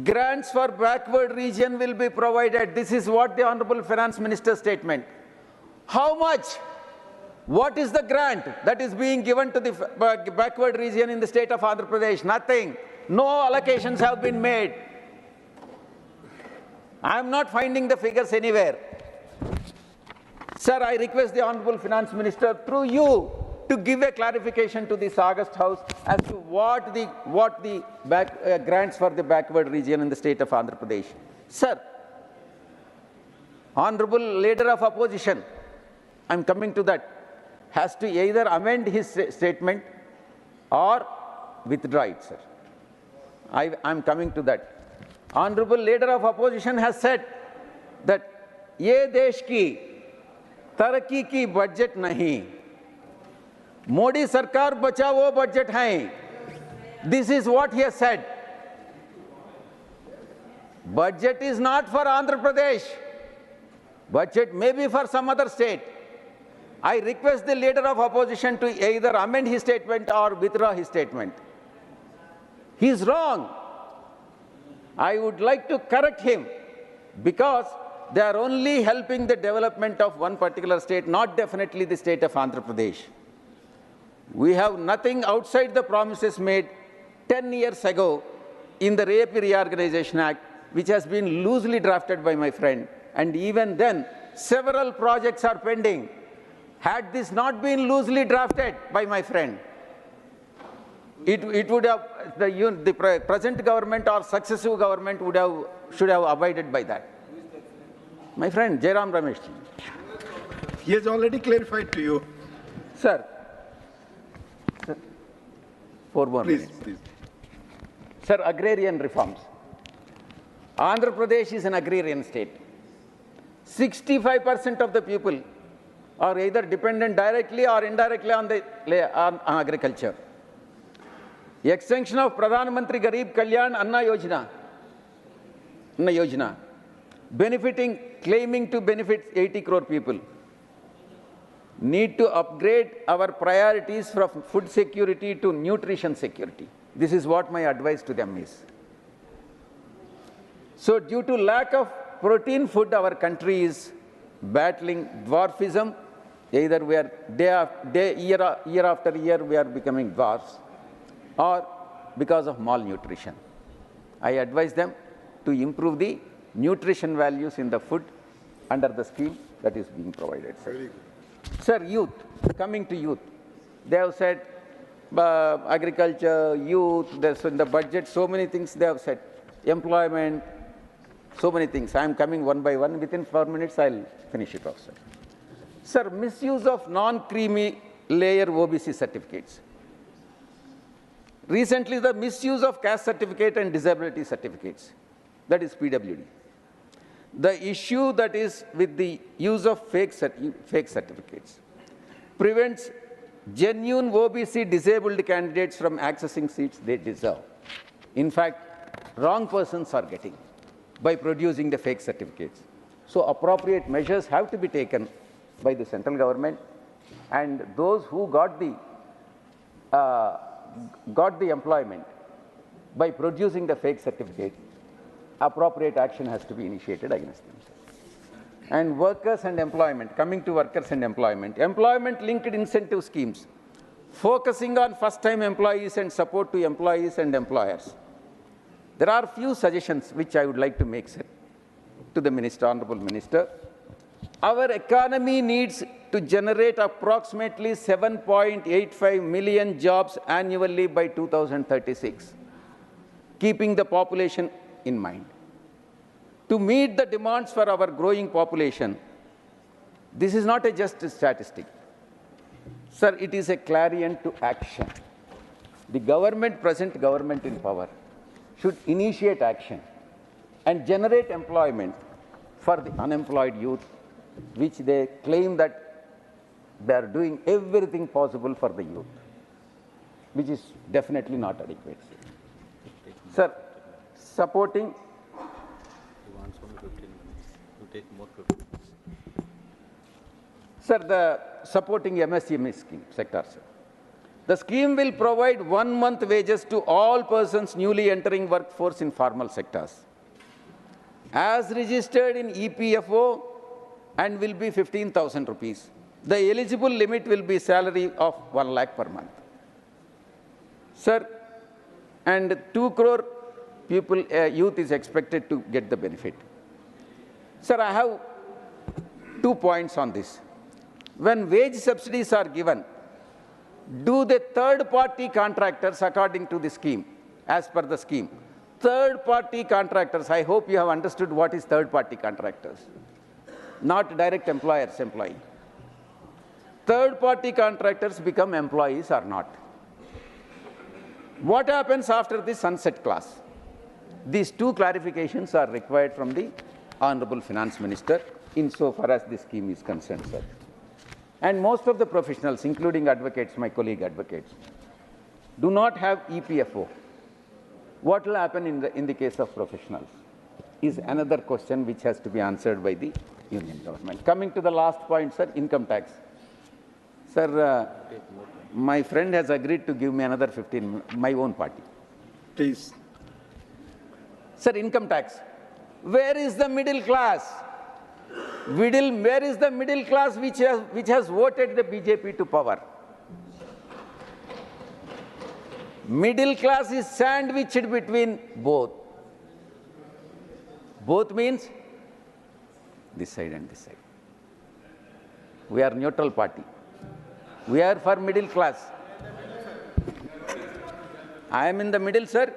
grants for backward region will be provided. This is what the Honorable Finance Minister's statement. How much? What is the grant that is being given to the backward region in the state of Andhra Pradesh? Nothing. No allocations have been made. I am not finding the figures anywhere. Sir, I request the Honorable Finance Minister through you to give a clarification to this August House as to what the grants for the backward region in the state of Andhra Pradesh. Sir, Honorable Leader of Opposition, I am coming to that, has to either amend his statement or withdraw it, sir. I am coming to that. Honorable Leader of Opposition has said that ये देश की तरक्की की budget नहीं, मोदी सरकार बचाओ budget है. This is what he has said. Budget is not for Andhra Pradesh. Budget may be for some other state. I request the Leader of Opposition to either amend his statement or withdraw his statement. He is wrong. I would like to correct him because they are only helping the development of one particular state, not definitely the state of Andhra Pradesh. We have nothing outside the promises made 10 years ago in the Rape Reorganization Act, which has been loosely drafted by my friend. And even then, several projects are pending. Had this not been loosely drafted by my friend, it would have, the present government or successive government should have abided by that. My friend, Jairam Ramesh ji. He has already clarified to you. Sir, 4 more minutes. Please. Sir, agrarian reforms. Andhra Pradesh is an agrarian state. 65% of the people are either dependent directly or indirectly on agriculture. The extension of Pradhan Mantri Garib Kalyan Anna Yojana, claiming to benefit 80 crore people, need to upgrade our priorities from food security to nutrition security. This is what my advice to them is. So due to lack of protein food, our country is battling dwarfism. Either we are year after year we are becoming dwarfs, or because of malnutrition. I advise them to improve the nutrition values in the food under the scheme that is being provided. Sir, sir, youth, coming to youth, they have said agriculture, youth, there's in the budget, so many things they have said, employment, so many things. I am coming one by one. Within 4 minutes, I'll finish it off, sir. Sir, misuse of non-creamy layer OBC certificates. Recently, the misuse of caste certificate and disability certificates, that is PWD. The issue that is with the use of fake certificates prevents genuine OBC disabled candidates from accessing seats they deserve. In fact, wrong persons are getting by producing the fake certificates. So appropriate measures have to be taken by the central government, and those who got the employment by producing the fake certificate, appropriate action has to be initiated against them. And workers and employment, coming to workers and employment, employment-linked incentive schemes, focusing on first-time employees and support to employees and employers. There are few suggestions which I would like to make, sir, to the Minister, Honorable Minister. Our economy needs to generate approximately 7.85 million jobs annually by 2036, keeping the population in mind. To meet the demands for our growing population, this is not just a statistic. Sir, it is a clarion to action. the government, present government in power, should initiate action and generate employment for the unemployed youth, which they claim that they are doing everything possible for the youth, which is definitely not adequate. Sir, supporting. Sir, the supporting MSME scheme sector, sir. The scheme will provide 1 month wages to all persons newly entering workforce in formal sectors, as registered in EPFO, and will be 15,000 rupees. The eligible limit will be salary of 1 lakh per month. Sir, and 2 crore people, youth is expected to get the benefit. Sir, I have 2 points on this. When wage subsidies are given, do the third-party contractors, according to the scheme, as per the scheme, third-party contractors, I hope you have understood what is third-party contractors, not direct employer's employee. Third-party contractors become employees or not? What happens after the sunset clause? These 2 clarifications are required from the Honorable Finance Minister insofar as this scheme is concerned, sir. And most of the professionals, including advocates, my colleague advocates, do not have EPFO. What will happen in the case of professionals is another question which has to be answered by the union government. Coming to the last point, sir, income tax. Sir, my friend has agreed to give me another 15, my own party. Please. Sir, income tax. Where is the middle class? Where is the middle class which has voted the BJP to power? Middle class is sandwiched between both. Both means this side and this side. We are neutral party. We are for middle class. I am in the middle, sir,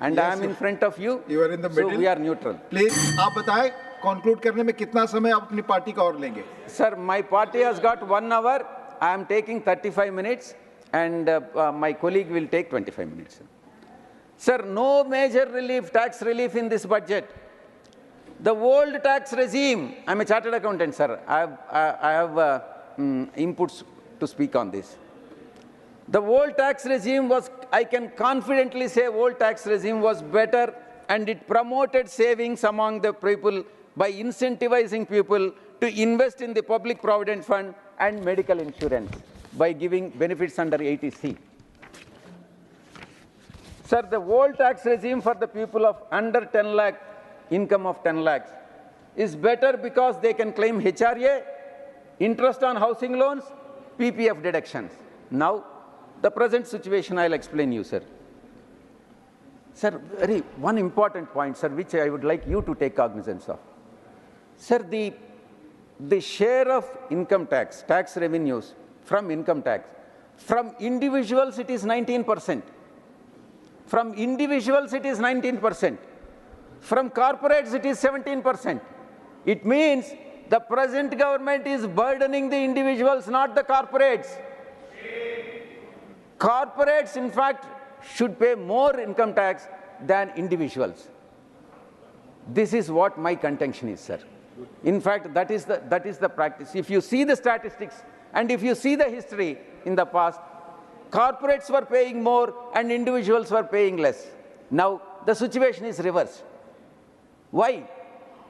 and Yes, I am in front of you. You are in the middle. So we are neutral. Please, आप बताएं, conclude करने में कितना समय आप अपनी party का और लेंगे? Sir, my party has got 1 hour. I am taking 35 minutes, and my colleague will take 25 minutes. Sir, no major relief, tax relief in this budget. The old tax regime, I am a chartered accountant, sir. I have inputs to speak on this. The old tax regime was, I can confidently say, old tax regime was better, and it promoted savings among the people by incentivizing people to invest in the public provident fund and medical insurance by giving benefits under 80C. Sir, the old tax regime for the people of under 10 lakh, income of 10 lakhs, is better because they can claim HRA, interest on housing loans, PPF deductions. Now, the present situation I will explain you, sir. Sir, one important point, sir, which I would like you to take cognizance of. Sir, the share of income tax, tax revenues from income tax, from individuals it is 19%. From individuals it is 19%. From corporates it is 17%. It means the present government is burdening the individuals, not the corporates. Corporates, in fact, should pay more income tax than individuals. This is what my contention is, sir. In fact, that is the practice. If you see the statistics and if you see the history in the past, corporates were paying more and individuals were paying less. Now, the situation is reversed. Why?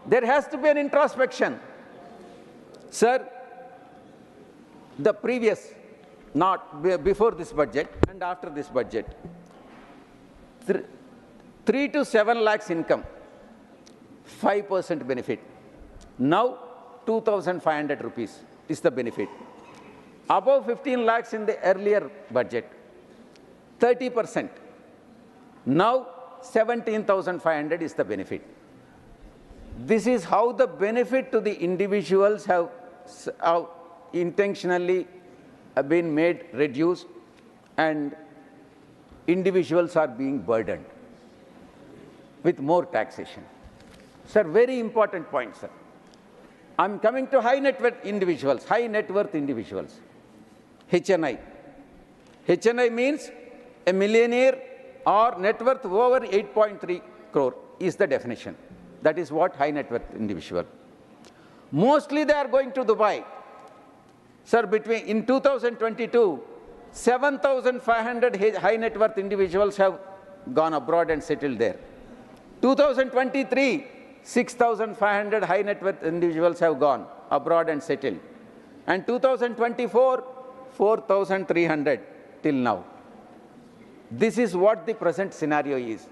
There has to be an introspection. Sir, the previous, not before this budget and after this budget, 3 to 7 lakhs income, 5% benefit. Now, 2,500 rupees is the benefit. Above 15 lakhs in the earlier budget, 30%. Now, 17,500 is the benefit. This is how the benefit to the individuals have intentionally been made reduced, and individuals are being burdened with more taxation. Sir, very important point, sir. I'm coming to high net worth individuals, HNI. HNI means a millionaire or net worth over 8.3 crore is the definition. That is what high net worth individual. Mostly they are going to Dubai. Sir, in 2022, 7,500 high net worth individuals have gone abroad and settled there. 2023, 6,500 high net worth individuals have gone abroad and settled. And 2024, 4,300 till now. This is what the present scenario is.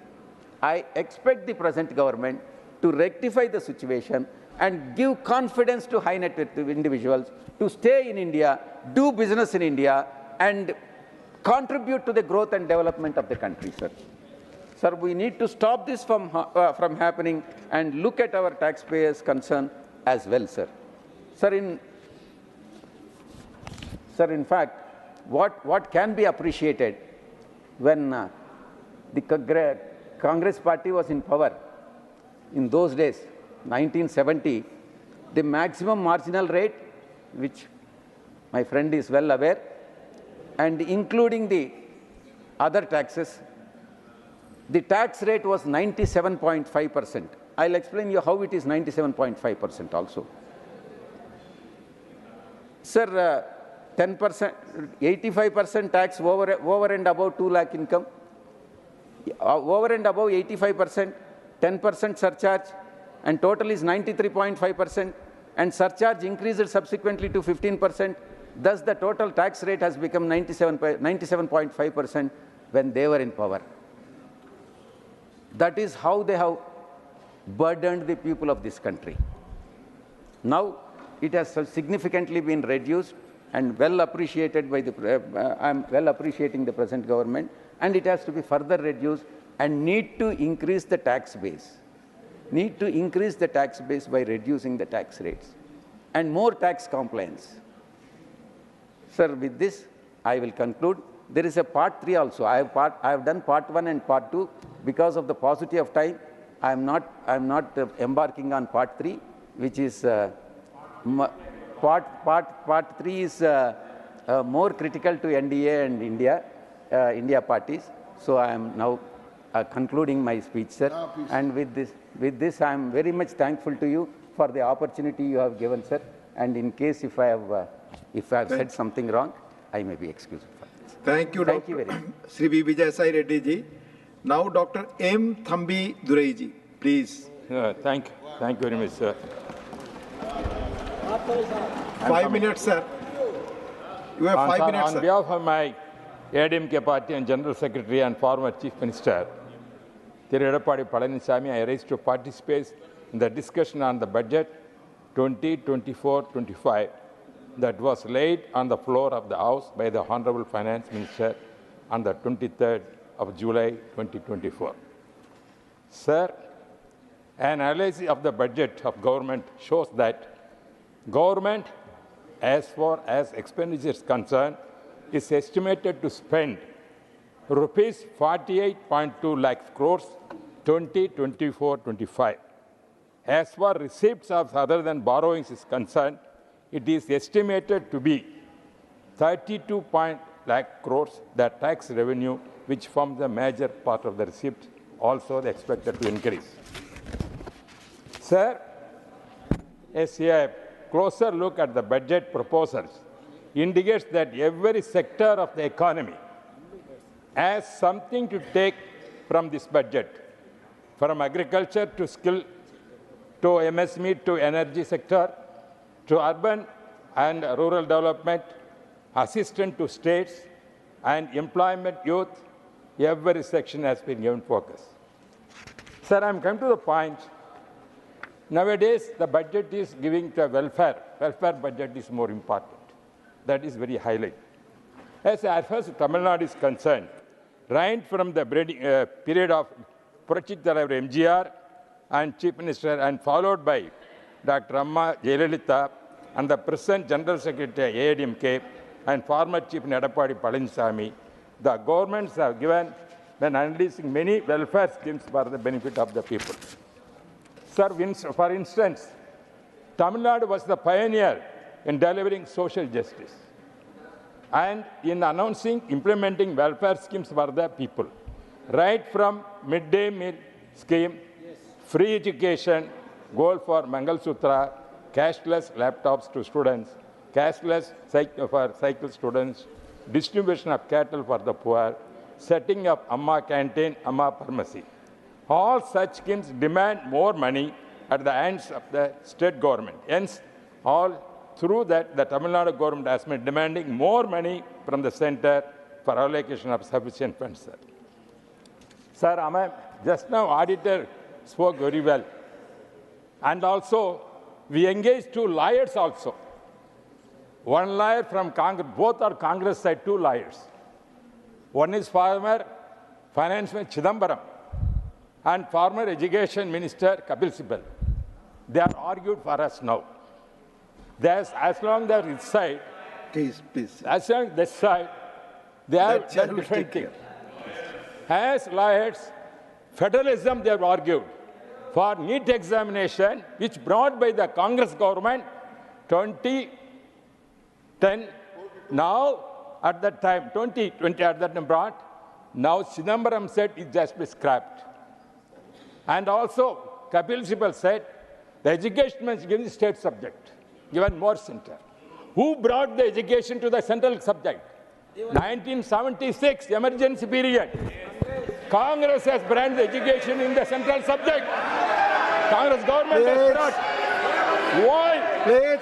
I expect the present government to rectify the situation and give confidence to high net worth individuals to stay in India, do business in India, and contribute to the growth and development of the country, sir. Sir, we need to stop this from happening and look at our taxpayers' concern as well, sir. Sir, in fact, what can be appreciated when the Congress party was in power in those days, 1970, the maximum marginal rate, which my friend is well aware, and including the other taxes, the tax rate was 97.5%. I'll explain you how it is 97.5% also. Sir, 10%, 85% tax over and above 2 lakh income, over and above 85%, 10% surcharge, and total is 93.5%, and surcharge increased subsequently to 15%. Thus, the total tax rate has become 97.5% when they were in power. That is how they have burdened the people of this country. Now, it has significantly been reduced and well appreciated by the, I'm well appreciating the present government, and it has to be further reduced and need to increase the tax base. Need to increase the tax base by reducing the tax rates and more tax compliance. Sir, with this, I will conclude. There is a part 3 also. I have done part 1 and part 2. Because of the paucity of time, I am not embarking on part 3, which is part 3 is more critical to NDA and India parties. So I am now concluding my speech, sir. And with this, I am very much thankful to you for the opportunity you have given, sir. And in case if I have said something wrong, I may be excused for this. Thank you, Thank Dr. you very much. Shri Vijay Sai Reddy ji. Now, Dr. M. Thambi Durai ji, please. Thank you very much, sir. 5 minutes, sir. You have 5 minutes, On sir. behalf of my ADMK party and General Secretary and former Chief Minister, Thirudapadi Palaniswamy, I raised to participate in the discussion on the budget 2024-25 that was laid on the floor of the House by the Honorable Finance Minister on the 23rd of July 2024. Sir, an analysis of the budget of government shows that government, as far as expenditure is concerned, is estimated to spend rupees 48.2 lakh crores 2024-25. As far as receipts of other than borrowings is concerned, it is estimated to be 32 lakh crores, the tax revenue, which forms a major part of the receipt, also expected to increase. Sir, as a closer look at the budget proposals indicates that every sector of the economy has something to take from this budget, from agriculture to skill, to MSME, to energy sector, to urban and rural development, assistance to states, and employment youth. Every section has been given focus. Sir, I'm coming to the point. Nowadays, the budget is giving to welfare. Welfare budget is more important. That is very highlight. As far as Tamil Nadu is concerned, right from the period of Procedural MGR and Chief Minister, and followed by Dr. Amma Jayalalitha and the present General Secretary ADMK and former Chief Nadapadi Palaniswamy, the governments have given when unleashing many welfare schemes for the benefit of the people. Sir, for instance, Tamil Nadu was the pioneer in delivering social justice. and in announcing implementing welfare schemes for the people, right from midday meal scheme, free education, goal for Mangalsutra, cashless laptops to students, cashless for cycle students, distribution of cattle for the poor, setting up Amma canteen, Amma pharmacy. All such schemes demand more money at the hands of the state government. Hence, all through that, the Tamil Nadu government has been demanding more money from the center for allocation of sufficient funds, sir. Sir, just now auditor spoke very well. And also, we engaged 2 lawyers also. One lawyer from Congress, both are Congress side, 2 lawyers. One is former Finance Minister Chidambaram and former Education Minister Kapil Sibal. They are argued for us now. As long as they're this side, please. As long as this side, they have done different things. As lawyers, federalism they have argued for NEET examination, which brought by the Congress government 2010. Now, at that time, 2020 at that time brought. Now, Chidambaram said it just be scrapped. And also, Kapil Sibal said the education must give the state subject, given more center. Who brought the education to the central subject? 1976, emergency period. Congress has brought the education in the central subject. Congress government has brought. Why? Please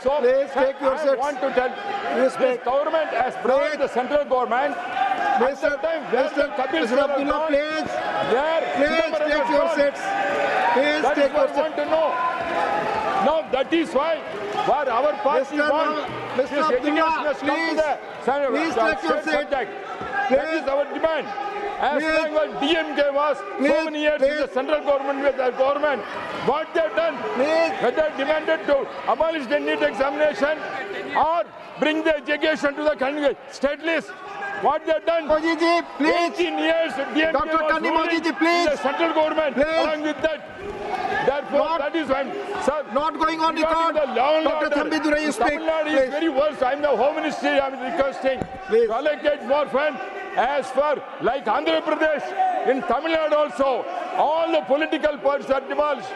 take your seats. I want to tell this government has brought the central government. Mr. Abdullah, please take your seats. Please take your seats. I want to know. Now that is why for our party want Mr. Abdullah, please take your seat. That is our demand. As long as DMK was so many years in the central government with the government, what they have done, whether demanded to abolish the NEET examination or bring the education to the state list, what they have done, 18 years DMK Dr. was ruling in the central government along with that. Therefore, that is why, sir, not going on record. Dr. Thambidurai, you speak. Tamil Nadu is very worse. I am the Home Ministry. I am requesting to allocate more funds as for like Andhra Pradesh, in Tamil Nadu also. All the political parties are demolished.